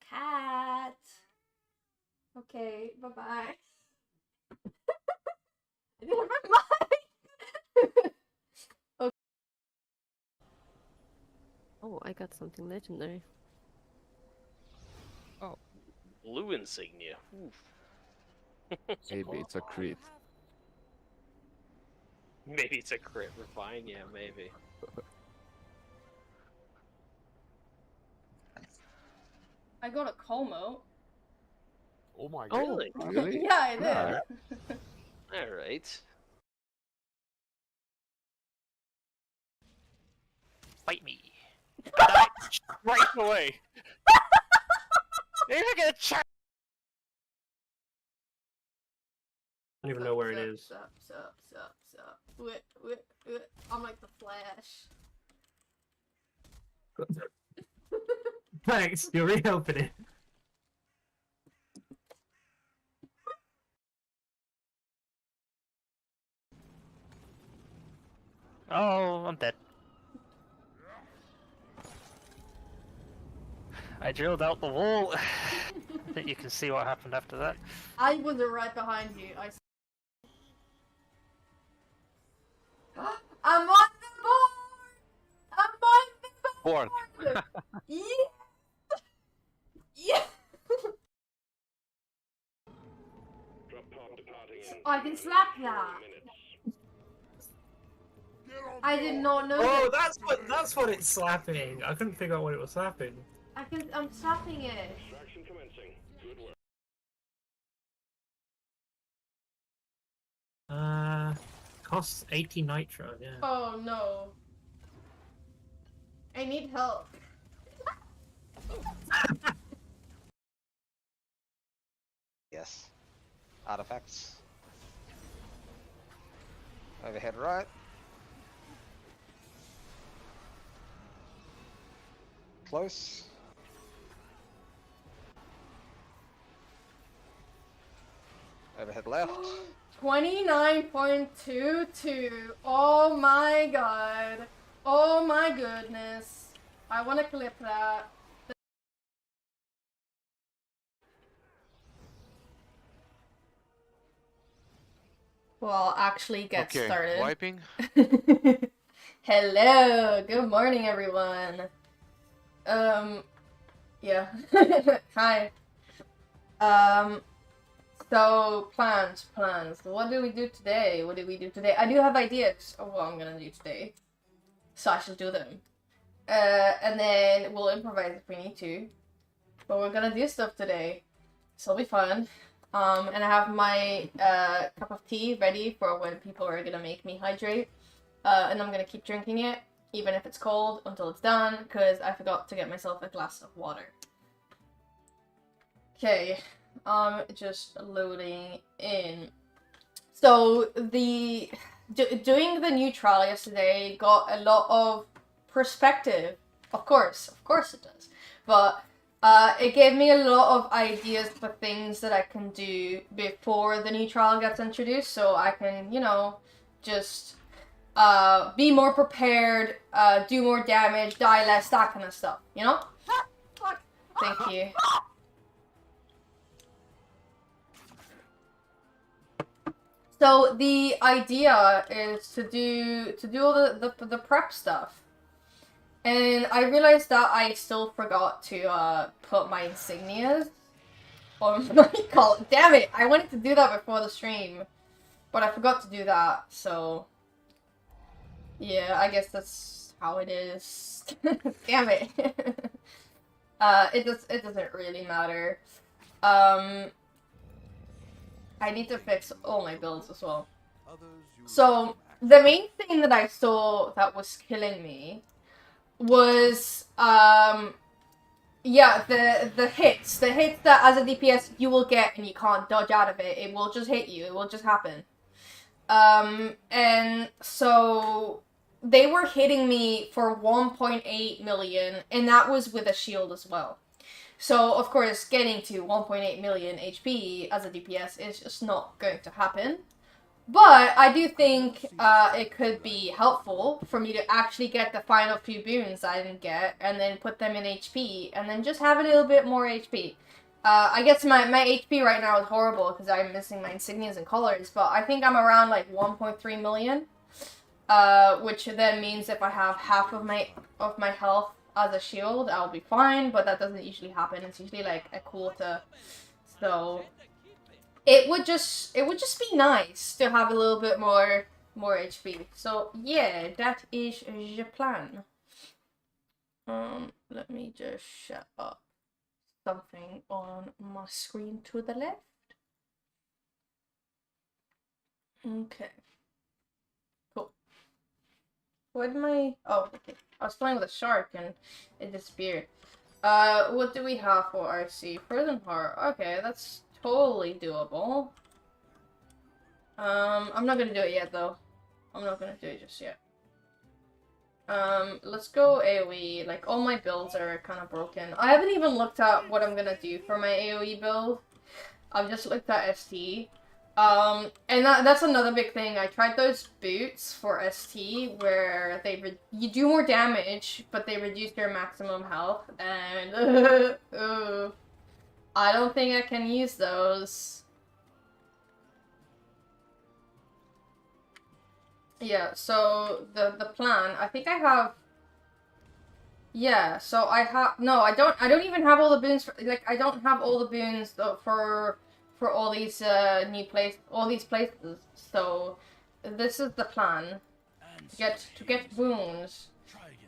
cat. Okay, bye-bye. Never mind. Okay. Oh, I got something legendary. Oh, blue insignia. Oof. Maybe it's a crit. Maybe it's a crit. Refine, yeah, maybe. I got a Como. Oh my god. Really? Really? Yeah, I did. Alright. Alright. Fight me. Die right away. You're not gonna check. I don't even know where it is. Sup. Wait. I'm like the Flash. Thanks, you're reopening. Oh, I'm dead. I drilled out the wall. I think you can see what happened after that. I was right behind you. I'm on the board! I'm on the board! Yeah! Yeah! I can slap that! I did not know Oh, that. that's what it's slapping. I couldn't figure out what it was slapping. I'm slapping it. Costs 80 nitro, yeah. Oh no. I need help. Yes. Artifacts. Overhead right. Close. Overhead left. 29.22. Oh my god. Oh my goodness. I want to clip that. Well, actually get started. Wiping. Hello, good morning everyone. Yeah. Hi. So plans. What do we do today? I do have ideas of what I'm gonna do today. So I shall do them. And then we'll improvise if we need to. But we're gonna do stuff today. So it'll be fun. And I have my cup of tea ready for when people are gonna make me hydrate. And I'm gonna keep drinking it, even if it's cold, until it's done, because I forgot to get myself a glass of water. Okay, just loading in. So doing the new trial yesterday got a lot of perspective. Of course it does. But it gave me a lot of ideas for things that I can do before the new trial gets introduced, so I can, you know, just be more prepared, do more damage, die less, that kind of stuff, you know? Thank you. So the idea is to do all the prep stuff. And I realized that I still forgot to put my insignias on my call. Damn it! I wanted to do that before the stream, but I forgot to do that. So yeah, I guess that's how it is. Damn it! It doesn't really matter. I need to fix all my builds as well. So the main thing that I saw that was killing me was yeah, the hits that as a DPS you will get and you can't dodge out of it. It will just hit you. It will just happen. And so they were hitting me for 1.8 million, and that was with a shield as well. So of course getting to 1.8 million HP as a DPS is just not going to happen. But I do think it could be helpful for me to actually get the final few boons I didn't get, and then put them in HP, and then just have a little bit more HP. I guess my HP right now is horrible because I'm missing my insignias and colors, but I think I'm around like 1.3 million. Which then means if I have half of my health as a shield, I'll be fine, but that doesn't usually happen. It's usually like a quarter. So it would just be nice to have a little bit more HP. So yeah, that is the plan. Let me just shut up something on my screen to the left. Okay. Cool. What am I? Oh, okay. I was playing with a shark and it disappeared. What do we have for RC? Frozen Heart. Okay, that's totally doable. I'm not gonna do it yet though. I'm not gonna do it just yet. Let's go AoE. Like, all my builds are kind of broken. I haven't even looked at what I'm gonna do for my AoE build. I've just looked at ST. And that's another big thing. I tried those boots for ST where you do more damage, but they reduce your maximum health, and I don't think I can use those. Yeah, so the plan, I think I have. Yeah, so I have I don't even have all the boons for, like, I don't have all the boons for all these all these places. So this is the plan. To get boons.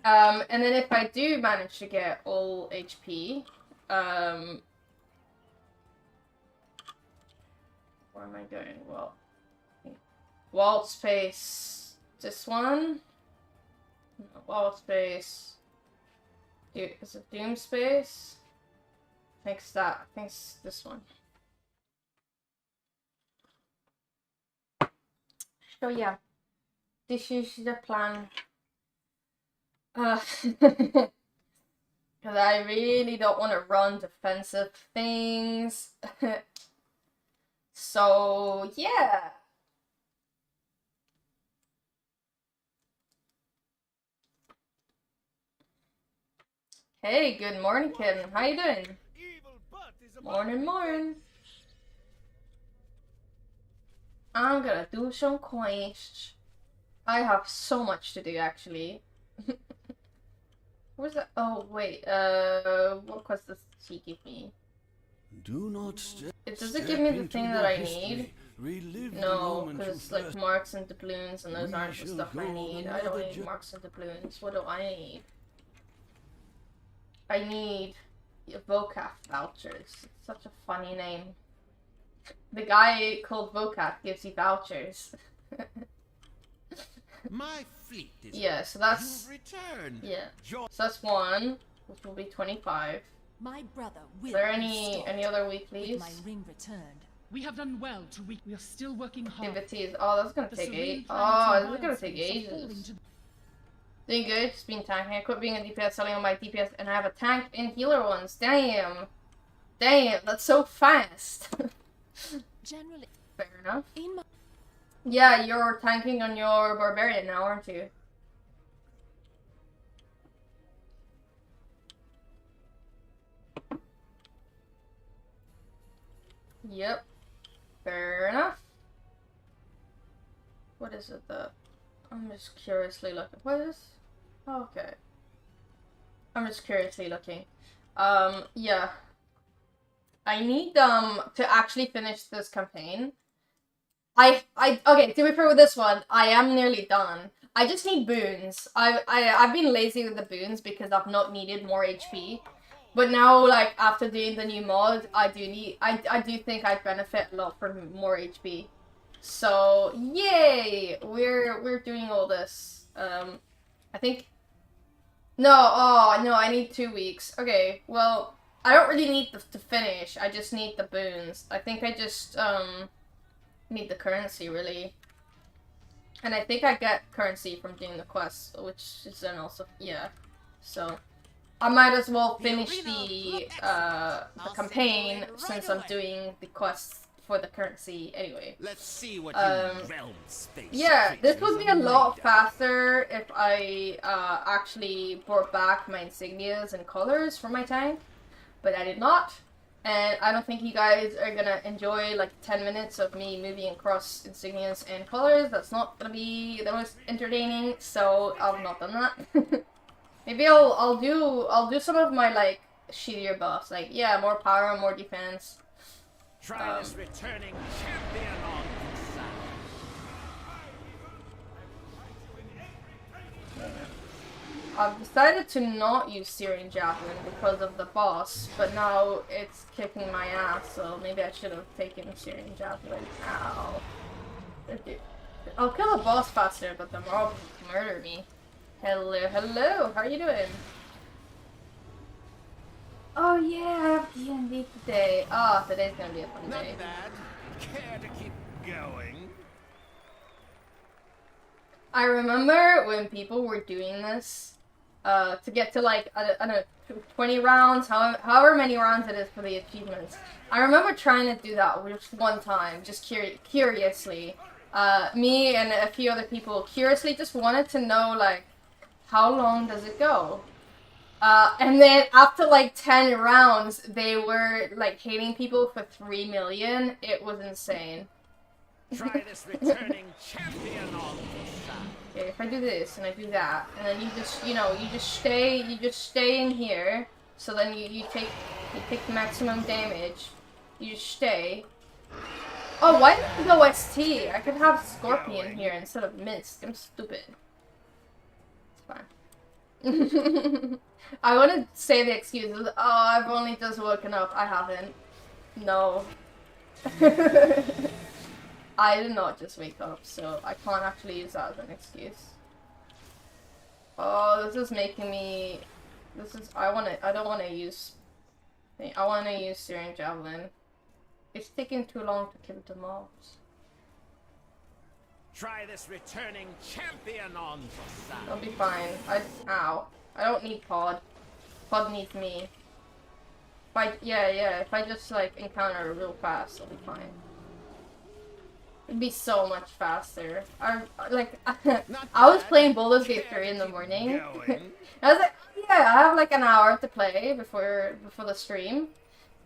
And then if I do manage to get all HP, where am I going? Well, walled space. This one. No, walled space. Is it Doom space? I think it's this one. So yeah, this is the plan. Because I really don't want to run defensive things. So yeah. Hey, good morning, kid. How you doing? Morning. I'm gonna do some quests. I have so much to do, actually. Where's that? Oh, wait. What quest does she give me? Do not Does it give me the thing that I need? No, because it's like marks and doubloons, and those aren't the stuff I need. I don't need marks and doubloons. What do I need? I need Vocaf vouchers. It's such a funny name. The guy called Vocaf gives you vouchers. My fleet is yeah, so that's returned. Yeah. So that's one, which will be 25. My brother will Is there any other weeklies? with my ring returned. We have done well to we are still working hard. Activities. Oh, that's gonna The take serene eight. planets Oh, and this is gonna take biospheres are ages. falling to- Doing good, just been tanking. I quit being a DPS, selling on my DPS, and I have a tank and healer ones. Damn, that's so fast. Generally, Fair enough. in my Yeah, you're tanking on your barbarian now, aren't you? Yep. Fair enough. What is it that I'm just curiously looking? What is this? Okay. I'm just curiously looking. Yeah. I need to actually finish this campaign. Okay, to be fair with this one, I am nearly done. I just need boons. I've been lazy with the boons because I've not needed more HP. But now, like, after doing the new mod, I do think I'd benefit a lot from more HP. So, yay! We're doing all this. I think... No, oh, no, I need 2 weeks. Okay, well, I don't really need to finish. I just need the boons. I think I just, need the currency, really. And I think I get currency from doing the quests, which is then also, yeah. So, I might as well finish the campaign since I'm doing the quests for the currency anyway. Let's see what realm space. Yeah, this would be a creatures lot made of. faster if I actually brought back my insignias and colors for my tank, but I did not. And I don't think you guys are gonna enjoy like 10 minutes of me moving across insignias and colors. That's not gonna be the most entertaining, so I've not done that. Maybe I'll do some of my like shittier buffs, like yeah, more power, more defense. Try this returning champion on the side. I've decided to not use Searing Javelin because of the boss, but now it's kicking my ass, so maybe I should have taken Searing Javelin. Ow. I'll kill the boss faster, but the mob will murder me. Hello, hello, how are you doing? Oh yeah, I have D&D today. Ah, today's gonna be a fun day. Not bad. Care to keep going? I remember when people were doing this, to get to like, I don't know, 20 rounds, however many rounds it is for the achievements. I remember trying to do that just one time, just curiously. Me and a few other people curiously just wanted to know, like, how long does it go? And then after like 10 rounds, they were like hating people for 3 million. It was insane. Try this returning champion on the side. Okay, if I do this and I do that, and then you just, you know, you just stay in here. So then you take maximum damage. You just stay. Oh, why did you go ST? I could have Scorpion here instead of Mist. I'm stupid. It's fine. I want to say the excuses. Oh, I've only just woken up. I haven't. No. I did not just wake up, so I can't actually use that as an excuse. Oh, this is making me... I don't want to use... I want to use Searing Javelin. It's taking too long to kill the mobs. Try this returning champion on the side. I'll be fine. Ow. I don't need Pod. Pod needs me. If I just like encounter real fast, I'll be fine. It'd be so much faster. I was playing Baldur's Gate 3 in the morning. I was like, yeah, I have like an hour to play before the stream.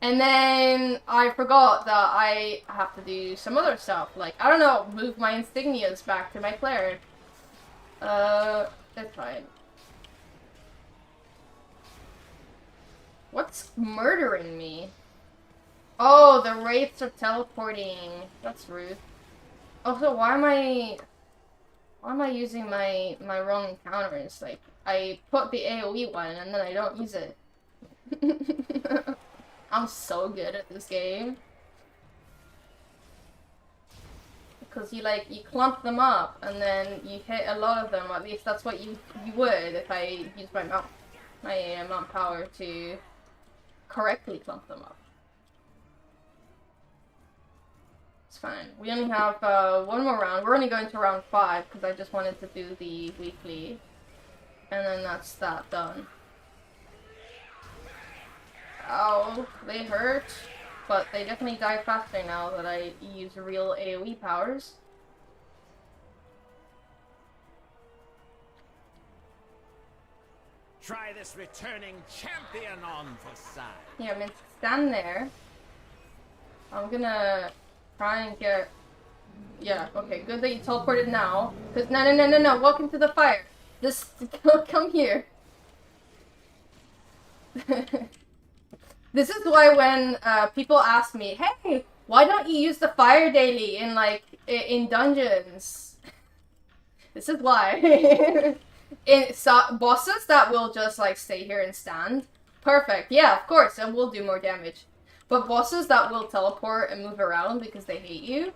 And then I forgot that I have to do some other stuff. Like, I don't know, move my insignias back to my player. That's fine. What's murdering me? Oh, the wraiths are teleporting. That's rude. Also, why am I using my wrong encounters? Like, I put the AoE one and then I don't use it. I'm so good at this game. Because you clump them up and then you hit a lot of them. At least that's what you would if I used my mount power to correctly clump them up. It's fine. We only have one more round. We're only going to round 5 because I just wanted to do the weekly. And then that's that done. Ow, they hurt. But they definitely die faster now that I use real AoE powers. Try this returning champion on the side. Yeah, I mean, stand there. I'm gonna try and get... Yeah, okay, good that you teleported now. Cause no, welcome to the fire. Just come here. This is why when people ask me, hey, why don't you use the fire daily in in dungeons? This is why. Bosses that will just stay here and stand, perfect. Yeah, of course, and will do more damage. But bosses that will teleport and move around because they hate you.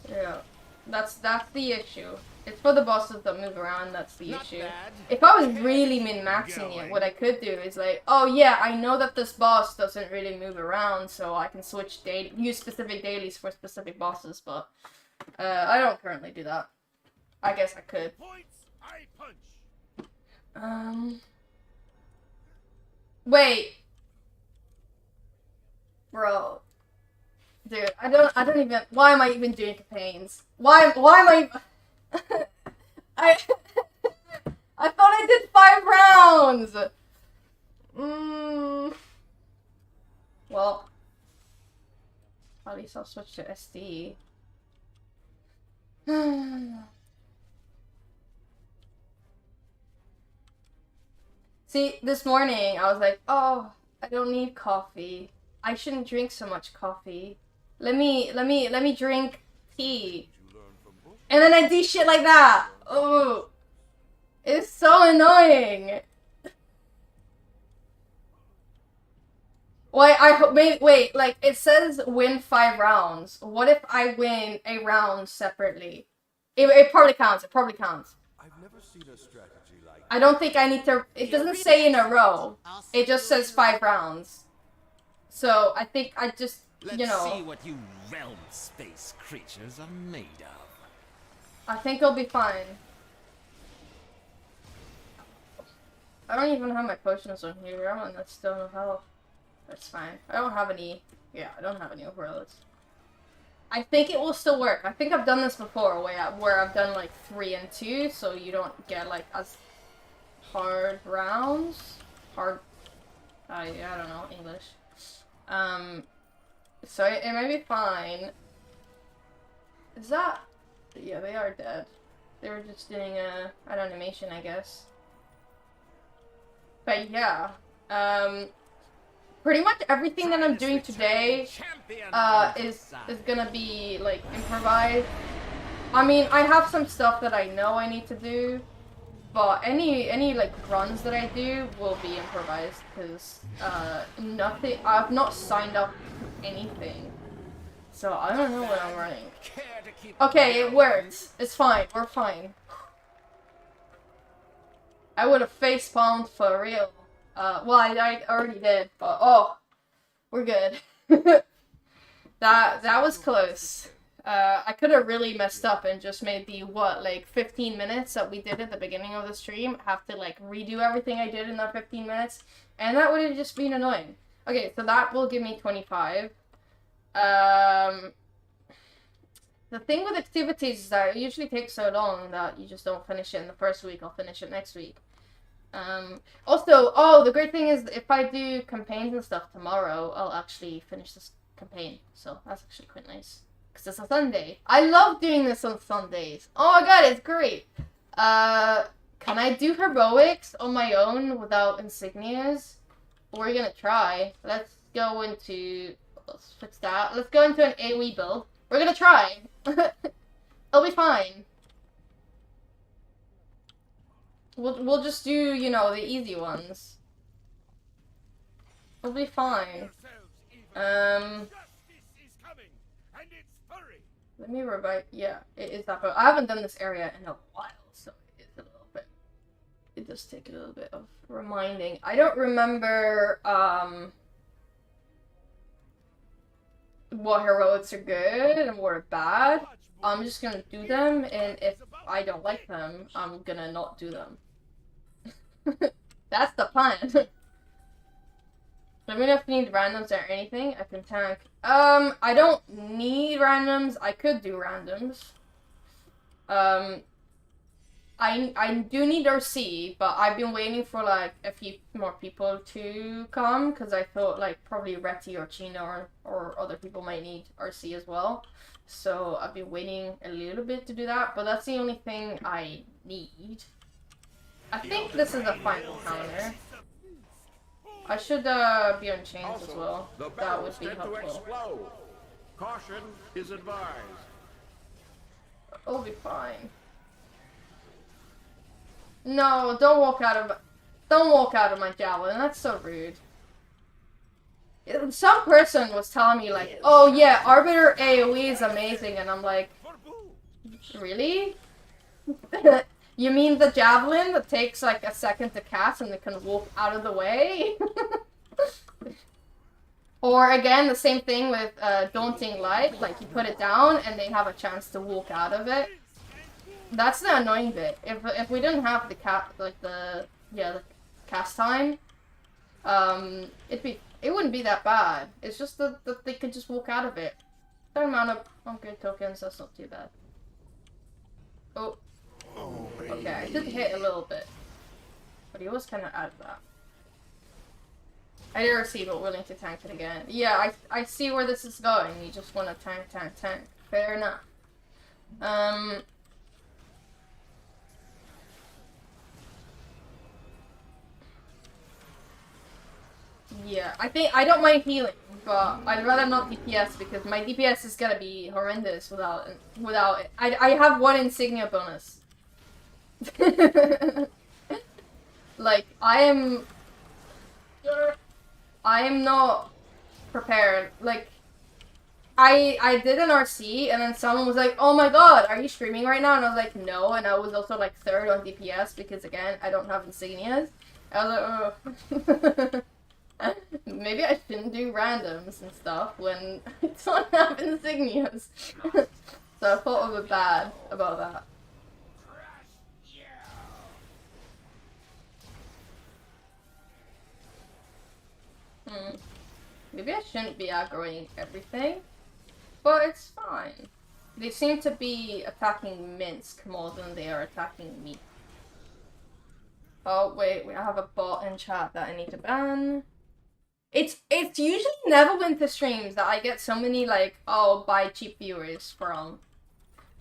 Yeah, that's the issue. It's for the bosses that move around, that's the issue. If I was really min-maxing it, what I could do is oh yeah, I know that this boss doesn't really move around, so I can use specific dailies for specific bosses, but I don't currently do that. I guess I could. Wait. Bro. Dude, I don't even, why am I even doing campaigns? Why am I, I thought I did 5 rounds! Well, at least I'll switch to SD. See, this morning I was like, oh, I don't need coffee. I shouldn't drink so much coffee. Let me drink tea. And then I do shit like that. Oh, it's so annoying. Wait, like, it says win 5 rounds. What if I win a round separately? It probably counts, I've never seen a strategy like I don't think I need to, it doesn't say in a row. It just says 5 rounds. So, I think I just, you know. Let's see what you realm space creatures are made of. I think it'll be fine. I don't even have my potions on here, I'm on still no health. That's fine. I don't have any overloads. I think it will still work. I think I've done this before where I've done like 3 and 2, so you don't get like as hard rounds. I don't know English. So it may be fine. Is that? Yeah, they are dead. They were just doing an animation, I guess. But yeah, pretty much everything that I'm doing today is gonna be like improvised. I mean, I have some stuff that I know I need to do, but any like runs that I do will be improvised because nothing. I've not signed up to anything, so I don't know what I'm running. Okay, it works. It's fine. We're fine. I would have facepalmed for real. Well, I already did, but oh, we're good. That was close. I could have really messed up and just made the, like 15 minutes that we did at the beginning of the stream have to like redo everything I did in that 15 minutes, and that would have just been annoying. Okay, so that will give me 25. The thing with activities is that it usually takes so long that you just don't finish it in the first week. I'll finish it next week. Also, the great thing is if I do campaigns and stuff tomorrow, I'll actually finish this campaign. So that's actually quite nice. Because it's a Sunday. I love doing this on Sundays. Oh my god, it's great. Can I do heroics on my own without insignias? We're gonna try. Let's go into, let's fix that. Let's go into an AoE build. We're gonna try. It'll be fine. We'll just do, you know, the easy ones. It'll be fine. Let me revive. Yeah, it is that. But I haven't done this area in a while, so it's a little bit. It does take a little bit of reminding. I don't remember what heroics are good and what are bad. I'm just gonna do them, and if I don't like them, I'm gonna not do them. That's the plan. Let me know if you need randoms or anything. I can tank. I don't need randoms. I could do randoms. I do need RC, but I've been waiting for like a few more people to come because I thought like probably Reti or Chino or other people might need RC as well. So I've been waiting a little bit to do that, but that's the only thing I need. I think this is a final counter. I should be on chains as well. That would be helpful. Caution is advised. It'll be fine. No, don't walk out of my javelin. That's so rude. Some person was telling me like, oh yeah, Arbiter AoE is amazing, and I'm like, really? You mean the javelin that takes like a second to cast and it can walk out of the way? Or again, the same thing with Daunting Light, like you put it down and they have a chance to walk out of it. That's the annoying bit. If we didn't have the cast time, it wouldn't be that bad. It's just that they could just walk out of it. The amount of good tokens, that's not too bad. Oh. Okay, I did hit a little bit. But he was kind of out of that. I didn't receive but willing to tank it again. Yeah, I see where this is going. You just want to tank. Fair enough. Yeah, I don't mind healing, but I'd rather not DPS because my DPS is gonna be horrendous without it. I have one insignia bonus. Like, I am not prepared. Like, I did an RC and then someone was like, "Oh my god, are you streaming right now?" And I was like, "No," and I was also like 3rd on DPS because again, I don't have insignias. I was like, oh. Maybe I shouldn't do randoms and stuff when I don't have insignias. So I thought a bit bad about that. Maybe I shouldn't be aggroing everything, but it's fine. They seem to be attacking Minsk more than they are attacking me. Oh wait, I have a bot in chat that I need to ban. It's usually Neverwinter streams that I get so many like, oh, buy cheap viewers from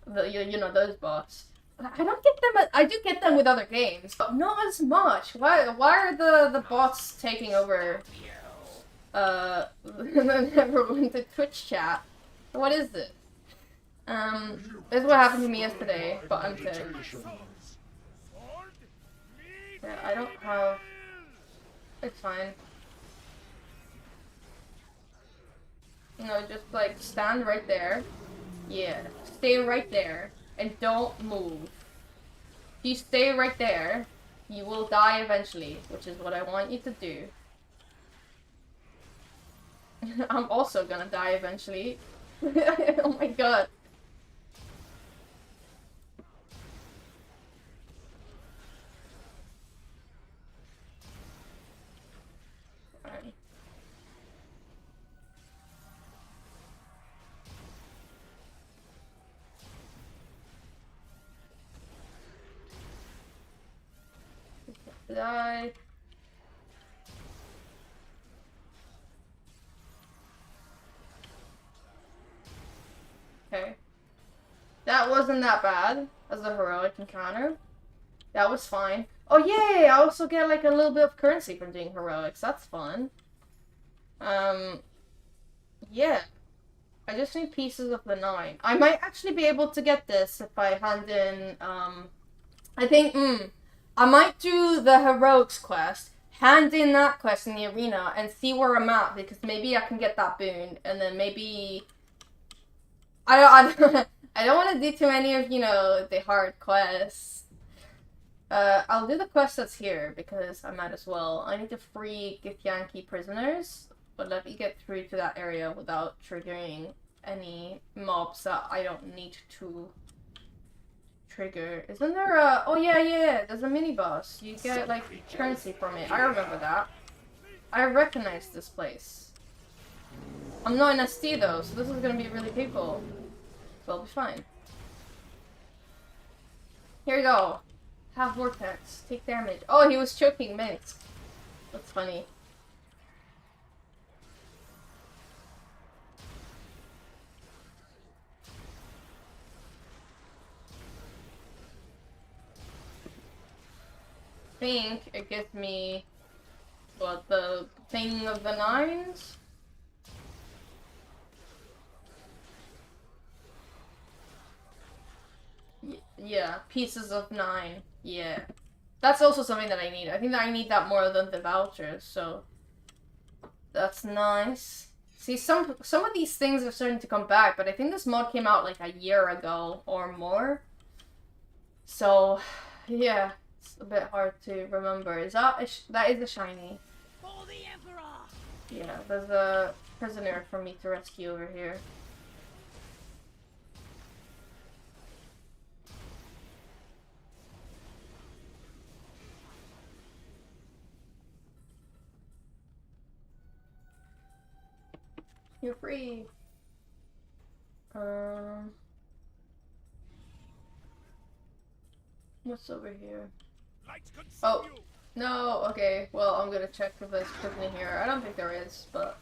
the you know those bots. I don't get them. I do get them with other games, but not as much. Why are the bots taking over? The Neverwinter Twitch chat. What is this? This is what happened to me yesterday, but I'm sick. Yeah, I don't have. It's fine. No, just like stand right there. Yeah, stay right there and don't move. If you stay right there, you will die eventually, which is what I want you to do. I'm also gonna die eventually. Oh my god. Die. Okay. That wasn't that bad as a heroic encounter. That was fine. Oh yay! I also get like a little bit of currency from doing heroics. That's fun. Yeah. I just need pieces of the 9. I might actually be able to get this if I hand in, I think, I might do the heroics quest, hand in that quest in the arena, and see where I'm at, because maybe I can get that boon, and then maybe... I don't want to do too many of, you know, the hard quests. I'll do the quest that's here, because I might as well. I need to free Githyanki prisoners, but let me get through to that area without triggering any mobs that I don't need to trigger. Isn't there a... Oh yeah, there's a mini-boss. You get, like, currency from it. I remember that. I recognize this place. I'm not in ST though, so this is gonna be really people. So I'll be fine. Here you go. Have Vortex. Take damage. Oh, he was choking Minsk. That's funny. I think it gives me, what, the thing of the 9s? Yeah, pieces of 9. Yeah. That's also something that I need. I think that I need that more than the vouchers, so that's nice. See, some of these things are starting to come back, but I think this mod came out like a year ago or more. So, yeah. It's a bit hard to remember. Is that that is a shiny? For the Emperor! Yeah, there's a prisoner for me to rescue over here. You're free. What's over here? Oh, no, okay. Well, I'm gonna check if there's prison here. I don't think there is, but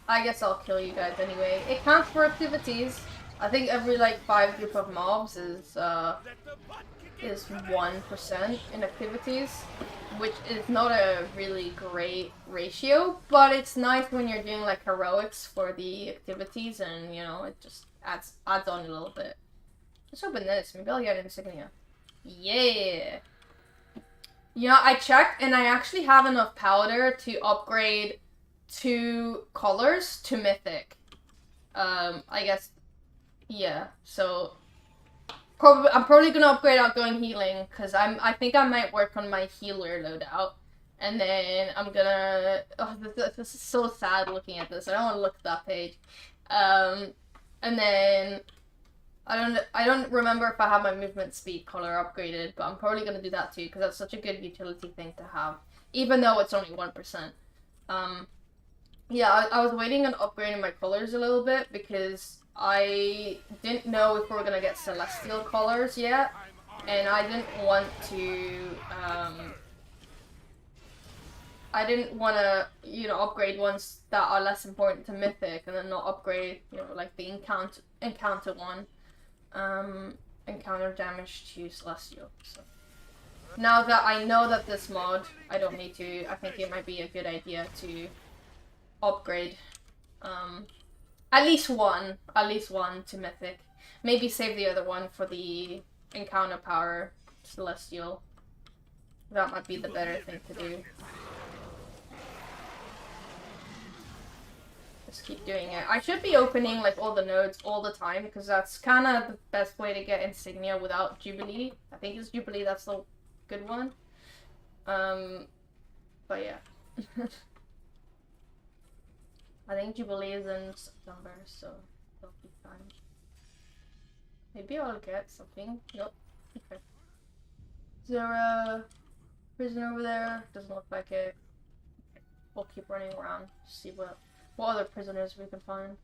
I guess I'll kill you guys anyway. It counts for activities. I think every, like, 5 group of mobs is 1% in activities, which is not a really great ratio, but it's nice when you're doing, like, heroics for the activities, and, you know, it just adds on a little bit. Let's open this. Maybe I'll get insignia. Yeah! You know, I checked, and I actually have enough powder to upgrade 2 colors to mythic. I guess, yeah, so I'm probably gonna upgrade outgoing healing, because I think I might work on my healer loadout, and then I'm gonna, oh, this is so sad looking at this, I don't want to look at that page, and then, I don't remember if I have my movement speed color upgraded, but I'm probably gonna do that too, because that's such a good utility thing to have, even though it's only 1%. Yeah, I was waiting on upgrading my colors a little bit, because I didn't know if we were gonna get celestial colors yet, and I didn't want to, you know, upgrade ones that are less important to mythic, and then not upgrade, you know, like the encounter one, encounter damage to celestial. So now that I know that this mod, I don't need to, I think it might be a good idea to upgrade, at least one to mythic. Maybe save the other one for the encounter power celestial. That might be the better thing to do. Just keep doing it. I should be opening like all the nodes all the time, because that's kind of the best way to get insignia without Jubilee. I think it's Jubilee, that's the good one. But yeah. I think Jubilee is in September, so that'll be fine. Maybe I'll get something. Nope. Okay. Is there a prison over there? Doesn't look like it. Okay. We'll keep running around to see what other prisoners we can find.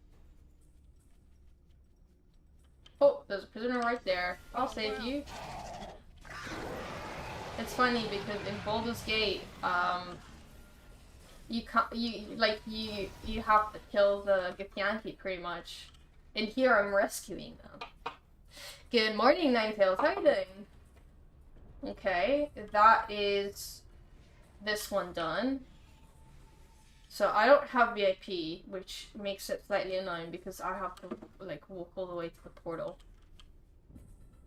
Oh, there's a prisoner right there. I'll save you. It's funny because in Baldur's Gate, you can't, you have to kill the Githyanki pretty much. And here I'm rescuing them. Good morning, Ninetales. How you doing? Okay, that is this one done. So I don't have VIP, which makes it slightly annoying because I have to like walk all the way to the portal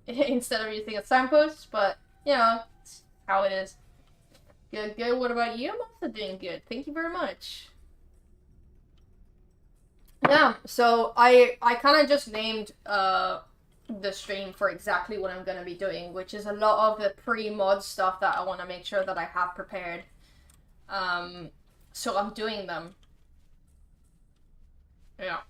instead of using a signpost. But you know, it's how it is. Good, good. What about you? I'm also doing good. Thank you very much. Yeah, so I kind of just named the stream for exactly what I'm gonna be doing, which is a lot of the pre-mod stuff that I want to make sure that I have prepared. So I'm doing them. Yeah.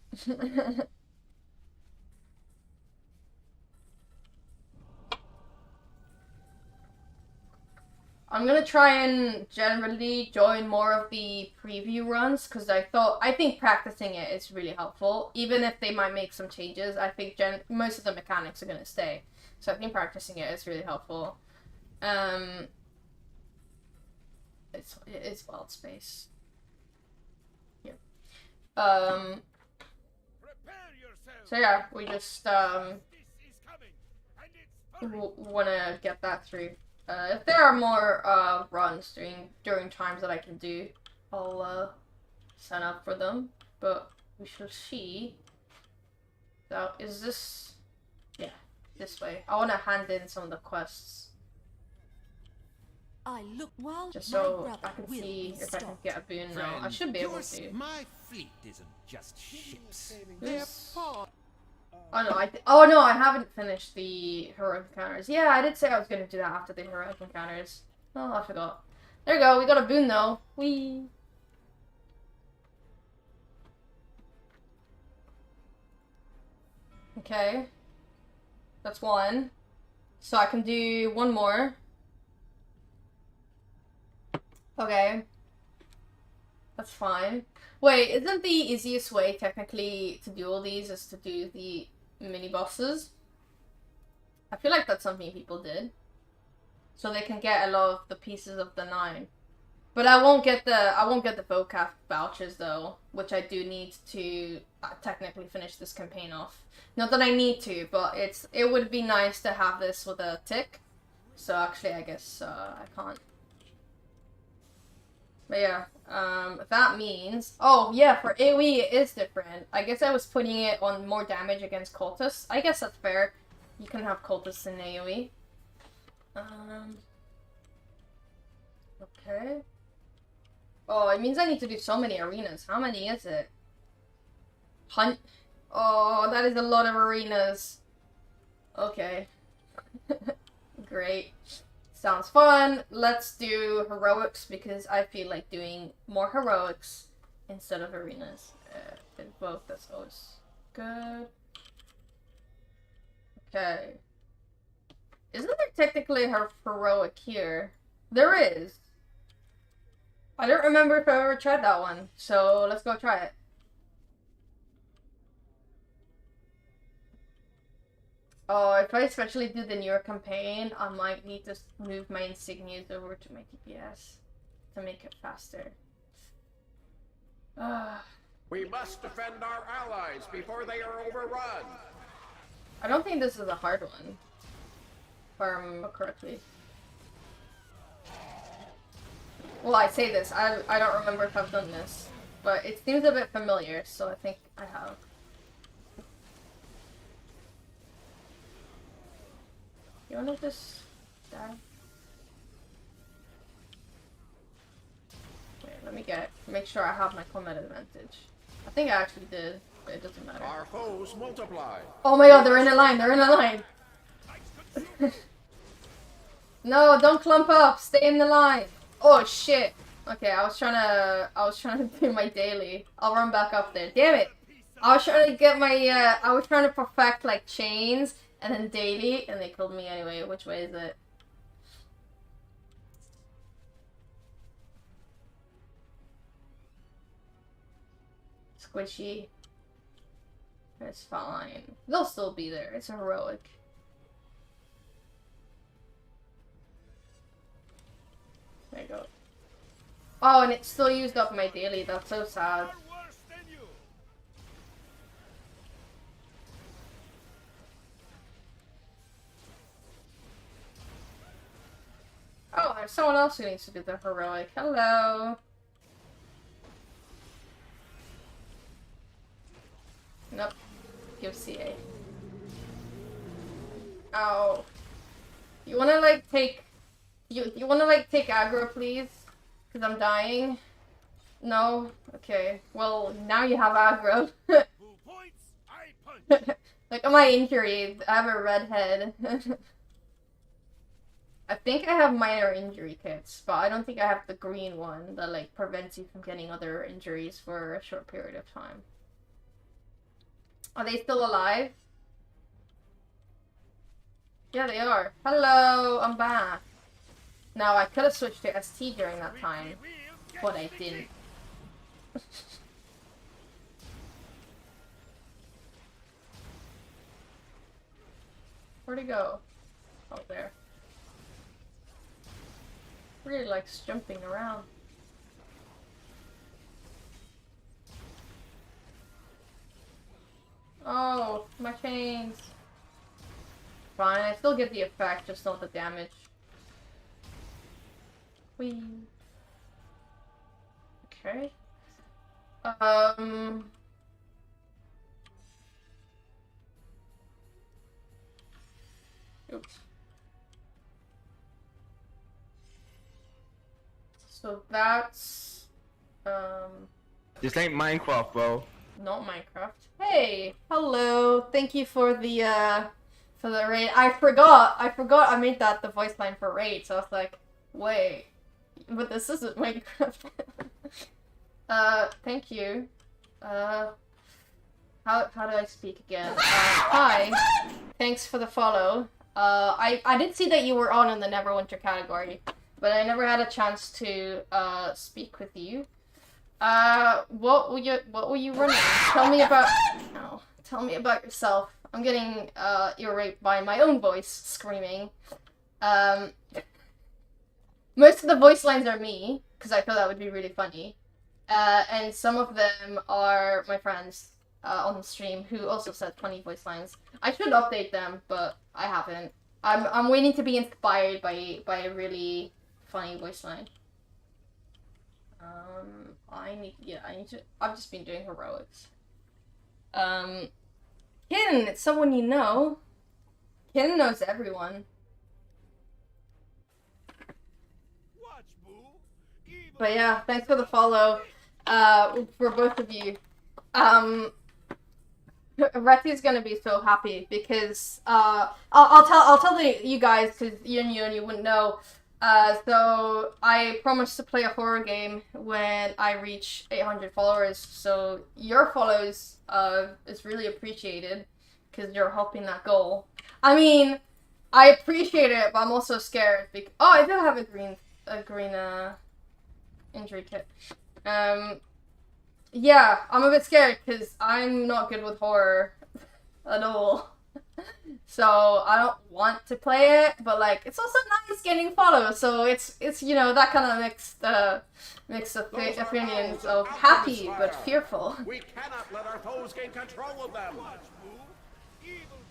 I'm gonna try and generally join more of the preview runs, because I think practicing it is really helpful. Even if they might make some changes, I think most of the mechanics are gonna stay. So I think practicing it is really helpful. It's wild space. Yeah. So yeah, we just wanna get that through. If there are more runs during times that I can do, I'll sign up for them. But we shall see. So is this? Yeah, this way. I want to hand in some of the quests. I look well. Just so I can see if I can get a boon now. I should be able to. My fleet isn't just ships. Oh no, I haven't finished the heroic encounters. Yeah, I did say I was gonna do that after the heroic encounters. Oh, I forgot. There we go, we got a boon though. Whee! Okay. That's one. So I can do one more. Okay. That's fine. Wait, isn't the easiest way technically to do all these is to do the mini bosses? I feel like that's something people did. So they can get a lot of the pieces of the 9. But I won't get the vocab vouchers though, which I do need to technically finish this campaign off. Not that I need to, but it would be nice to have this with a tick. So actually, I guess I can't. But yeah, that means... Oh, yeah, for AoE it is different. I guess I was putting it on more damage against cultists. I guess that's fair. You can have cultists in AoE. Okay. Oh, it means I need to do so many arenas. How many is it? Oh, that is a lot of arenas. Okay. Great. Sounds fun. Let's do heroics because I feel like doing more heroics instead of arenas. Both, that's always good. Okay. Isn't there technically a heroic here? There is. I don't remember if I ever tried that one, so let's go try it. Oh, if I especially do the newer campaign, I might need to move my insignias over to my DPS to make it faster. We must defend our allies before they are overrun. I don't think this is a hard one, if I remember correctly. Well, I say this, I don't remember if I've done this, but it seems a bit familiar, so I think I have. You wanna just die? Wait, let me make sure I have my combat advantage. I think I actually did, but it doesn't matter. Our foes multiply. Oh my god, they're in a line, they're in a line! No, don't clump up, stay in the line! Oh shit! Okay, I was trying to do my daily. I'll run back up there. Damn it! I was trying to get my, I was trying to perfect, like, chains, and then daily, and they killed me anyway. Which way is it? Squishy. It's fine. They'll still be there. It's a heroic. There you go. Oh, and it still used up my daily. That's so sad. Oh, there's someone else who needs to do the heroic. Hello. Nope. Give CA. Oh. You wanna like take... You wanna like take aggro, please? Because I'm dying? No? Okay. Well, now you have aggro. Like on my injury, I have a red head. I think I have minor injury kits, but I don't think I have the green one that like prevents you from getting other injuries for a short period of time. Are they still alive? Yeah, they are. Hello, I'm back. Now, I could have switched to ST during that time, but I didn't. Where'd he go? Oh, there. Really likes jumping around. Oh, my chains. Fine, I still get the effect, just not the damage. Whee. Okay. Oops. So that's This ain't Minecraft, bro. not Minecraft. Hey, hello. Thank you for the raid. I forgot I made that the voice line for raid, so I was like, wait, but this isn't Minecraft. Thank you. How do I speak again? Hi. Thanks for the follow. I did see that you were on in the Neverwinter category, but I never had a chance to speak with you. What were you running? Tell me about. No, tell me about yourself. I'm getting irate by my own voice screaming. Most of the voice lines are me because I thought that would be really funny, and some of them are my friends on the stream who also said funny voice lines. I should update them, but I haven't. I'm waiting to be inspired by a really funny voice line. I need to. I've just been doing heroics. Kin, it's someone you know. Kin knows everyone. But yeah, thanks for the follow. For both of you. Reti's gonna be so happy because I'll tell you guys because you wouldn't know. So I promised to play a horror game when I reach 800 followers. So your follows is really appreciated because you're helping that goal. I mean, I appreciate it, but I'm also scared because I do have a green injury kit. Yeah, I'm a bit scared because I'm not good with horror at all. So I don't want to play it, but like it's also nice getting followed. So it's that kind of mixed opinions of happy but fearful. We cannot let our foes gain control of them.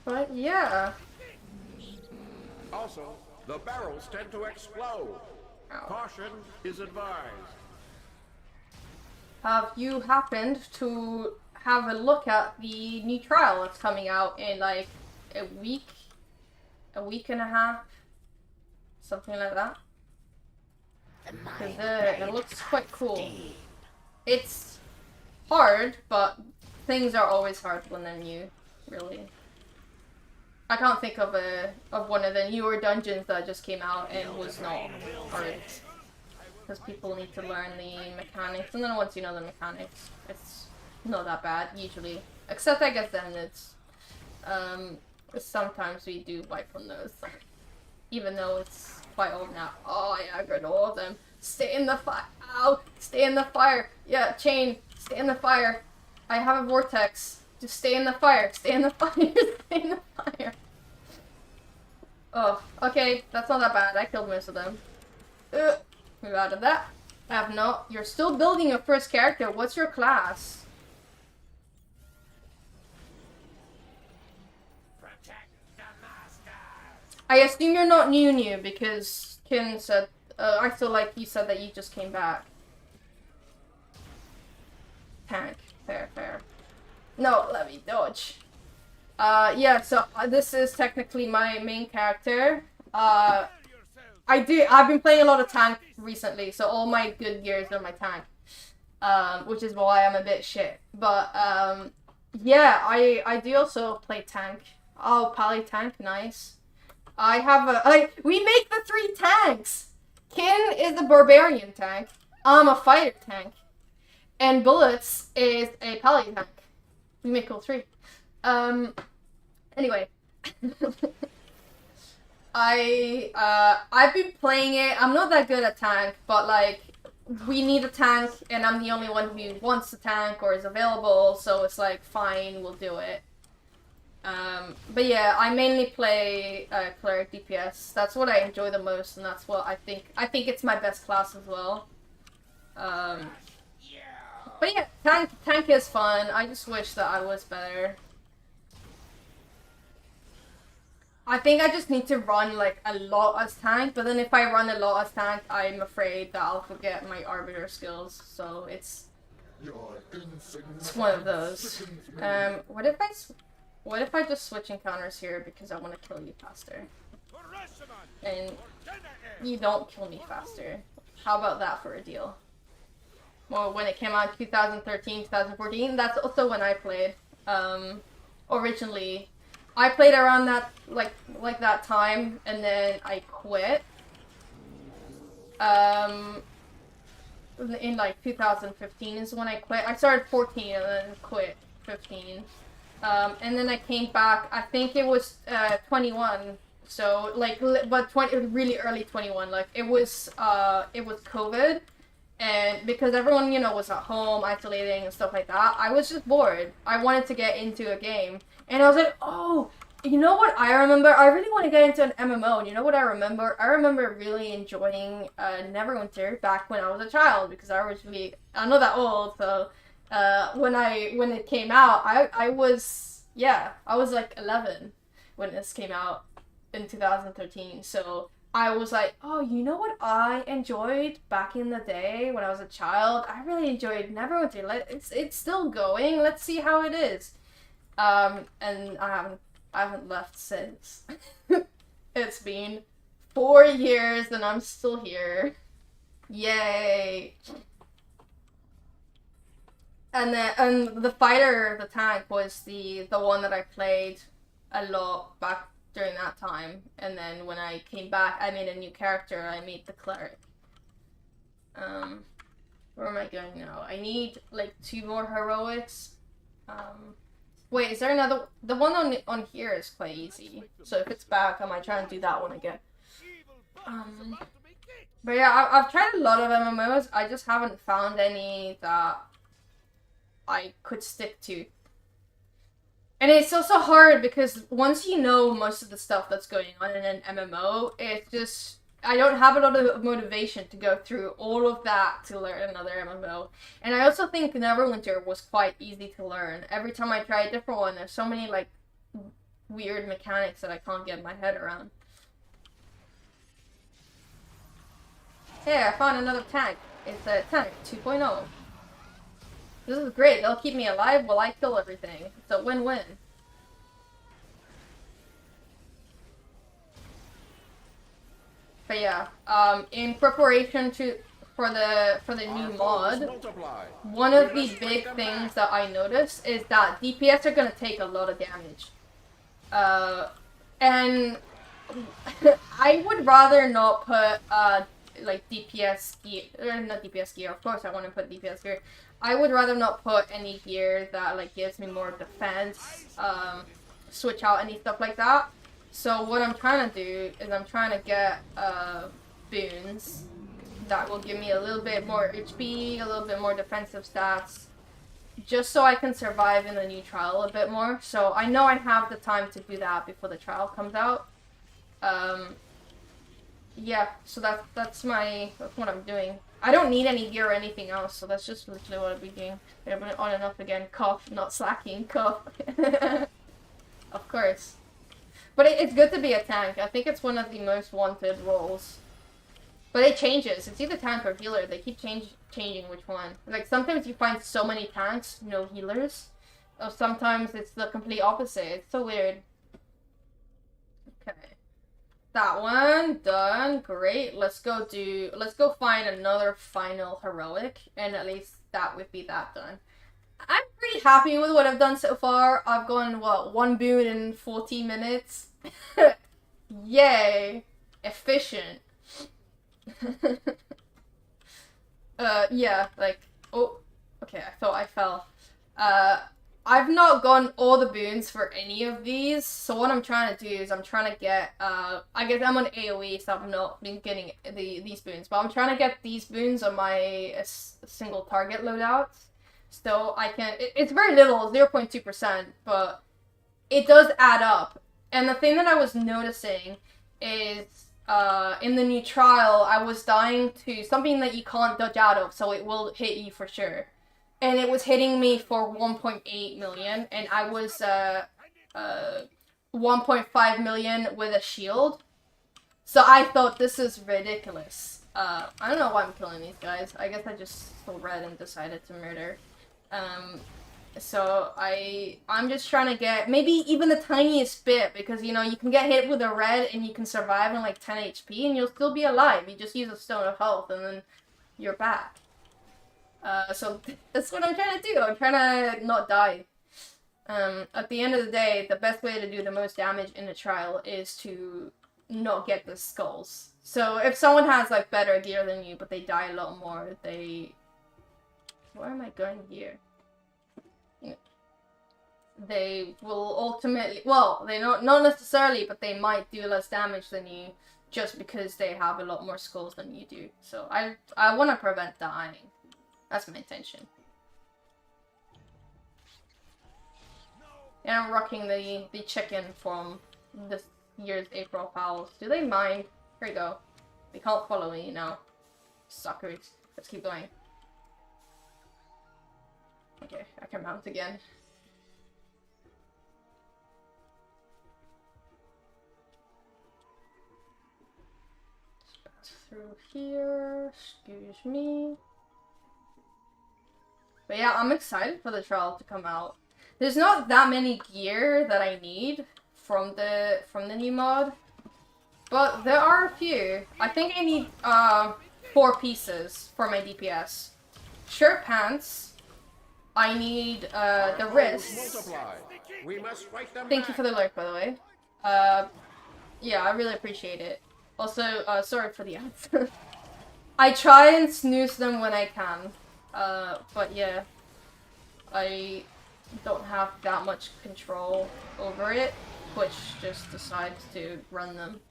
But yeah. Also, the barrels tend to explode. Ow. Caution is advised. Have you happened to have a look at the new trial that's coming out in like a week and a half, something like that? Because it looks quite cool. It's hard, but things are always hard when they're new, really. I can't think of one of the newer dungeons that just came out and was not hard. Because people need to learn the mechanics, and then once you know the mechanics, it's not that bad, usually. Except, I guess, then it's, sometimes we do wipe from those. Even though it's quite old now. Oh, yeah, I got all of them. Stay in the fire. Ow! Stay in the fire. Yeah, chain. Stay in the fire. I have a vortex. Just stay in the fire. Stay in the fire. Stay in the fire. Oh, okay. That's not that bad. I killed most of them. Move out of that. I have not. You're still building your first character. What's your class? I assume you're not new because Kin said, I feel like you said that you just came back. Tank. Fair. No, let me dodge. Yeah, so this is technically my main character. I've been playing a lot of tank recently, so all my good gears are my tank. Which is why I'm a bit shit. But, yeah, I do also play tank. Oh, Pally tank, nice. I have we make the 3 tanks! Kin is the barbarian tank. I'm a fighter tank. And Bullets is a Pally tank. We make all 3. Anyway. I've been playing it. I'm not that good at tank, but like we need a tank and I'm the only one who wants the tank or is available, so it's like fine, we'll do it. But yeah, I mainly play cleric DPS. That's what I enjoy the most, and that's what I think it's my best class as well. But yeah, tank is fun. I just wish that I was better. I think I just need to run like a lot as tank, but then if I run a lot as tank, I'm afraid that I'll forget my arbiter skills, so it's one of those. What if I just switch encounters here because I want to kill you faster? And you don't kill me faster. How about that for a deal? Well, when it came out in 2013, 2014, that's also when I played. Originally, I played around that, like that time, and then I quit. In like 2015 is when I quit. I started 14 and then quit 15. And then I came back, I think it was 21, so like, but really early 21, like it was COVID, And because everyone, you know, was at home, isolating and stuff like that, I was just bored. I wanted to get into a game. And I was like, oh, you know what I remember? I really want to get into an MMO. And you know what I remember? I remember really enjoying Neverwinter back when I was a child, because I'm not that old, so when it came out, I was like 11 when this came out in 2013. So I was like, oh, you know what I enjoyed back in the day when I was a child? I really enjoyed Neverwinter. It's still going. Let's see how it is. And I haven't left since. It's been 4 years and I'm still here. Yay! And the fighter, the tank, was the one that I played a lot back during that time. And then when I came back, I made a new character. I made the cleric. Where am I going now? I need like 2 more heroics. Wait, is there another? The one on here is quite easy. So if it's back, I might try and do that one again. But yeah, I've tried a lot of MMOs. I just haven't found any that I could stick to. And it's also hard because once you know most of the stuff that's going on in an MMO, it's just, I don't have a lot of motivation to go through all of that to learn another MMO. And I also think Neverwinter was quite easy to learn. Every time I try a different one, there's so many like weird mechanics that I can't get my head around. Hey, I found another tank. It's a tank 2.0. This is great. They'll keep me alive while I kill everything. It's a win-win. But yeah, in preparation for the new mod, one of the big things that I noticed is that DPS are gonna take a lot of damage. And I would rather not put like DPS gear, or not DPS gear. Of course, I want to put DPS gear. I would rather not put any gear that like gives me more defense, switch out any stuff like that. So what I'm trying to do is I'm trying to get boons that will give me a little bit more HP, a little bit more defensive stats, just so I can survive in the new trial a bit more. So I know I have the time to do that before the trial comes out. Yeah, so that's what I'm doing. I don't need any gear or anything else, so that's just literally what I'll be doing. I've been on and off again. Cough, not slacking. Cough. Of course. But it's good to be a tank. I think it's one of the most wanted roles. But it changes. It's either tank or healer. They keep changing which one. Like, sometimes you find so many tanks, no healers. Or sometimes it's the complete opposite. It's so weird. Okay. That one done. Great. Let's go find another final heroic, and at least that would be that done. I'm pretty happy with what I've done so far. I've gone, what, 1 boon in 40 minutes? Yay. Efficient. Yeah, like, oh, okay, I thought I fell. I've not gotten all the boons for any of these, so what I'm trying to do is I'm trying to get, I guess I'm on AoE, so I've not been getting these boons, but I'm trying to get these boons on my single target loadouts, so I can, it's very little, 0.2%, but it does add up. And the thing that I was noticing is, in the new trial, I was dying to something that you can't dodge out of, so it will hit you for sure. And it was hitting me for 1.8 million, and I was 1.5 million with a shield. So I thought, this is ridiculous. I don't know why I'm killing these guys. I guess I just saw red and decided to murder. So I'm just trying to get maybe even the tiniest bit, because you know you can get hit with a red and you can survive on like 10 HP and you'll still be alive. You just use a stone of health and then you're back. So that's what I'm trying to do. I'm trying to not die. At the end of the day, the best way to do the most damage in a trial is to not get the skulls. So if someone has like better gear than you, but they die a lot more, where am I going here? They will ultimately, well, they not necessarily, but they might do less damage than you. just because they have a lot more skulls than you do. So I want to prevent dying. That's my intention. And I'm rocking the chicken from this year's April Fowls. Do they mind? Here we go. They can't follow me now. Suckers. Let's keep going. Okay, I can mount again. Through here, excuse me. But yeah, I'm excited for the trial to come out. There's not that many gear that I need from the new mod, but there are a few. I think I need 4 pieces for my DPS. Shirt pants. I need the wrists. We must fight them. Thank you for the lurk, by the way. Yeah, I really appreciate it. Also, sorry for the ads. I try and snooze them when I can. But yeah. I don't have that much control over it. Twitch just decides to run them.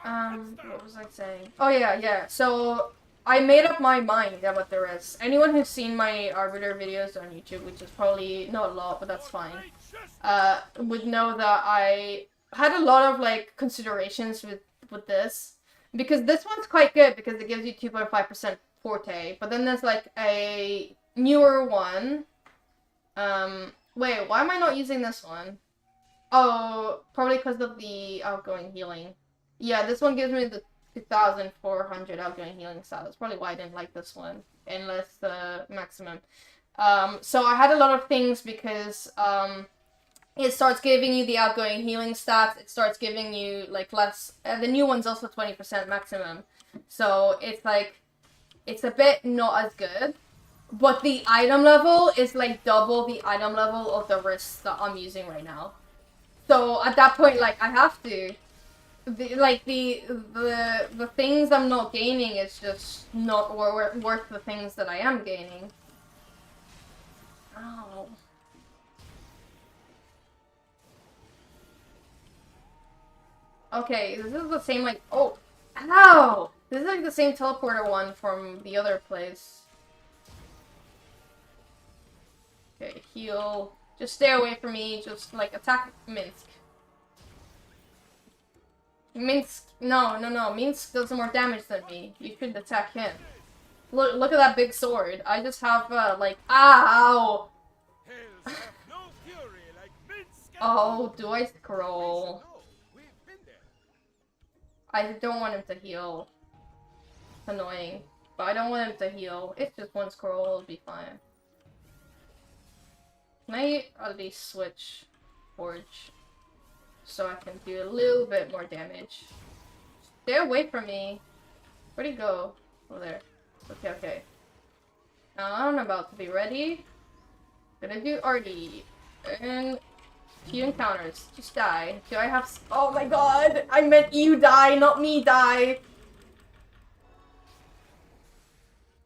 What was I saying? Oh yeah. So I made up my mind about the rest. Anyone who's seen my Arbiter videos on YouTube, which is probably not a lot, but that's fine, would know that I had a lot of like considerations with this. Because this one's quite good because it gives you 2.5% forte, but then there's like a newer one. Wait, why am I not using this one? Oh, probably because of the outgoing healing. Yeah, this one gives me the 2,400 outgoing healing stat. That's probably why I didn't like this one, unless the maximum. So I had a lot of things because it starts giving you the outgoing healing stats. It starts giving you like less. The new one's also 20% maximum, so it's like it's a bit not as good. But the item level is like double the item level of the wrists that I'm using right now. So at that point, like I have to. The things I'm not gaining is just not worth the things that I am gaining. Ow. Okay, this is the same like oh, ow! This is like the same teleporter one from the other place. Okay, heal. Just stay away from me. Just like attack Minsc. Minsc, no. Minsc does more damage than me. You should attack him. Look at that big sword. I just have like ow. Oh, do I scroll? I don't want him to heal. It's annoying, but I don't want him to heal. It's just one scroll. It'll be fine. Can I at least switch Forge? So I can do a little bit more damage. Stay away from me. Where'd he go? Oh, there. Okay. Now I'm about to be ready. Gonna do RD. And few encounters. Just die. Do I have... Oh my god! I meant you die, not me die!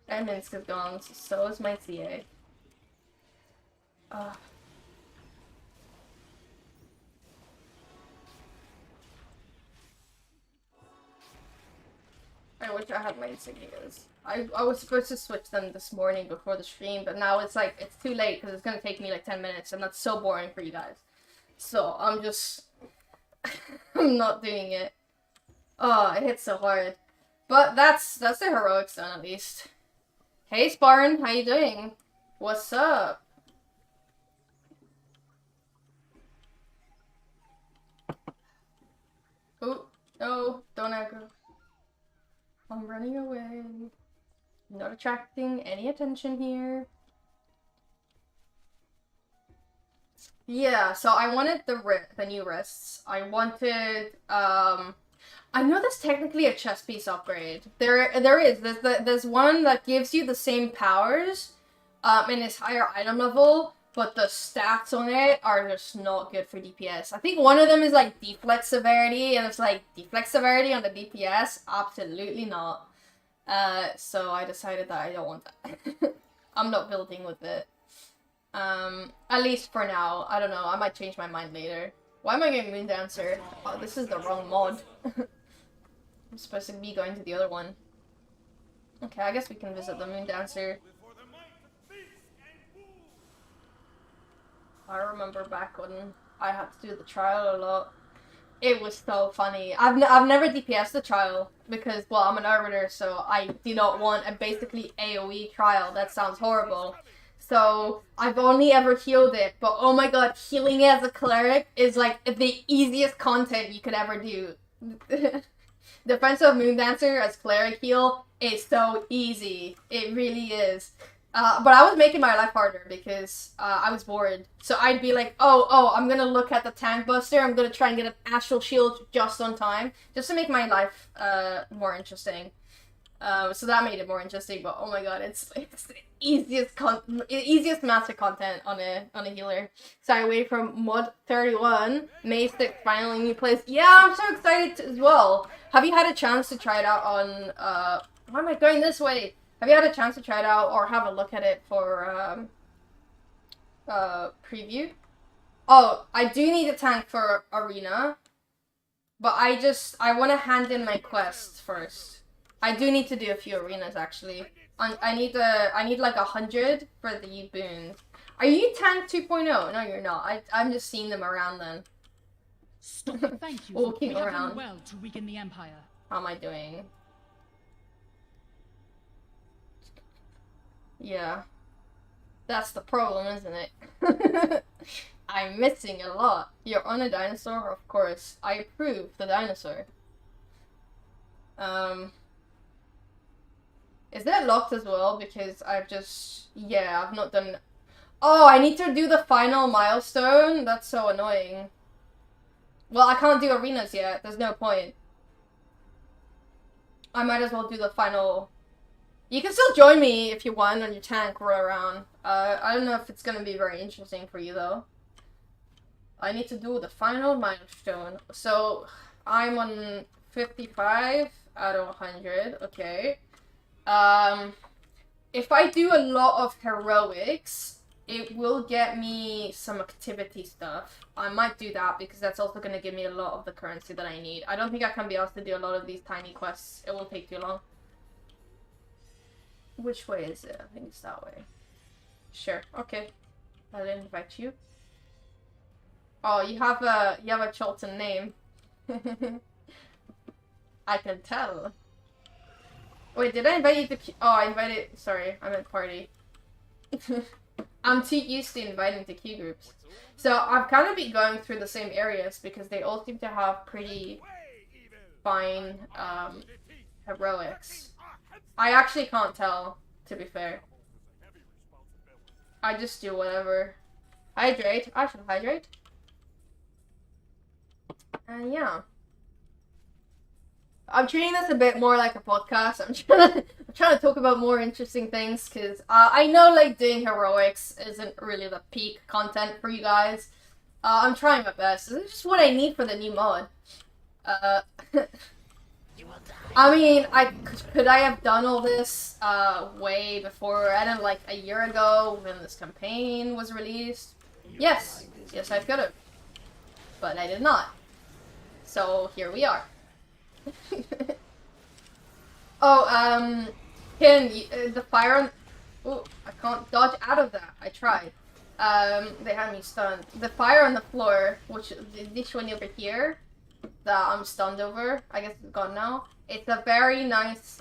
And Minsc is gone, so is my CA. I wish I had my insignias. I was supposed to switch them this morning before the stream, but now it's like, it's too late because it's gonna take me like 10 minutes and that's so boring for you guys. So I'm just, I'm not doing it. Oh, it hits so hard. But that's the heroics done at least. Hey Spartan, how you doing? What's up? Oh, no, don't aggro. I'm running away. Not attracting any attention here. Yeah, so I wanted the new wrists. I wanted, I know there's technically a chest piece upgrade. There is. There's one that gives you the same powers, and is higher item level, but the stats on it are just not good for DPS. I think one of them is like deflect severity, and it's like deflect severity on the DPS. Absolutely not. So I decided that I don't want that. I'm not building with it. At least for now. I don't know. I might change my mind later. Why am I getting Moon Dancer? Oh, this is the wrong mod. I'm supposed to be going to the other one. Okay, I guess we can visit the Moon Dancer. I remember back when I had to do the trial a lot. It was so funny. I've never DPS'd the trial because, well, I'm an arbiter, so I do not want a basically AoE trial. That sounds horrible. So I've only ever healed it, but oh my god, healing as a cleric is like the easiest content you could ever do. Defense of Moon Dancer as cleric heal is so easy. It really is. But I was making my life harder because I was bored. So I'd be like, oh, I'm gonna look at the tank buster. I'm gonna try and get an astral shield just on time, just to make my life more interesting. So that made it more interesting. But oh my god, it's the easiest master content on a healer. So I wait for mod 31, May 6th, finally new place. Yeah, I'm so excited as well. Have you had a chance to try it out on? Why am I going this way? Have you had a chance to try it out or have a look at it for preview? Oh, I do need a tank for arena, but I want to hand in my quest first. I do need to do a few arenas actually. I need like 100 for the boons. Are you tank 2.0? No, you're not. I'm just seeing them around then. Stop it, thank you. Walking We have around. done well to weaken the Empire. How am I doing? Yeah. That's the problem, isn't it? I'm missing a lot. You're on a dinosaur? Of course. I approve the dinosaur. Is that locked as well? Because I've not done... Oh, I need to do the final milestone? That's so annoying. Well, I can't do arenas yet. There's no point. I might as well do the final... You can still join me if you want on your tank roll around. I don't know if it's gonna be very interesting for you though. I need to do the final milestone. So, I'm on 55 out of 100. Okay. If I do a lot of heroics, it will get me some activity stuff. I might do that because that's also going to give me a lot of the currency that I need. I don't think I can be asked to do a lot of these tiny quests. It won't take too long. Which way is it? I think it's that way. Sure. Okay. I'll invite you. Oh, you have a Chilton name. I can tell. Wait, did I invite you to... Oh, I invited... Sorry, I meant party. I'm too used to inviting to queue groups. So I've kind of been going through the same areas because they all seem to have pretty fine heroics. I actually can't tell, to be fair. I just do whatever. Hydrate. I should hydrate. And yeah. I'm treating this a bit more like a podcast. I'm trying to talk about more interesting things because I know like doing heroics isn't really the peak content for you guys. I'm trying my best. This is just what I need for the new mod. I mean, could I have done all this way before, I don't know, like a year ago when this campaign was released? Yes. Yes, I could have. But I did not. So here we are. Oh, Ken, the fire on... Oh, I can't dodge out of that. I tried. They had me stunned. The fire on the floor, which this one over here, that I'm stunned over, I guess it's gone now. It's a very nice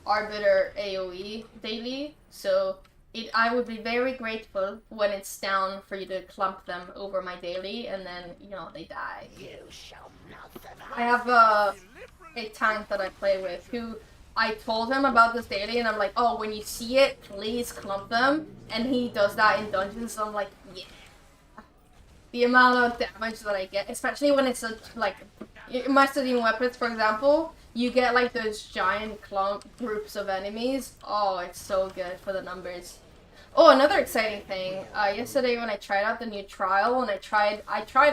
Arbiter AoE daily, so I would be very grateful when it's down for you to clump them over my daily, and then, you know, they die. I have a tank that I play with who I told him about this daily, and I'm like, oh, when you see it, please clump them, and he does that in dungeons, so I'm like, yeah. The amount of damage that I get, especially when it's like, Master weapons, for example, you get like those giant clump groups of enemies. Oh, it's so good for the numbers. Oh, another exciting thing. Yesterday when I tried out the new trial, and I tried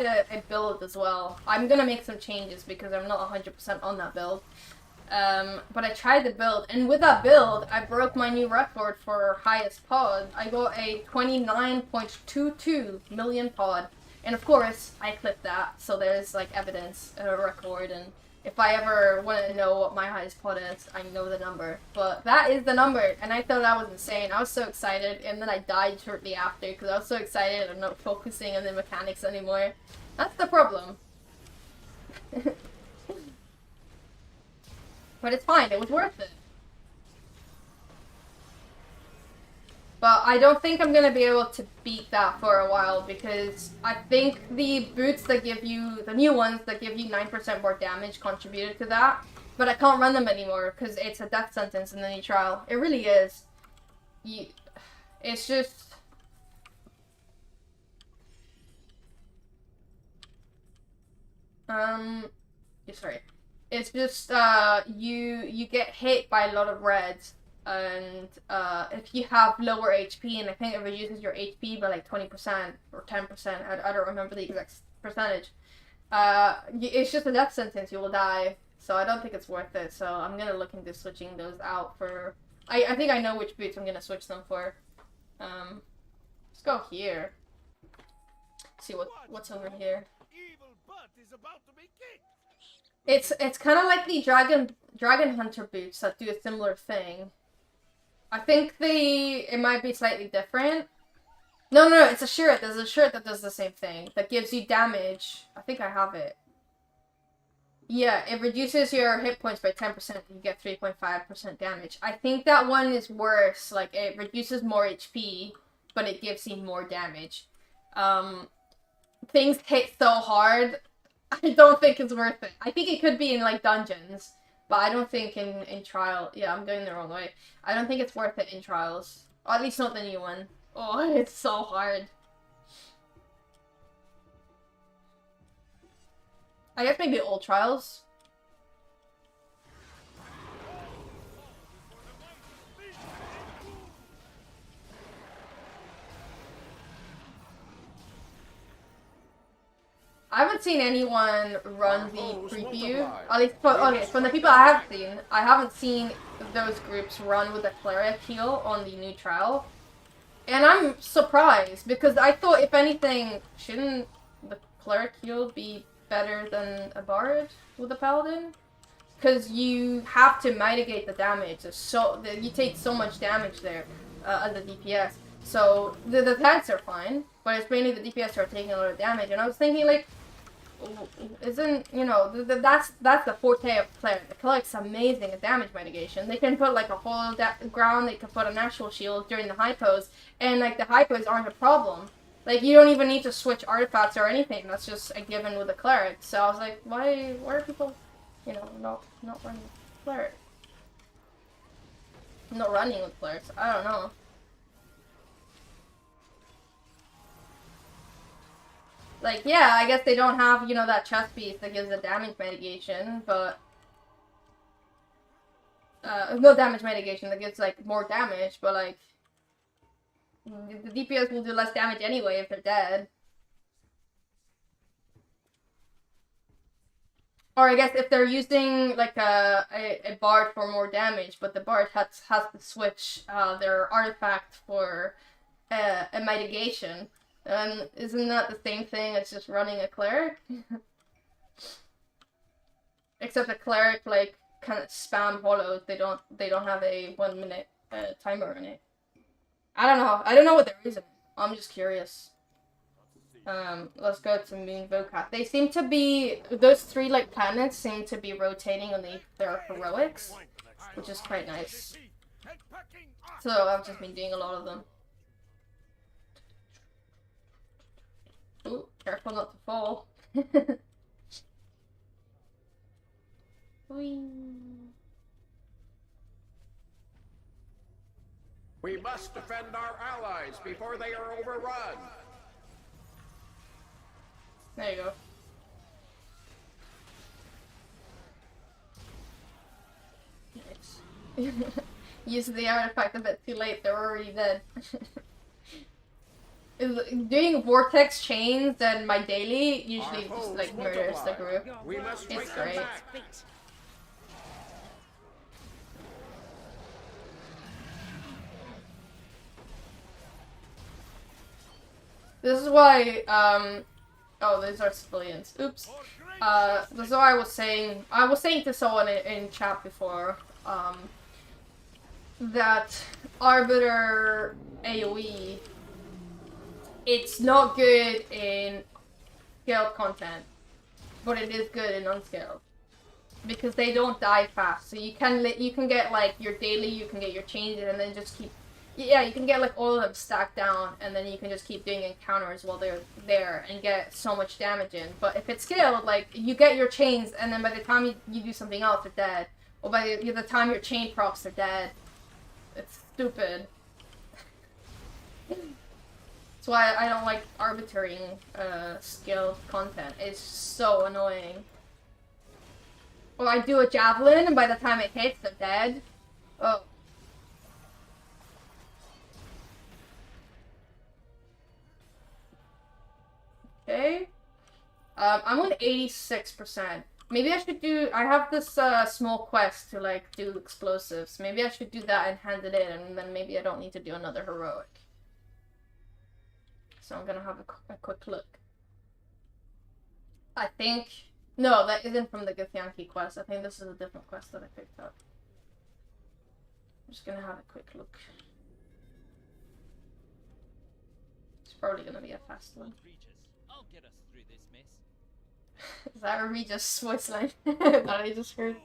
a build as well. I'm gonna make some changes because I'm not 100% on that build. But I tried the build, and with that build, I broke my new record for highest pod. I got a 29.22 million pod. And of course, I clipped that, so there's like evidence, a record, and if I ever want to know what my highest pod is, I know the number. But that is the number, and I thought that was insane. I was so excited, and then I died shortly after because I was so excited and not focusing on the mechanics anymore. That's the problem. But it's fine, it was worth it. But I don't think I'm gonna be able to beat that for a while because I think the boots that give you, the new ones that give you 9% more damage contributed to that. But I can't run them anymore because it's a death sentence in the new trial. It really is. It's just... sorry. It's just, you get hit by a lot of reds. And if you have lower HP, and I think it reduces your HP by like 20% or 10%, I don't remember the exact percentage. It's just a death sentence, you will die. So I don't think it's worth it. So I'm gonna look into switching those out for... I think I know which boots I'm gonna switch them for. Let's go here. See what's over here. It's kind of like the Dragon Hunter boots that do a similar thing. I think it might be slightly different. No, it's a shirt. There's a shirt that does the same thing. That gives you damage. I think I have it. Yeah, it reduces your hit points by 10%. You get 3.5% damage. I think that one is worse. Like, it reduces more HP, but it gives you more damage. Things hit so hard, I don't think it's worth it. I think it could be in, like, dungeons. But I don't think in trial... Yeah, I'm going the wrong way. I don't think it's worth it in trials. Or at least not the new one. Oh, it's so hard. I guess maybe old trials. I haven't seen anyone run the preview. At least, from the people I haven't seen those groups run with the cleric heal on the new trial. And I'm surprised, because I thought, if anything, shouldn't the cleric heal be better than a bard with a paladin? Because you have to mitigate the damage. You take so much damage there as a DPS. So the tanks are fine, but it's mainly the DPS who are taking a lot of damage. And I was thinking, like, isn't, you know, that's the forte of cleric. The cleric's amazing at damage mitigation. They can put like a hole ground, they can put an actual shield during the hypos, and like the hypos aren't a problem. Like, you don't even need to switch artifacts or anything. That's just a given with a cleric. So I was like, why are people, you know, not running cleric? Not running with clerics. I don't know. Like, yeah, I guess they don't have, you know, that chest piece that gives the damage mitigation, but... no damage mitigation that gives, like, more damage, but, like... The DPS will do less damage anyway if they're dead. Or I guess if they're using, like, a bard for more damage, but the bard has to switch their artifact for a mitigation. Isn't that the same thing as just running a cleric? Except a cleric, like, kind of spam hollows. They don't have a 1 minute timer on it. I don't know. I don't know what there is in it. I'm just curious. Let's go to Moon Vokat. They seem to be, those three, like, planets seem to be rotating on their heroics, which is quite nice. So I've just been doing a lot of them. Ooh, careful not to fall. We must defend our allies before they are overrun. There you go. Nice. Used the artifact a bit too late, they're already dead. Doing vortex chains and my daily usually just like murders the group. It's great. This is why, oh, these are civilians. Oops. This is why I was saying to someone in chat before, that Arbiter AoE, it's not good in scaled content, but it is good in unscaled. Because they don't die fast, so you can get like your daily, you can get your changes, and then just keep, yeah, you can get like all of them stacked down, and then you can just keep doing encounters while they're there and get so much damage in. But if it's scaled, like you get your chains, and then by the time you do something else, they're dead, or by the time your chain procs, they're dead. It's stupid. That's why I don't like arbitering scaled content. It's so annoying. Or I do a javelin, and by the time it hits, they're dead. Oh. Okay. I'm on 86%. Maybe I should do... I have this small quest to, like, do explosives. Maybe I should do that and hand it in, and then maybe I don't need to do another heroic. So I'm gonna have a quick look. I think... No, that isn't from the Githyanki quest. I think this is a different quest that I picked up. I'm just gonna have a quick look. It's probably gonna be a fast one. I'll get us through this mess. Is that a Regis voice line that I just heard?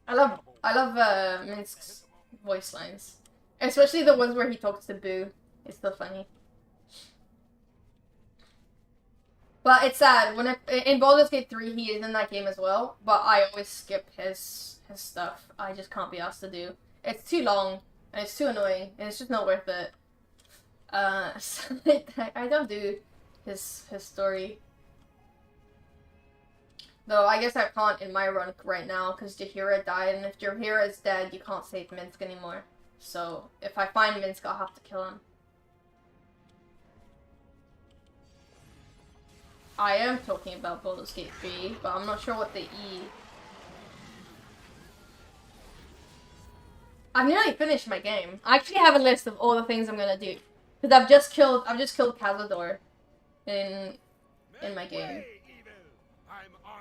I love Minsk's voice lines. Especially the ones where he talks to Boo. It's still funny. But it's sad, when in Baldur's Gate 3 he is in that game as well, but I always skip his stuff. I just can't be asked to do. It's too long, and it's too annoying, and it's just not worth it. So I don't do his story. Though I guess I can't in my run right now, because Jaheira died, and if Jaheira is dead, you can't save Minsc anymore. So if I find Minsc, I'll have to kill him. I am talking about Baldur's Gate 3, but I'm not sure what the E... I've nearly finished my game. I actually have a list of all the things I'm gonna do. Because I've just killed Cazador in my game.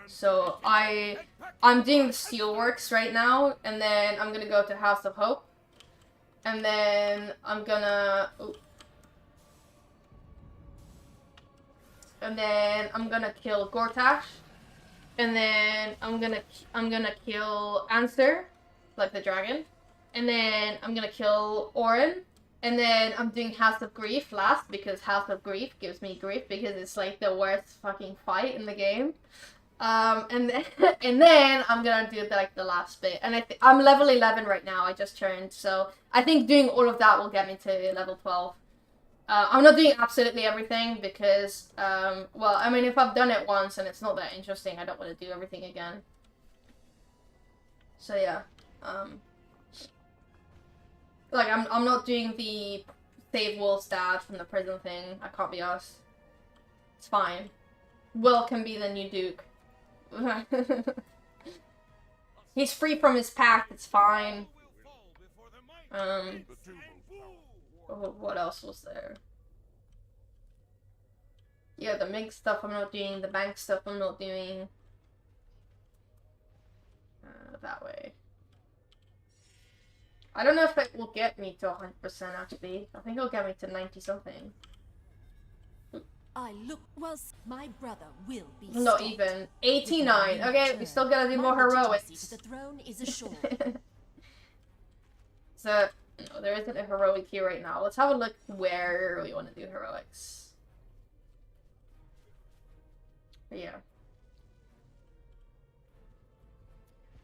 So I'm doing the Steelworks right now, and then I'm gonna go to House of Hope. And then I'm gonna... Ooh. And then I'm gonna kill Gortash, and then I'm gonna kill Answer, like the dragon, and then I'm gonna kill Orin, and then I'm doing House of Grief last, because House of Grief gives me grief, because it's like the worst fucking fight in the game. And then I'm gonna do like the last bit, and I'm level 11 right now. I just turned, so I think doing all of that will get me to level 12. I'm not doing absolutely everything because, well, I mean, if I've done it once and it's not that interesting, I don't want to do everything again. So yeah, like I'm not doing the save Will's dad from the prison thing. I can't be asked. It's fine. Will can be the new Duke. He's free from his pact. It's fine. What else was there? Yeah, the MIG stuff I'm not doing, the bank stuff I'm not doing. That way. I don't know if it will get me to 100% actually. I think it'll get me to 90 something. I look well. My brother will be. Not even 89. Okay, we still gotta do more heroics. The throne is assured. So. No, there isn't a heroic here right now. Let's have a look where we want to do heroics. But yeah.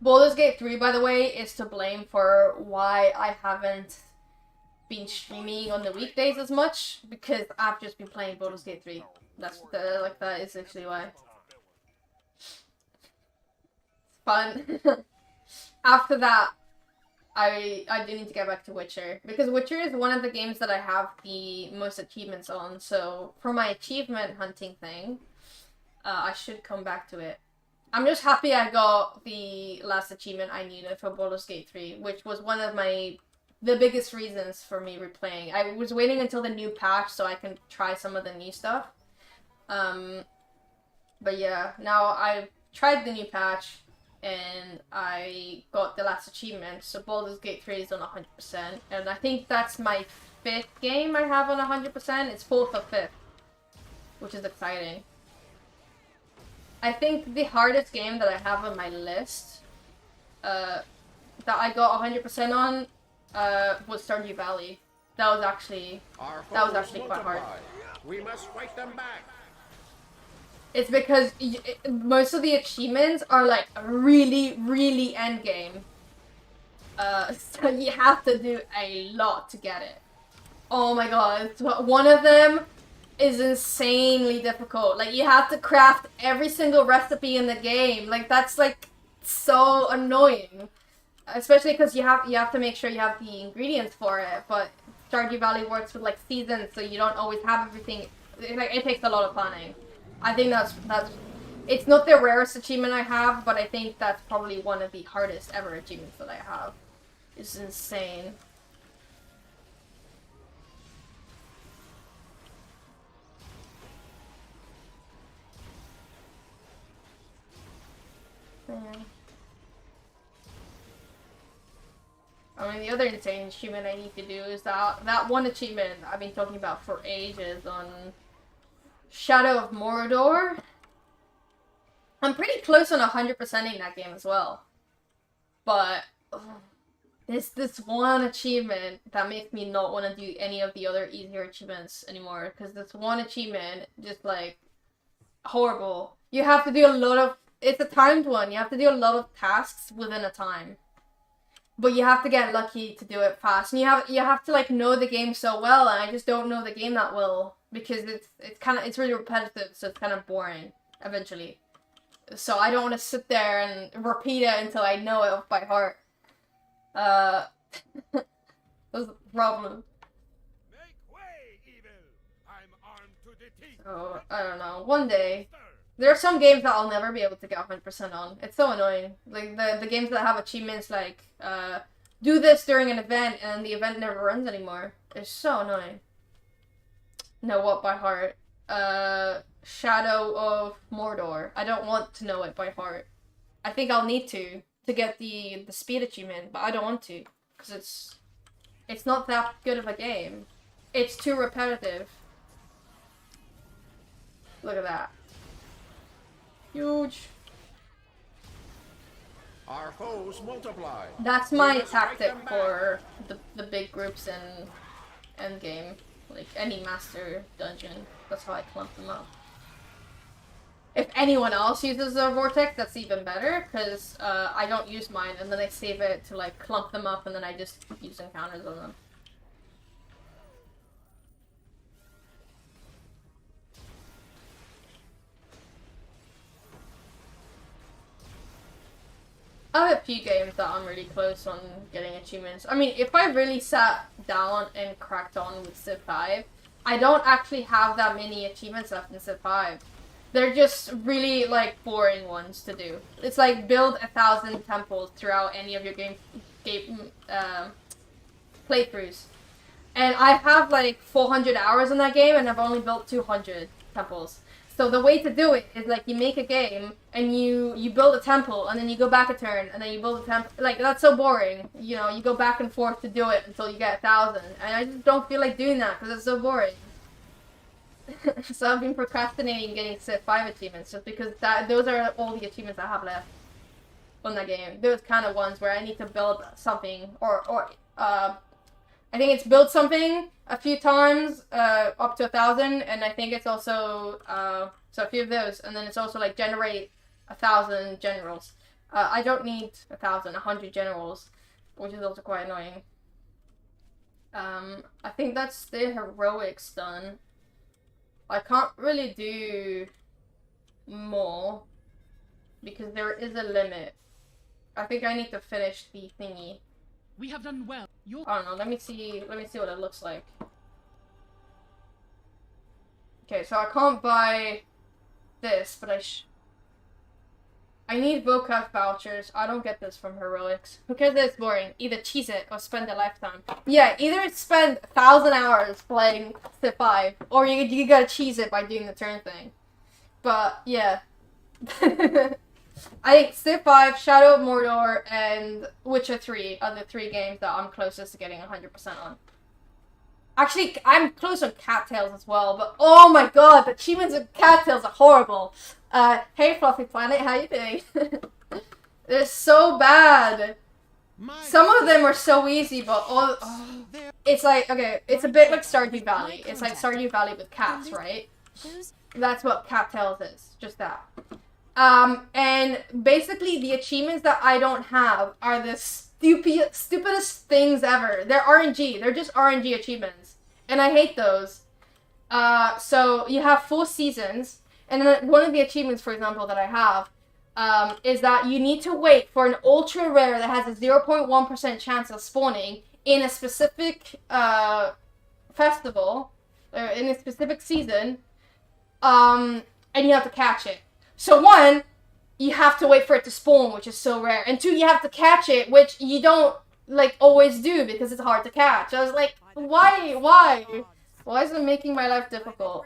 Baldur's Gate 3, by the way, is to blame for why I haven't been streaming on the weekdays as much, because I've just been playing Baldur's Gate 3. That is actually why. It's fun. After that, I do need to get back to Witcher, because Witcher is one of the games that I have the most achievements on, so for my achievement hunting thing, I should come back to it. I'm just happy I got the last achievement I needed for Baldur's Gate 3, which was one of my the biggest reasons for me replaying. I was waiting until the new patch so I can try some of the new stuff. But yeah, now I've tried the new patch and I got the last achievement. So Baldur's Gate 3 is on 100%, and I think that's my 5th game I have on 100%. It's 4th or 5th, which is exciting. I think the hardest game that I have on my list, that I got 100% on, was Stardew Valley. That was actually quite hard. We must fight them back. It's because most of the achievements are like really, really end game. So you have to do a lot to get it. Oh my god, one of them is insanely difficult. Like, you have to craft every single recipe in the game. Like, that's like so annoying. Especially because you have to make sure you have the ingredients for it. But Stardew Valley works with like seasons, so you don't always have everything. It takes a lot of planning. I think that's it's not the rarest achievement I have, but I think that's probably one of the hardest ever achievements that I have. It's insane. Man. I mean, the other insane achievement I need to do is that one achievement I've been talking about for ages on Shadow of Mordor. I'm pretty close on 100%ing that game as well. But there's this one achievement that makes me not want to do any of the other easier achievements anymore. Because this one achievement, just like, horrible. You have to do a lot of, it's a timed one. You have to do a lot of tasks within a time. But you have to get lucky to do it fast. And you have to like know the game so well, and I just don't know the game that well. Because it's really repetitive, so it's kind of boring eventually. So I don't want to sit there and repeat it until I know it off by heart. That's the problem. Make way, evil. I'm armed to the teeth. So, I don't know. One day, there are some games that I'll never be able to get 100% on. It's so annoying. Like, the games that have achievements like, do this during an event, and the event never runs anymore. It's so annoying. Know what by heart? Shadow of Mordor. I don't want to know it by heart. I think I'll need to get the speed achievement, but I don't want to, because it's not that good of a game. It's too repetitive. Look at that. Huge. Our foes multiply. That's my tactic for the big groups in endgame. Like any master dungeon. That's how I clump them up. If anyone else uses their vortex, that's even better, because I don't use mine, and then I save it to like clump them up, and then I just use encounters on them. I have a few games that I'm really close on getting achievements. I mean, if I really sat down and cracked on with Civ 5, I don't actually have that many achievements left in Civ 5. They're just really, like, boring ones to do. It's like, build 1,000 temples throughout any of your playthroughs. And I have, like, 400 hours in that game, and I've only built 200 temples. So the way to do it is, like, you make a game, and you build a temple, and then you go back a turn, and then you build a temple. Like, that's so boring. You know, you go back and forth to do it until you get 1,000. And I just don't feel like doing that, because it's so boring. So I've been procrastinating getting Civ 5 achievements, just because those are all the achievements I have left on that game. Those kind of ones where I need to build something, or I think it's build something a few times, up to 1,000, and I think it's also, so a few of those, and then it's also like generate 1,000 generals. I don't need 1,000, 100 generals, which is also quite annoying. I think that's the heroics done. I can't really do more, because there is a limit. I think I need to finish the thingy. We have done well. I don't know, let me see what it looks like. Okay, so I can't buy this, but I need vocab vouchers. I don't get this from heroics. Who cares that it's boring? Either cheese it or spend a lifetime. Yeah, either spend 1,000 hours playing Civ 5, or you gotta cheese it by doing the turn thing. But, yeah. I think Civ 5, Shadow of Mordor, and Witcher 3 are the 3 games that I'm closest to getting 100% on. Actually, I'm close on Cattails as well, but oh my god, the achievements of Cattails are horrible. Hey Fluffy Planet, how you doing? They're so bad. Some of them are so easy, but all... it's like, okay, it's a bit like Stardew Valley. It's like Stardew Valley with cats, right? That's what Cattails is, just that. And basically the achievements that I don't have are the stupidest things ever. They're RNG. They're just RNG achievements. And I hate those. So you have 4 seasons. And then one of the achievements, for example, that I have is that you need to wait for an ultra rare that has a 0.1% chance of spawning in a specific festival, or in a specific season, and you have to catch it. So 1, you have to wait for it to spawn, which is so rare. And 2, you have to catch it, which you don't, like, always do because it's hard to catch. I was like, why? Why is it making my life difficult?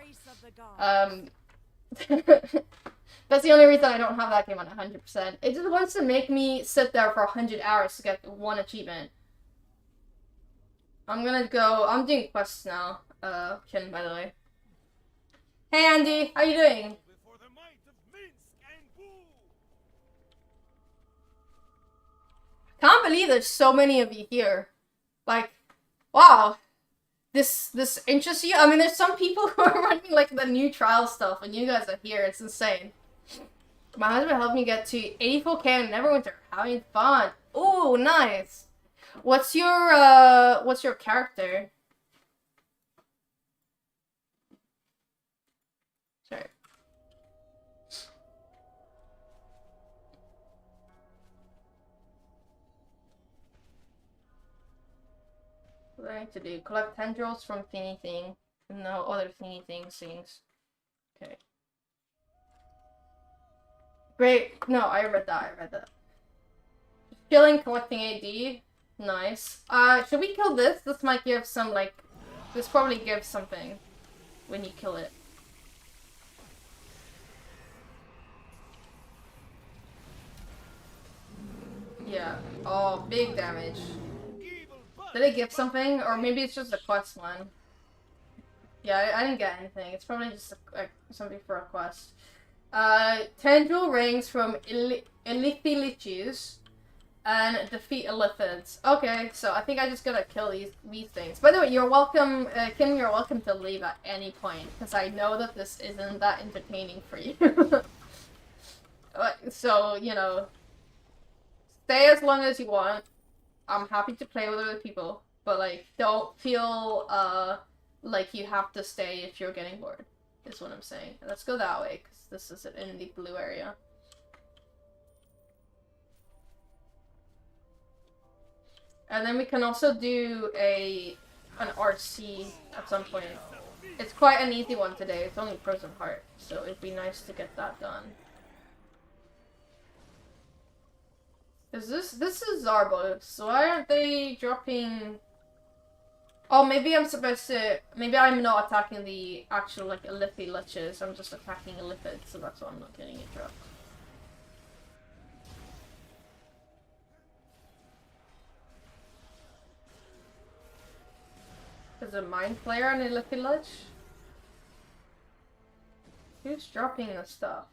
That's the only reason I don't have that game on 100%. It just wants to make me sit there for 100 hours to get 1 achievement. I'm doing quests now. Ken, by the way. Hey Andy, how you doing? Can't believe there's so many of you here. Like, wow. This interests you? I mean, there's some people who are running, like, the new trial stuff, and you guys are here. It's insane. My husband helped me get to 84k in Neverwinter. Having fun. Ooh, nice. What's your character? Sorry. What do I need to do? Collect tendrils from thingy thing. No other thingy things. Okay. Great. No, I read that. Killing, collecting AD. Nice. Should we kill this? This might give some, like... This probably gives something when you kill it. Yeah. Oh, big damage. Did it give something? Or maybe it's just a quest one. Yeah, I didn't get anything. It's probably just something for a quest. Tendril rings from Illithilichus and defeat Illithids. Okay, so I think I just gotta kill these things. By the way, you're welcome, Kim, you're welcome to leave at any point, because I know that this isn't that entertaining for you. So, you know, stay as long as you want. I'm happy to play with other people, but, like, don't feel, like you have to stay if you're getting bored, is what I'm saying. Let's go that way, because this is in the blue area. And then we can also do an RC at some point. It's quite an easy one today, it's only Frozen Heart, so it'd be nice to get that done. Is this is Zarbos, so why aren't they dropping... Oh, maybe I'm supposed to... Maybe I'm not attacking the actual, like, Illithilichus, I'm just attacking Illithids, so that's why I'm not getting it dropped. Is it Mind Flayer and Illithilich? Who's dropping this stuff?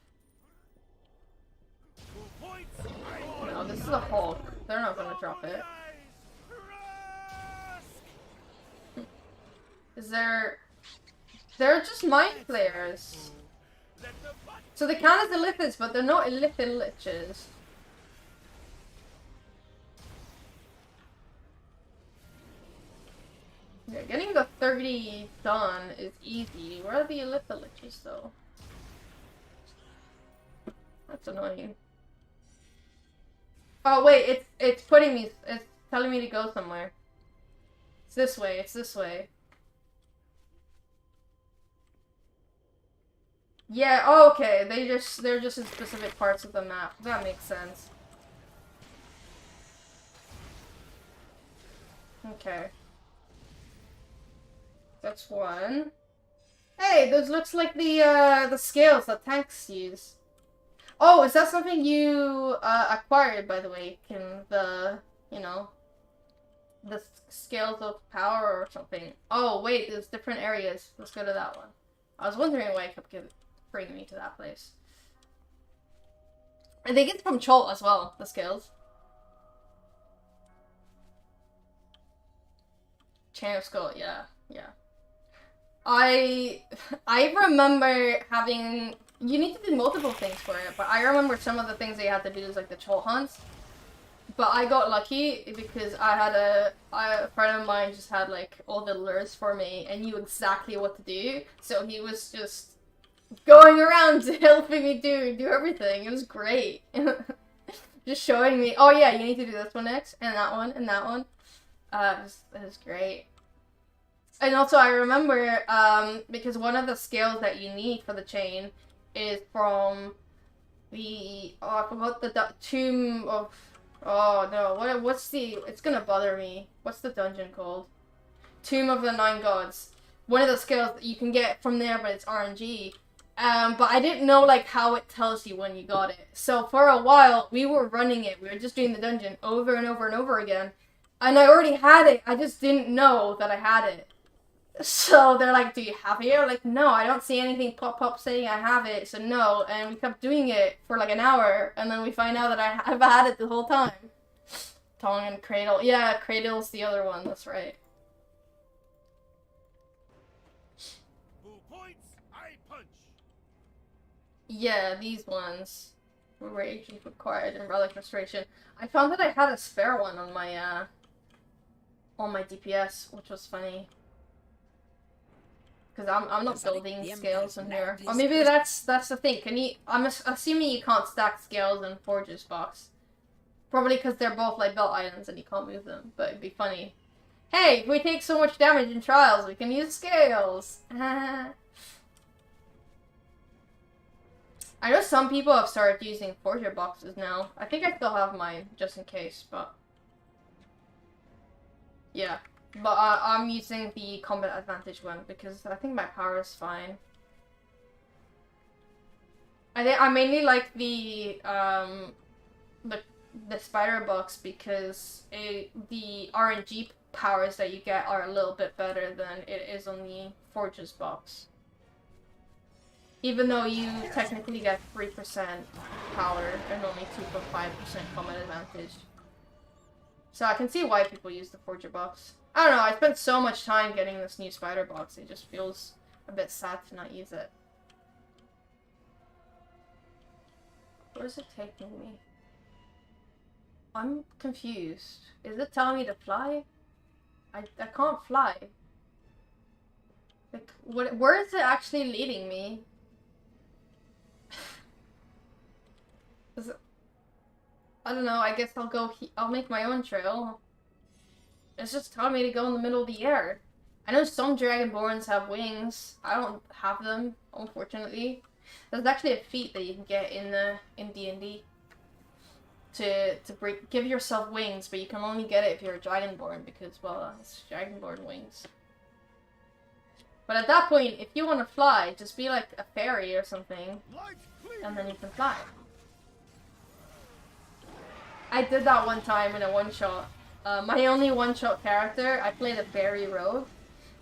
No, this is a Hulk. They're not gonna drop it. Is there... They're just Mind Flayers. So they count as Illithids, but they're not Illithiliches. Yeah, getting the 30 done is easy. Where are the Illithiliches, though? That's annoying. Oh wait, it's putting me, it's telling me to go somewhere. It's this way, it's this way. Yeah, oh, okay. They're just in specific parts of the map. That makes sense. Okay. That's one. Hey, those looks like the scales that tanks use. Oh, is that something you acquired, by the way? Can the, you know, the scales of power or something? Oh, wait, there's different areas. Let's go to that one. I was wondering why it kept bringing me to that place. I think it's from Chol as well, the scales. Chain of Skull, yeah, yeah. I remember having... You need to do multiple things for it, but I remember some of the things that you had to do is like the Chol hunts. But I got lucky because I had a friend of mine just had like all the lures for me and knew exactly what to do. So he was just going around helping me do everything. It was great. Just showing me, oh yeah, you need to do this one next, and that one, and that one. It was great. And also I remember, because one of the scales that you need for the chain is from the, oh, I forgot the tomb of, oh no, what's the, it's gonna bother me. What's the dungeon called? Tomb of the Nine Gods. One of the scales that you can get from there, but it's RNG. But I didn't know like how it tells you when you got it. So for a while, we were running it. We were just doing the dungeon over and over and over again. And I already had it. I just didn't know that I had it. So they're like, do you have it? I'm like, no, I don't see anything pop up saying I have it. So no. And we kept doing it for like an hour. And then we find out that I've had it the whole time. Tongue and Cradle. Yeah, Cradle's the other one. That's right. Who points, I punch. Yeah, these ones. Rage required and Relic Restoration. I found that I had a spare one on my DPS, which was funny. Because I'm not building scales in here. Or maybe that's the thing. Can you? I'm assuming you can't stack scales in Forge's box. Probably because they're both like belt items and you can't move them. But it'd be funny. Hey, if we take so much damage in trials, we can use scales. I know some people have started using Forger boxes now. I think I still have mine, just in case, but... Yeah. But I'm using the Combat Advantage one, because I think my power is fine. I mainly like the Spider box, because the RNG powers that you get are a little bit better than it is on the Forges box. Even though you technically get 3% power and only 2.5% combat advantage. So I can see why people use the Forger box. I don't know, I spent so much time getting this new Spider box, it just feels a bit sad to not use it. Where is it taking me? I'm confused. Is it telling me to fly? I can't fly. Like, where is it actually leading me? I don't know, I guess I'll make my own trail. It's just telling me to go in the middle of the air. I know some Dragonborns have wings. I don't have them, unfortunately. There's actually a feat that you can get in D&D. To give yourself wings, but you can only get it if you're a Dragonborn, because, well, it's Dragonborn wings. But at that point, if you want to fly, just be like a fairy or something, and then you can fly. I did that one time in a one-shot. My only one-shot character, I played a fairy rogue,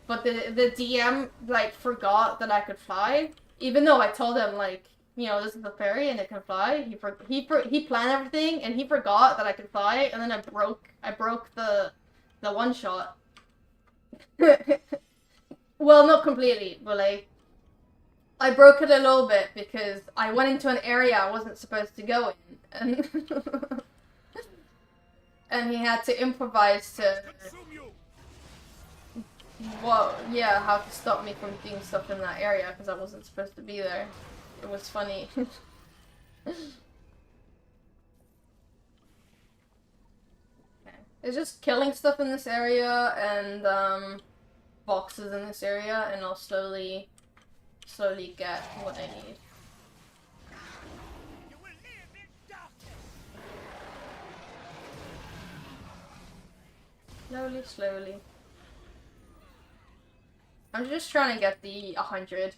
but the DM, like, forgot that I could fly, even though I told him, like, you know, this is a fairy and it can fly. He planned everything and he forgot that I could fly, and then I broke the one-shot. Well, not completely, but like, I broke it a little bit because I went into an area I wasn't supposed to go in, and and he had to improvise to, well, yeah, how to stop me from doing stuff in that area because I wasn't supposed to be there. It was funny. Okay. It's just killing stuff in this area and boxes in this area, and I'll slowly slowly get what I need. You will live in darkness. Slowly. I'm just trying to get the 100